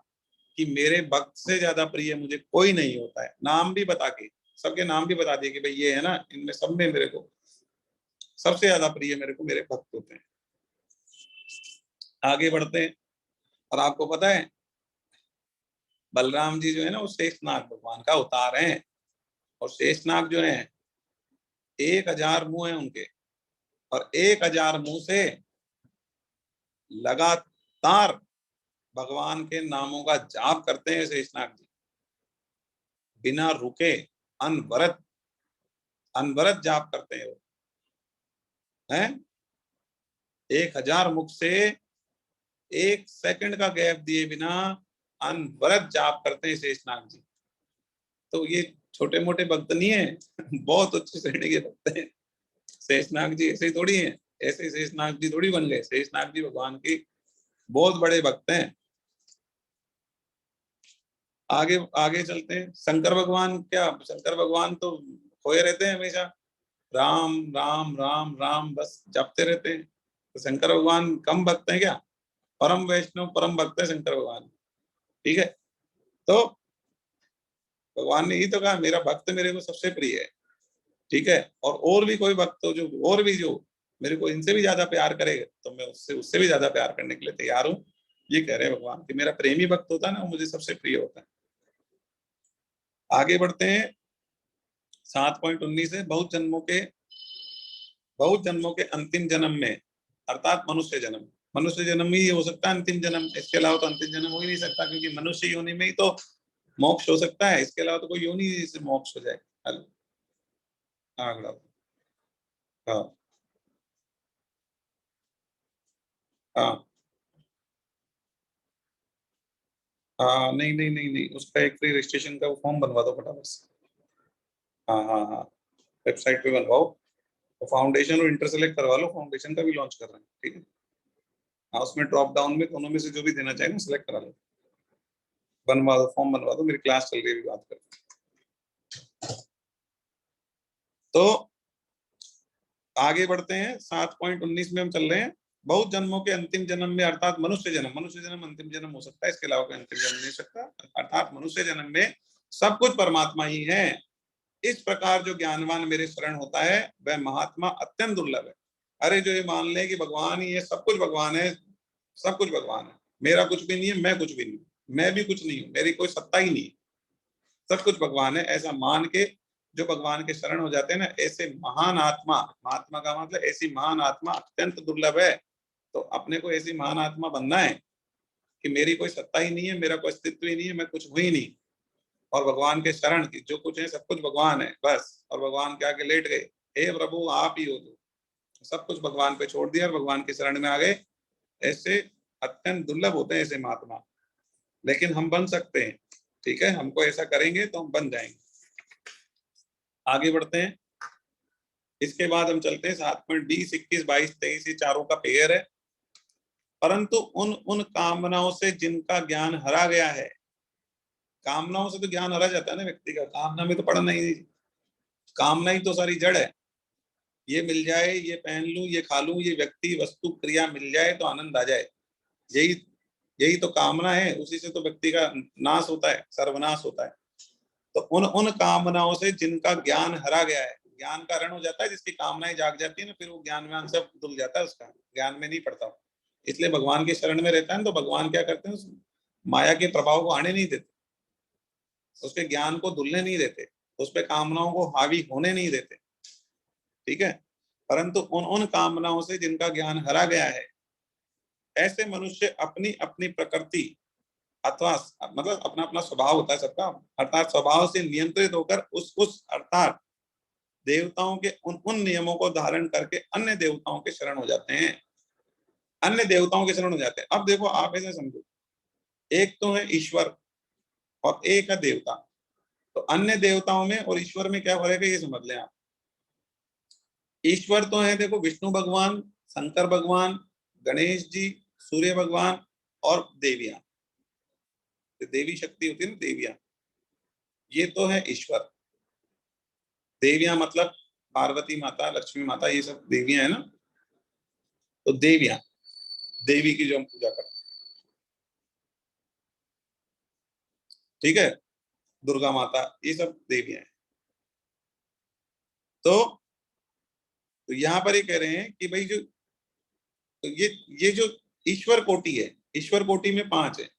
कि मेरे भक्त से ज्यादा प्रिय मुझे कोई नहीं होता है। नाम भी बता के, सबके नाम भी बता दिए कि भाई ये है ना, इनमें सब में मेरे को सबसे ज्यादा प्रिय मेरे को मेरे भक्त होते हैं। आगे बढ़ते हैं। और आपको पता है बलराम जी जो है ना वो शेषनाग भगवान का अवतार हैं, और शेषनाग जो है 1000 मुंह है उनके, और 1000 मुंह से लगातार भगवान के नामों का जाप करते हैं शेषनाग जी, बिना रुके, अनवरत, अनवरत जाप करते हैं वो हैं। 1000 मुख से 1 सेकंड का गैप दिए बिना अनवरत जाप करते हैं शेषनाग जी। तो ये छोटे मोटे भक्त नहीं है बहुत उच्च श्रेणी के भक्त हैं। शेषनाग जी ऐसे ही थोड़ी हैं, ऐसे शेषनाग जी थोड़ी बन गए। शेषनाग जी भगवान की बहुत बड़े भक्त हैं। आगे आगे चलते हैं। शंकर भगवान, क्या शंकर भगवान तो खोए रहते हैं हमेशा, राम राम राम राम बस जपते रहते हैं। तो शंकर भगवान कम भक्त हैं क्या? परम वैष्णव परम भक्त है शंकर भगवान। ठीक है, तो भगवान ने ही तो कहा मेरा भक्त मेरे को सबसे प्रिय है। ठीक है, और भी कोई भक्त हो जो, और भी जो मेरे को इनसे भी ज्यादा प्यार करेगा तो मैं उससे उससे भी ज्यादा प्यार करने के लिए तैयार हूँ। ये कह रहे हैं भगवान कि मेरा प्रेमी भक्त होता है ना वो मुझे सबसे प्रिय होता है। आगे बढ़ते हैं। 7.19 है, बहुत जन्मों के अंतिम जन्म में, अर्थात मनुष्य जन्म, मनुष्य जन्म ही हो सकता है अंतिम जन्म, इसके अलावा तो अंतिम जन्म हो ही नहीं सकता, क्योंकि मनुष्य योनि में ही तो मोक्ष हो सकता है, इसके अलावा तो कोई योनि से मोक्ष हो जाए। हाँ हाँ हाँ हाँ, नहीं नहीं नहीं नहीं, उसका एक फ्री रजिस्ट्रेशन का वो फॉर्म बनवा दो फटाफट से। हाँ हाँ हाँ, वेबसाइट पे बनवाओ। तो फाउंडेशन और इंटर सेलेक्ट करवा लो, फाउंडेशन का भी लॉन्च कर रहे हैं। ठीक है, हाँ उसमें ड्रॉप डाउन में दोनों में से जो भी देना चाहेंगे सेलेक्ट करा लो, बनवा दो, फॉर्म बनवा दो, मेरी क्लास चल रही है अभी, बात करते हैं। तो आगे बढ़ते हैं। 7.19 में हम चल रहे हैं। बहुत जन्मों के अंतिम जन्म में, अर्थात मनुष्य जन्म, मनुष्य जन्म अंतिम जन्म हो सकता है, इसके अलावा कोई अंतिम जन्म नहीं हो सकता। अर्थात मनुष्य जन्म में सब कुछ परमात्मा ही है। इस प्रकार जो ज्ञानवान मेरे शरण होता है वह महात्मा अत्यंत दुर्लभ है। अरे जो ये मान ले कि भगवान ही है, सब कुछ भगवान है, सब कुछ भगवान है, मेरा कुछ भी नहीं है, मैं कुछ भी नहीं, मैं भी कुछ नहीं हूँ, मेरी कोई सत्ता ही नहीं है, सब कुछ भगवान है, ऐसा मान के जो भगवान के शरण हो जाते हैं ना, ऐसे महान आत्मा, महात्मा का मतलब ऐसी महान आत्मा अत्यंत दुर्लभ है। तो अपने को ऐसी महान आत्मा बनना है कि मेरी कोई सत्ता ही नहीं है, मेरा कोई अस्तित्व ही नहीं है, मैं कुछ हुई नहीं, और भगवान के शरण की जो कुछ है सब कुछ भगवान है बस, और भगवान के आगे लेट गए, हे प्रभु आप ही हो, तो सब कुछ भगवान पे छोड़ दिया और भगवान के शरण में आ गए। ऐसे अत्यंत दुर्लभ होते हैं ऐसे महात्मा, लेकिन हम बन सकते हैं। ठीक है, हमको ऐसा करेंगे तो हम बन जाएंगे। आगे बढ़ते हैं। इसके बाद हम चलते हैं 7.20, 21, 22, 23, ये चारों का पेयर है। परंतु उन उन कामनाओं से जिनका ज्ञान हरा गया है, कामनाओं से तो ज्ञान हरा जाता है ना व्यक्ति का, कामना में तो पड़ना ही नहीं, कामना ही तो सारी जड़ है। ये मिल जाए, ये पहन लूं, ये खा लूं, ये व्यक्ति वस्तु क्रिया मिल जाए तो आनंद आ जाए, यही यही तो कामना है। उसी से तो व्यक्ति का नाश होता है, सर्वनाश होता है। तो उन उन कामनाओं से जिनका ज्ञान हरा गया है, ज्ञान का ऋण हो जाता है, जिसकी कामनाएं जाग जाती है ना, फिर वो ज्ञान में सब धुल जाता है, उसका ज्ञान में नहीं पड़ता। इसलिए भगवान के शरण में रहता है तो भगवान क्या करते हैं, उस माया के प्रभाव को आने नहीं देते, उसके ज्ञान को धुलने नहीं देते, उस पे कामनाओं को हावी होने नहीं देते। ठीक है, परंतु उन उन कामनाओं से जिनका ज्ञान हरा गया है, ऐसे मनुष्य अपनी अपनी प्रकृति अथवा मतलब अपना अपना स्वभाव होता है सबका, अर्थात स्वभाव से नियंत्रित होकर उस अर्थात देवताओं के उन उन नियमों को धारण करके अन्य देवताओं के शरण हो जाते हैं, अन्य देवताओं के शरण हो जाते हैं। अब देखो आप ऐसे समझो, एक तो है ईश्वर और एक है देवता, तो अन्य देवताओं में और ईश्वर में क्या फर्क है ये समझ लें आप। ईश्वर तो है देखो विष्णु भगवान, शंकर भगवान, गणेश जी, सूर्य भगवान और देवियां, देवी शक्ति होती है ना, देवियां, ये तो है ईश्वर। देवियां मतलब पार्वती माता, लक्ष्मी माता, ये सब देवियां है ना। तो देवियां, देवी की जो हम पूजा करते हैं, ठीक है, दुर्गा माता, ये सब देवियां हैं। तो यहाँ पर ये कह रहे हैं कि भाई जो, तो ये जो ईश्वर कोटि है, ईश्वर कोटि में 5 है,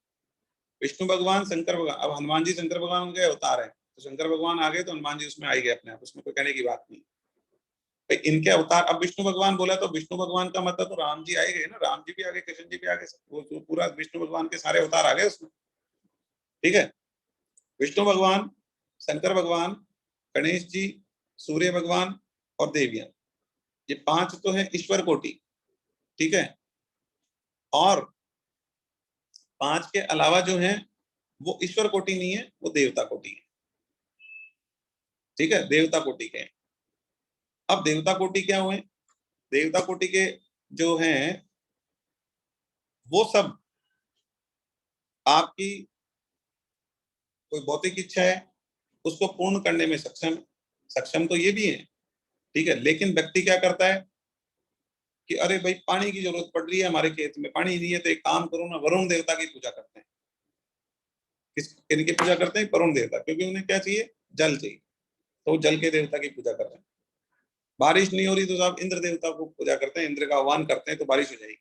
विष्णु भगवान, शंकर भगवान। अब हनुमान जी शंकर भगवान के अवतार है, तो शंकर भगवान आ गए तो हनुमान जी उसमें आई गए अपने आप, उसमें कोई कहने की बात नहीं। भाई इनके अवतार, अब विष्णु भगवान बोला तो विष्णु भगवान का मतलब तो राम जी आए गए ना, राम जी भी आ गए, कृष्ण जी भी आ गए, वो तो पूरा विष्णु भगवान के सारे अवतार आ गए उसमें। ठीक है, विष्णु भगवान, शंकर भगवान, गणेश जी, सूर्य भगवान और देवियां, ये 5 तो है ईश्वर कोटि। ठीक है, और 5 के अलावा जो है वो ईश्वर कोटि नहीं है, वो देवता कोटि है। ठीक है, देवता कोटि के हैं। अब देवता कोटि क्या हुए, देवता कोटि के जो हैं वो सब आपकी कोई भौतिक इच्छा है उसको पूर्ण करने में सक्षम, सक्षम तो ये भी है। ठीक है, लेकिन व्यक्ति क्या करता है कि अरे भाई पानी की जरूरत पड़ रही है, हमारे खेत में पानी नहीं है, तो एक काम करो ना, वरुण देवता की पूजा करते हैं। किनकी पूजा करते हैं, वरुण देवता, क्योंकि उन्हें क्या चाहिए, जल चाहिए, तो जल के देवता की पूजा कर रहे हैं। बारिश नहीं हो रही तो साहब इंद्र देवता को पूजा करते हैं, इंद्र का आह्वान करते हैं तो बारिश हो जाएगी।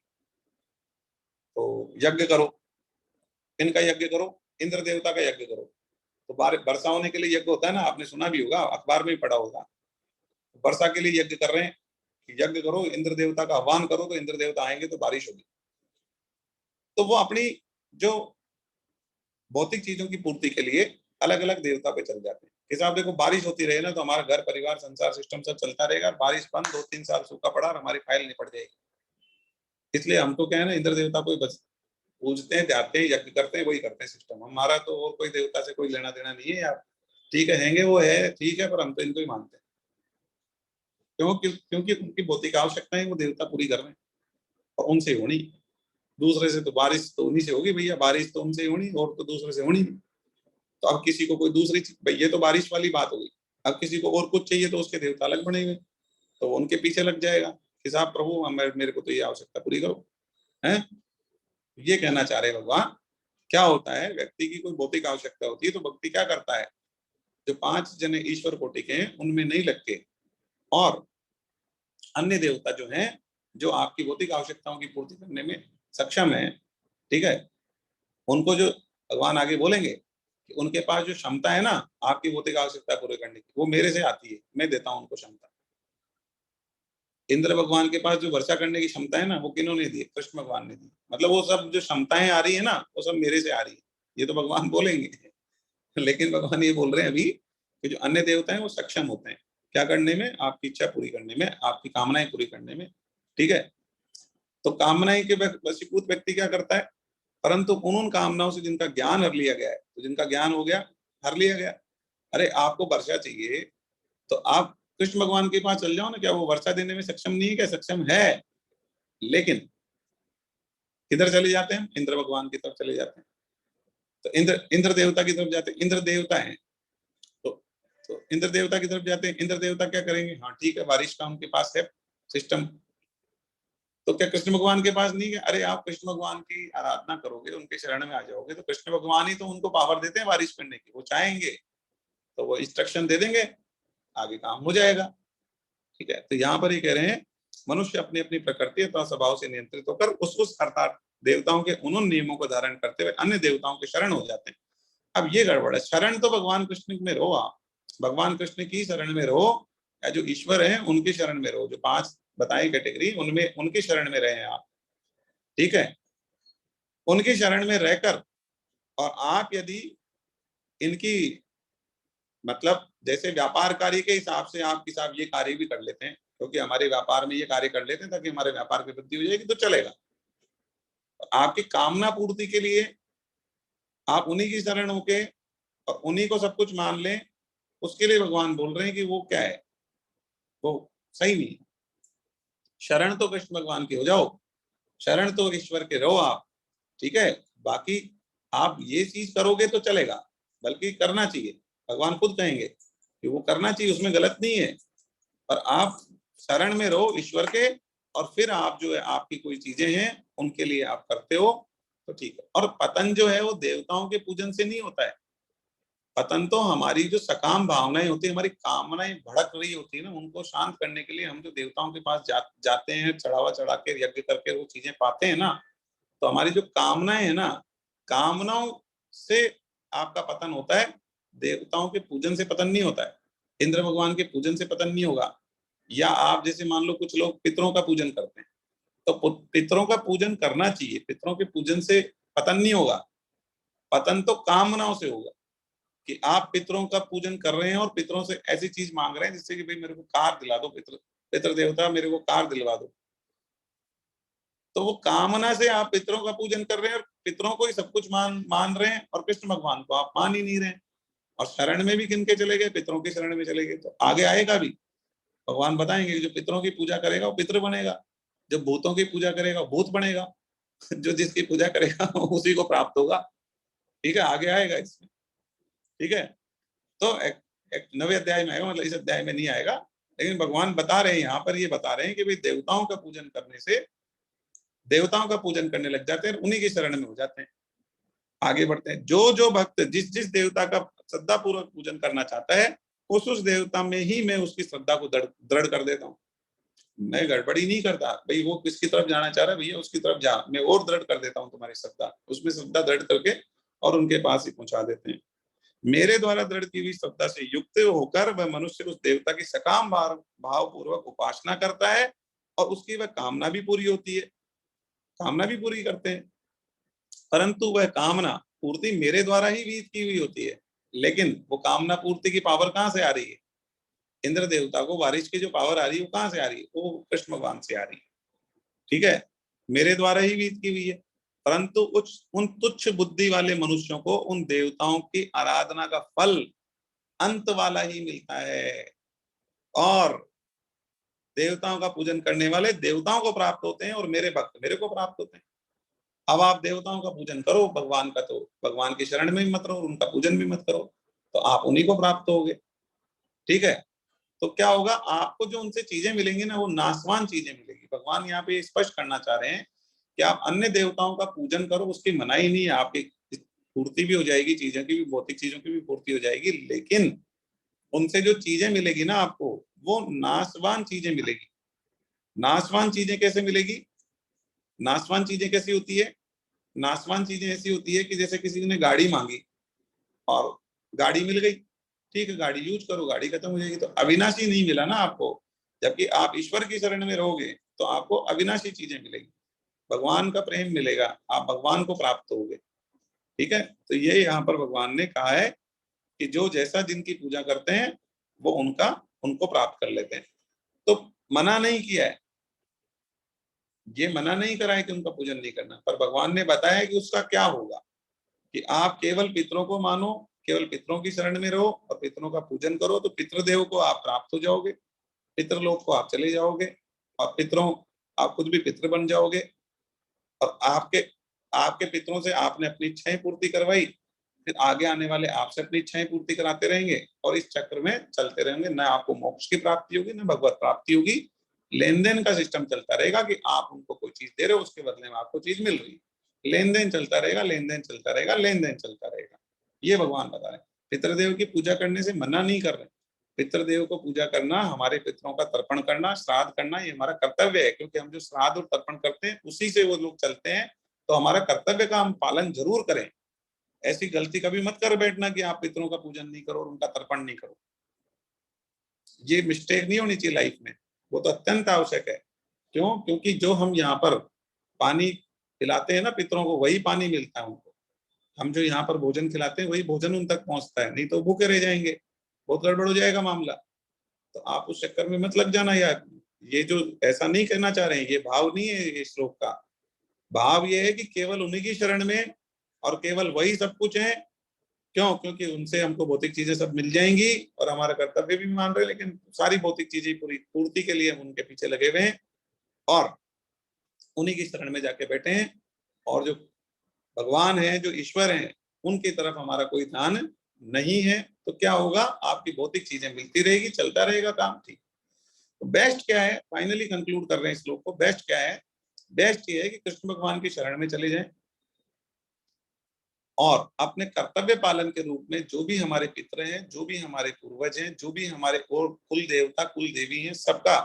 तो यज्ञ करो, इनका यज्ञ करो, इंद्र देवता का यज्ञ करो, तो बारिश वर्षा होने के लिए यज्ञ होता है ना, आपने सुना भी होगा, अखबार में भी पढ़ा होगा। वर्षा के लिए यज्ञ कर रहे हैं, यज्ञ करो, इंद्र देवता का आह्वान करो, तो इंद्र देवता आएंगे तो बारिश होगी। तो वो अपनी जो भौतिक चीजों की पूर्ति के लिए अलग अलग देवता पे चल जाते हैं। हिसाब देखो बारिश होती रहे ना तो हमारा घर परिवार संसार सिस्टम सब चलता रहेगा, बारिश बंद, 2-3 साल सूखा पड़ा और हमारी फाइल निपट जाएगी। इसलिए हमको क्या है ना, इंद्र देवता को बस पूजते हैं, जाते हैं, यज्ञ करते हैं, वही करते हैं सिस्टम हमारा। तो और कोई देवता से कोई लेना देना नहीं है यार। ठीक है, हैंगे वो है, ठीक है, पर हम तो इनको ही मानते हैं। क्योंकि उनकी भौतिक आवश्यकताएं वो देवता पूरी कर रहे हैं, और उनसे होनी, दूसरे से तो बारिश तो उन्हीं से होगी भैया, बारिश तो उनसे ही होनी, और तो दूसरे से होनी नहीं। तो अब किसी को कोई दूसरी चीज, भाई ये तो बारिश वाली बात होगी, अब किसी को और कुछ चाहिए तो उसके देवता अलग बने हुए, तो उनके पीछे लग जाएगा कि साहब प्रभु मेरे को तो ये आवश्यकता पूरी करो। है, ये कहना चाह रहे भगवान। क्या होता है, व्यक्ति की कोई भौतिक आवश्यकता होती है तो व्यक्ति क्या करता है, जो 5 जने ईश्वर कोटि के हैं उनमें नहीं लग के, और अन्य देवता जो हैं, जो आपकी भौतिक आवश्यकताओं की पूर्ति करने में सक्षम है, ठीक है, उनको जो भगवान आगे बोलेंगे कि उनके पास जो क्षमता है ना आपकी भौतिक आवश्यकता पूरी करने की, वो मेरे से आती है, मैं देता हूं उनको क्षमता। इंद्र भगवान के पास जो वर्षा करने की क्षमता है ना, वो किन्होंने दी? कृष्ण भगवान ने दी। मतलब वो सब जो क्षमताएं आ रही है ना, वो सब मेरे से आ रही है, ये तो भगवान बोलेंगे। लेकिन भगवान ये बोल रहे हैं अभी कि जो अन्य देवता हैं वो सक्षम होते हैं क्या करने में? आपकी इच्छा पूरी करने में, आपकी कामनाएं पूरी करने में, ठीक है। तो कामनाएं के वशीभूत व्यक्ति क्या करता है? परंतु उन कामनाओं से जिनका ज्ञान हर लिया गया है, तो जिनका ज्ञान हो गया, हर लिया गया, अरे आपको वर्षा चाहिए तो आप कृष्ण भगवान के पास चल जाओ ना, क्या वो वर्षा देने में सक्षम नहीं है? क्या सक्षम है? लेकिन किधर चले जाते हैं? इंद्र भगवान की तरफ चले जाते हैं। तो इंद्र देवता की तरफ जाते हैं, इंद्र देवता है तो इंद्र देवता की तरफ जाते हैं। इंद्र देवता क्या करेंगे? हाँ ठीक है, बारिश का उनके पास है सिस्टम, तो क्या कृष्ण भगवान के पास नहीं है? अरे आप कृष्ण भगवान की आराधना करोगे, उनके शरण में आ जाओगे, तो कृष्ण भगवान ही तो उनको पावर देते हैं बारिश करने की। वो चाहेंगे तो वो इंस्ट्रक्शन दे देंगे, आगे काम हो जाएगा, ठीक है। तो यहाँ पर ये कह रहे हैं मनुष्य अपनी अपनी प्रकृति अथवा स्वभाव से नियंत्रित होकर उस अर्थात देवताओं के उन नियमों को धारण करते हुए अन्य देवताओं के शरण हो जाते हैं। अब ये गड़बड़ है, शरण तो भगवान कृष्ण में रहो, आप भगवान कृष्ण की शरण में रहो, या जो ईश्वर है उनकी शरण में रहो, जो 5 बताई कैटेगरी उनमें उनकी शरण में रहे आप, ठीक है। उनकी शरण में रहकर, और आप यदि इनकी मतलब जैसे व्यापार कार्य के हिसाब से आप किसाब ये कार्य भी कर लेते हैं, क्योंकि हमारे व्यापार में ये कार्य कर लेते हैं ताकि हमारे व्यापार की वृद्धि हो जाएगी, तो चलेगा। तो आपकी कामना पूर्ति के लिए आप उन्हीं की शरण होके और उन्हीं को सब कुछ मान लें, उसके लिए भगवान बोल रहे हैं कि वो क्या है, वो सही नहीं है। शरण तो कृष्ण भगवान की हो जाओ, शरण तो ईश्वर के रहो आप, ठीक है। बाकी आप ये चीज करोगे तो चलेगा, बल्कि करना चाहिए, भगवान खुद कहेंगे कि वो करना चाहिए, उसमें गलत नहीं है। पर आप शरण में रहो ईश्वर के, और फिर आप जो है आपकी कोई चीजें हैं उनके लिए आप करते हो तो ठीक है। और पतन जो है वो देवताओं के पूजन से नहीं होता है, पतन तो हमारी जो सकाम भावनाएं होती है, हमारी कामनाएं भड़क रही होती है ना, उनको शांत करने के लिए हम जो देवताओं के पास जाते हैं, चढ़ावा चढ़ा के यज्ञ करके वो चीजें पाते हैं ना, तो हमारी जो कामनाएं है ना, कामनाओं से आपका पतन होता है, देवताओं के पूजन से पतन नहीं होता है। इंद्र भगवान के पूजन से पतन नहीं होगा। या आप जैसे मान लो कुछ लोग पितरों का पूजन करते हैं, तो पितरों का पूजन करना चाहिए, पितरों के पूजन से पतन नहीं होगा, पतन तो कामनाओं से होगा कि आप पितरों का पूजन कर रहे हैं और पितरों से ऐसी चीज मांग रहे हैं जिससे कि भाई मेरे को कार दिला दो, पितर देवता मेरे को कार दिलवा दो। तो वो कामना से आप पितरों का पूजन कर रहे हैं और पितरों को ही सब कुछ मान रहे हैं, और कृष्ण भगवान को आप मान ही नहीं रहे हैं। और शरण में भी किनके चले गए? पितरों की शरण में चले गए। तो आगे आएगा भी, भगवान बताएंगे कि जो पितरों की पूजा करेगा वो पितृ बनेगा, जो भूतों की पूजा करेगा वो भूत बनेगा, जो जिसकी पूजा करेगा उसी को प्राप्त होगा, ठीक है। आगे आएगा इसमें, ठीक है। तो एक 9वें अध्याय में आएगा, मतलब इस अध्याय में नहीं आएगा, लेकिन भगवान बता रहे हैं यहाँ पर, ये बता रहे हैं कि भाई देवताओं का पूजन करने से देवताओं का पूजन करने लग जाते हैं, उन्हीं की शरण में हो जाते हैं। आगे बढ़ते हैं, जो जो भक्त जिस जिस देवता का श्रद्धा पूर्वक पूजन करना चाहता है, उस देवता में ही मैं उसकी श्रद्धा को दृढ़ कर देता हूँ। मैं गड़बड़ी नहीं करता, भाई वो किसकी तरफ जाना चाह रहा है, भैया उसकी तरफ जा, मैं और दृढ़ कर देता हूँ तुम्हारी श्रद्धा, उसमें श्रद्धा दृढ़ करके और उनके पास ही पहुंचा देते हैं। मेरे द्वारा दृढ़ की हुई श्रद्धा से युक्त होकर वह मनुष्य उस देवता की सकाम भाव पूर्वक उपासना करता है, और उसकी वह कामना भी पूरी होती है, कामना भी पूरी करते हैं। परंतु वह कामना पूर्ति मेरे द्वारा ही विहित की हुई होती है। लेकिन वो कामना पूर्ति की पावर कहाँ से आ रही है? इंद्र देवता को बारिश की जो पावर आ रही है वो कहाँ से आ रही है? वो कृष्ण भगवान से आ रही है, ठीक है। मेरे द्वारा ही विहित की हुई है। परंतु उन तुच्छ बुद्धि वाले मनुष्यों को उन देवताओं की आराधना का फल अंत वाला ही मिलता है, और देवताओं का पूजन करने वाले देवताओं को प्राप्त होते हैं, और मेरे भक्त मेरे को प्राप्त होते हैं। अब आप देवताओं का पूजन करो, भगवान का तो भगवान की शरण में भी मत रहो, उनका पूजन भी मत करो, तो आप उन्हीं को प्राप्त होगे, ठीक है। तो क्या होगा? आपको जो उनसे चीजें मिलेंगी ना, वो नाशवान चीजें मिलेगी। भगवान यहाँ पे स्पष्ट करना चाह रहे हैं कि आप अन्य देवताओं का पूजन करो, उसकी मनाही नहीं है, आपकी पूर्ति भी हो जाएगी, चीजों की भी, भौतिक चीजों की भी पूर्ति हो जाएगी, लेकिन उनसे जो चीजें मिलेगी ना आपको, वो नाशवान चीजें मिलेगी। नाशवान चीजें कैसे मिलेगी? नाशवान चीजें कैसी होती है? नाशवान चीजें ऐसी होती है कि जैसे किसी ने गाड़ी मांगी और गाड़ी मिल गई, ठीक है, गाड़ी यूज करो, गाड़ी खत्म हो जाएगी, तो अविनाशी नहीं मिला ना आपको। जबकि आप ईश्वर की शरण में रहोगे तो आपको अविनाशी चीजें मिलेगी, भगवान का प्रेम मिलेगा, आप भगवान को प्राप्त होगे। ठीक है, तो ये यहाँ पर भगवान ने कहा है कि जो जैसा जिनकी पूजा करते हैं वो उनका उनको प्राप्त कर लेते हैं। तो मना नहीं किया है, ये मना नहीं करा है कि उनका पूजन नहीं करना, पर भगवान ने बताया कि उसका क्या होगा, कि आप केवल पितरों को मानो, केवल पितरों की शरण में रहो और पितरों का पूजन करो, तो पितृदेव को आप प्राप्त हो जाओगे, पितृलोक को आप चले जाओगे, और पितरों आप खुद भी पितृ बन जाओगे, और आपके आपके पितरों से आपने अपनी इच्छाएं पूर्ति करवाई, फिर आगे आने वाले आपसे अपनी इच्छाएं पूर्ति कराते रहेंगे, और इस चक्र में चलते रहेंगे। न आपको मोक्ष की प्राप्ति होगी, न भगवत प्राप्ति होगी। लेन देन का सिस्टम चलता रहेगा कि आप उनको कोई चीज दे रहे हो, उसके बदले में आपको चीज मिल रही है। लेन देन चलता रहेगा, लेन देन चलता रहेगा, लेन देन चलता रहेगा। ये भगवान बता रहे। पितृदेव की पूजा करने से मना नहीं कर रहे। पितृदेव को पूजा करना, हमारे पितरों का तर्पण करना, श्राद्ध करना, ये हमारा कर्तव्य है, क्योंकि हम जो श्राद्ध और तर्पण करते हैं उसी से वो लोग चलते हैं। तो हमारा कर्तव्य का हम पालन जरूर करें। ऐसी गलती कभी मत कर बैठना कि आप पितरों का पूजन नहीं करो और उनका तर्पण नहीं करो। ये मिस्टेक नहीं होनी चाहिए लाइफ में, वो तो अत्यंत आवश्यक है। क्यों? क्योंकि जो हम यहाँ पर पानी पिलाते हैं ना पितरों को, वही पानी मिलता है उनको। हम जो यहाँ पर भोजन खिलाते हैं वही भोजन उन तक पहुंचता है, नहीं तो भूखे रह जाएंगे, बहुत गड़बड़ हो जाएगा मामला। तो आप उस चक्कर में मत लग जाना यार। ये जो ऐसा नहीं कहना चाह रहे हैं, ये भाव नहीं है ये श्लोक का। भाव ये है कि केवल उन्हीं की शरण में और केवल वही सब कुछ है। क्यों? क्योंकि उनसे हमको भौतिक चीजें सब मिल जाएंगी और हमारा कर्तव्य भी मान रहे हैं, लेकिन सारी भौतिक चीजें पूरी पूर्ति के लिए हम उनके पीछे लगे हुए हैं और उन्हीं की शरण में जाके बैठे हैं। और जो भगवान है, जो ईश्वर है, उनकी तरफ हमारा कोई ध्यान नहीं है। तो क्या होगा? आपकी भौतिक चीजें मिलती रहेगी, चलता रहेगा काम, ठीक। तो बेस्ट क्या है, फाइनली कंक्लूड कर रहे हैं इस श्लोक को। बेस्ट क्या है? बेस्ट ये है कि कृष्ण भगवान की शरण में चले जाएं और अपने कर्तव्य पालन के रूप में जो भी हमारे पितर हैं, जो भी हमारे पूर्वज हैं, जो भी हमारे और कुल देवता कुल देवी हैं, सबका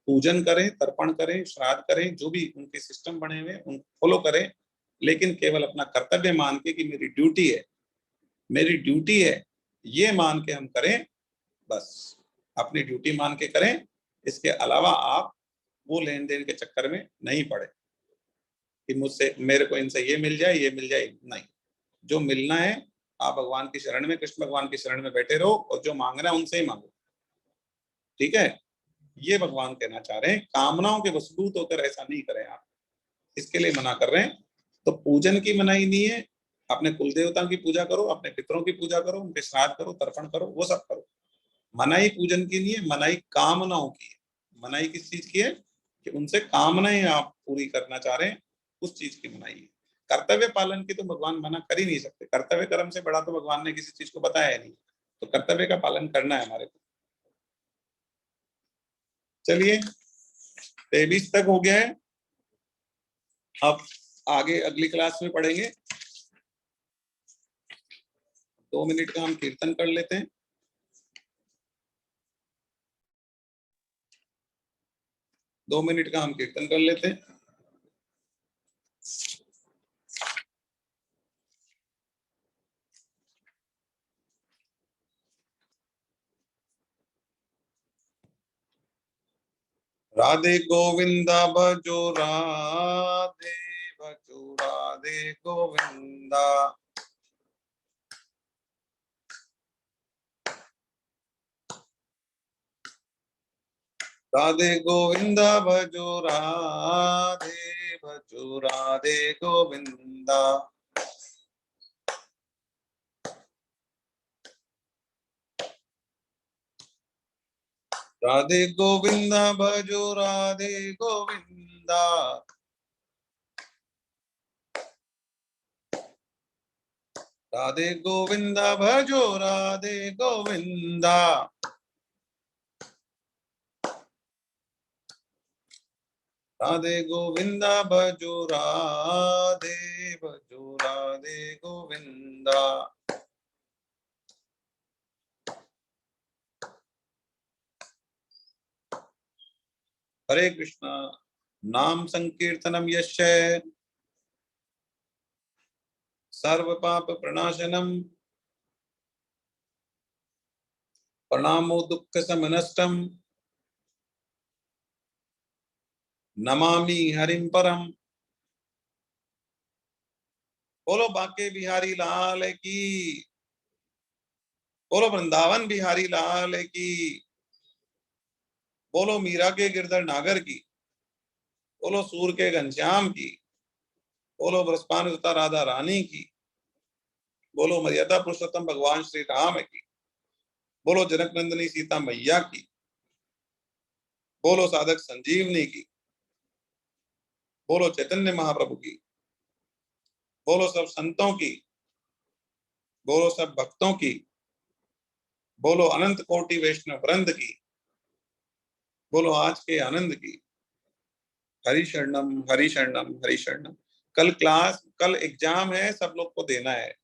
पूजन करें, तर्पण करें, श्राद्ध करें, जो भी उनके सिस्टम बने हुए उन फॉलो करें। लेकिन केवल अपना कर्तव्य मान के कि मेरी ड्यूटी है, मेरी ड्यूटी है, ये मान के हम करें। बस अपनी ड्यूटी मान के करें। इसके अलावा आप वो लेन देन के चक्कर में नहीं पड़े कि मुझसे, मेरे को इनसे ये मिल जाए, ये मिल जाए, नहीं। जो मिलना है आप भगवान की शरण में, कृष्ण भगवान की शरण में बैठे रहो और जो मांगना है उनसे ही मांगो। ठीक है, ये भगवान कहना चाह रहे हैं। कामनाओं के वशभूत होकर ऐसा नहीं करें आप, इसके लिए मना कर रहे हैं। तो पूजन की मनाही नहीं है, अपने कुल देवता की पूजा करो, अपने पितरों की पूजा करो, उनके श्राद्ध करो, तर्पण करो, वो सब करो। मनाही पूजन की नहीं है, मनाही कामनाओं की है। मनाही किस चीज की है? कि उनसे कामनाएं आप पूरी करना चाह रहे हैं, उस चीज की मनाही है। कर्तव्य पालन की तो भगवान मना कर ही नहीं सकते। कर्तव्य कर्म से बड़ा तो भगवान ने किसी चीज को बताया नहीं। तो कर्तव्य का पालन करना है हमारे को। चलिए, 23 तक हो गया है। अब आगे अगली क्लास में पढ़ेंगे। 2 मिनट का हम कीर्तन कर लेते हैं। 2 मिनट का हम कीर्तन कर लेते हैं। राधे गोविंदा भजो राधे, भजो राधे गोविंदा। राधे गोविंदा भजो राधे, भजो राधे गोविंदा। राधे गोविंदा भजो राधे गोविंदा। राधे गोविंदा भजो राधे गोविंदा। राधे गोविंदा भजो राधे, भजो राधे गोविंदा। हरे कृष्णा। नाम संकीर्तनम यस्य सर्व पाप प्रणाशनम प्रणामो दुःख समनष्टम नमामि हरिम परम। बोलो बांके बिहारी लाल की, बोलो वृंदावन बिहारी लाल की, बोलो मीरा के गिरधर नागर की, बोलो सूर के घनश्याम की, बोलो ब्रजपानुसुता राधा रानी की, बोलो मर्यादा पुरुषोत्तम भगवान श्री राम की, बोलो जनक नंदिनी सीता मैया की, बोलो साधक संजीवनी की, बोलो चैतन्य महाप्रभु की, बोलो सब संतों की, बोलो सब भक्तों की, बोलो अनंत कोटि वैष्णव वृंद की, बोलो आज के आनंद की। हरि शरणम हरि शरणम हरि शरणम। कल एग्जाम है, सब लोग को देना है।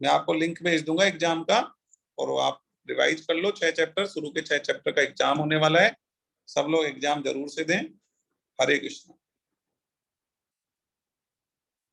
मैं आपको लिंक भेज दूंगा एग्जाम का, और वो आप रिवाइज कर लो। 6 चैप्टर, शुरू के 6 चैप्टर का एग्जाम होने वाला है। सब लोग एग्जाम जरूर से दें। हरे कृष्ण।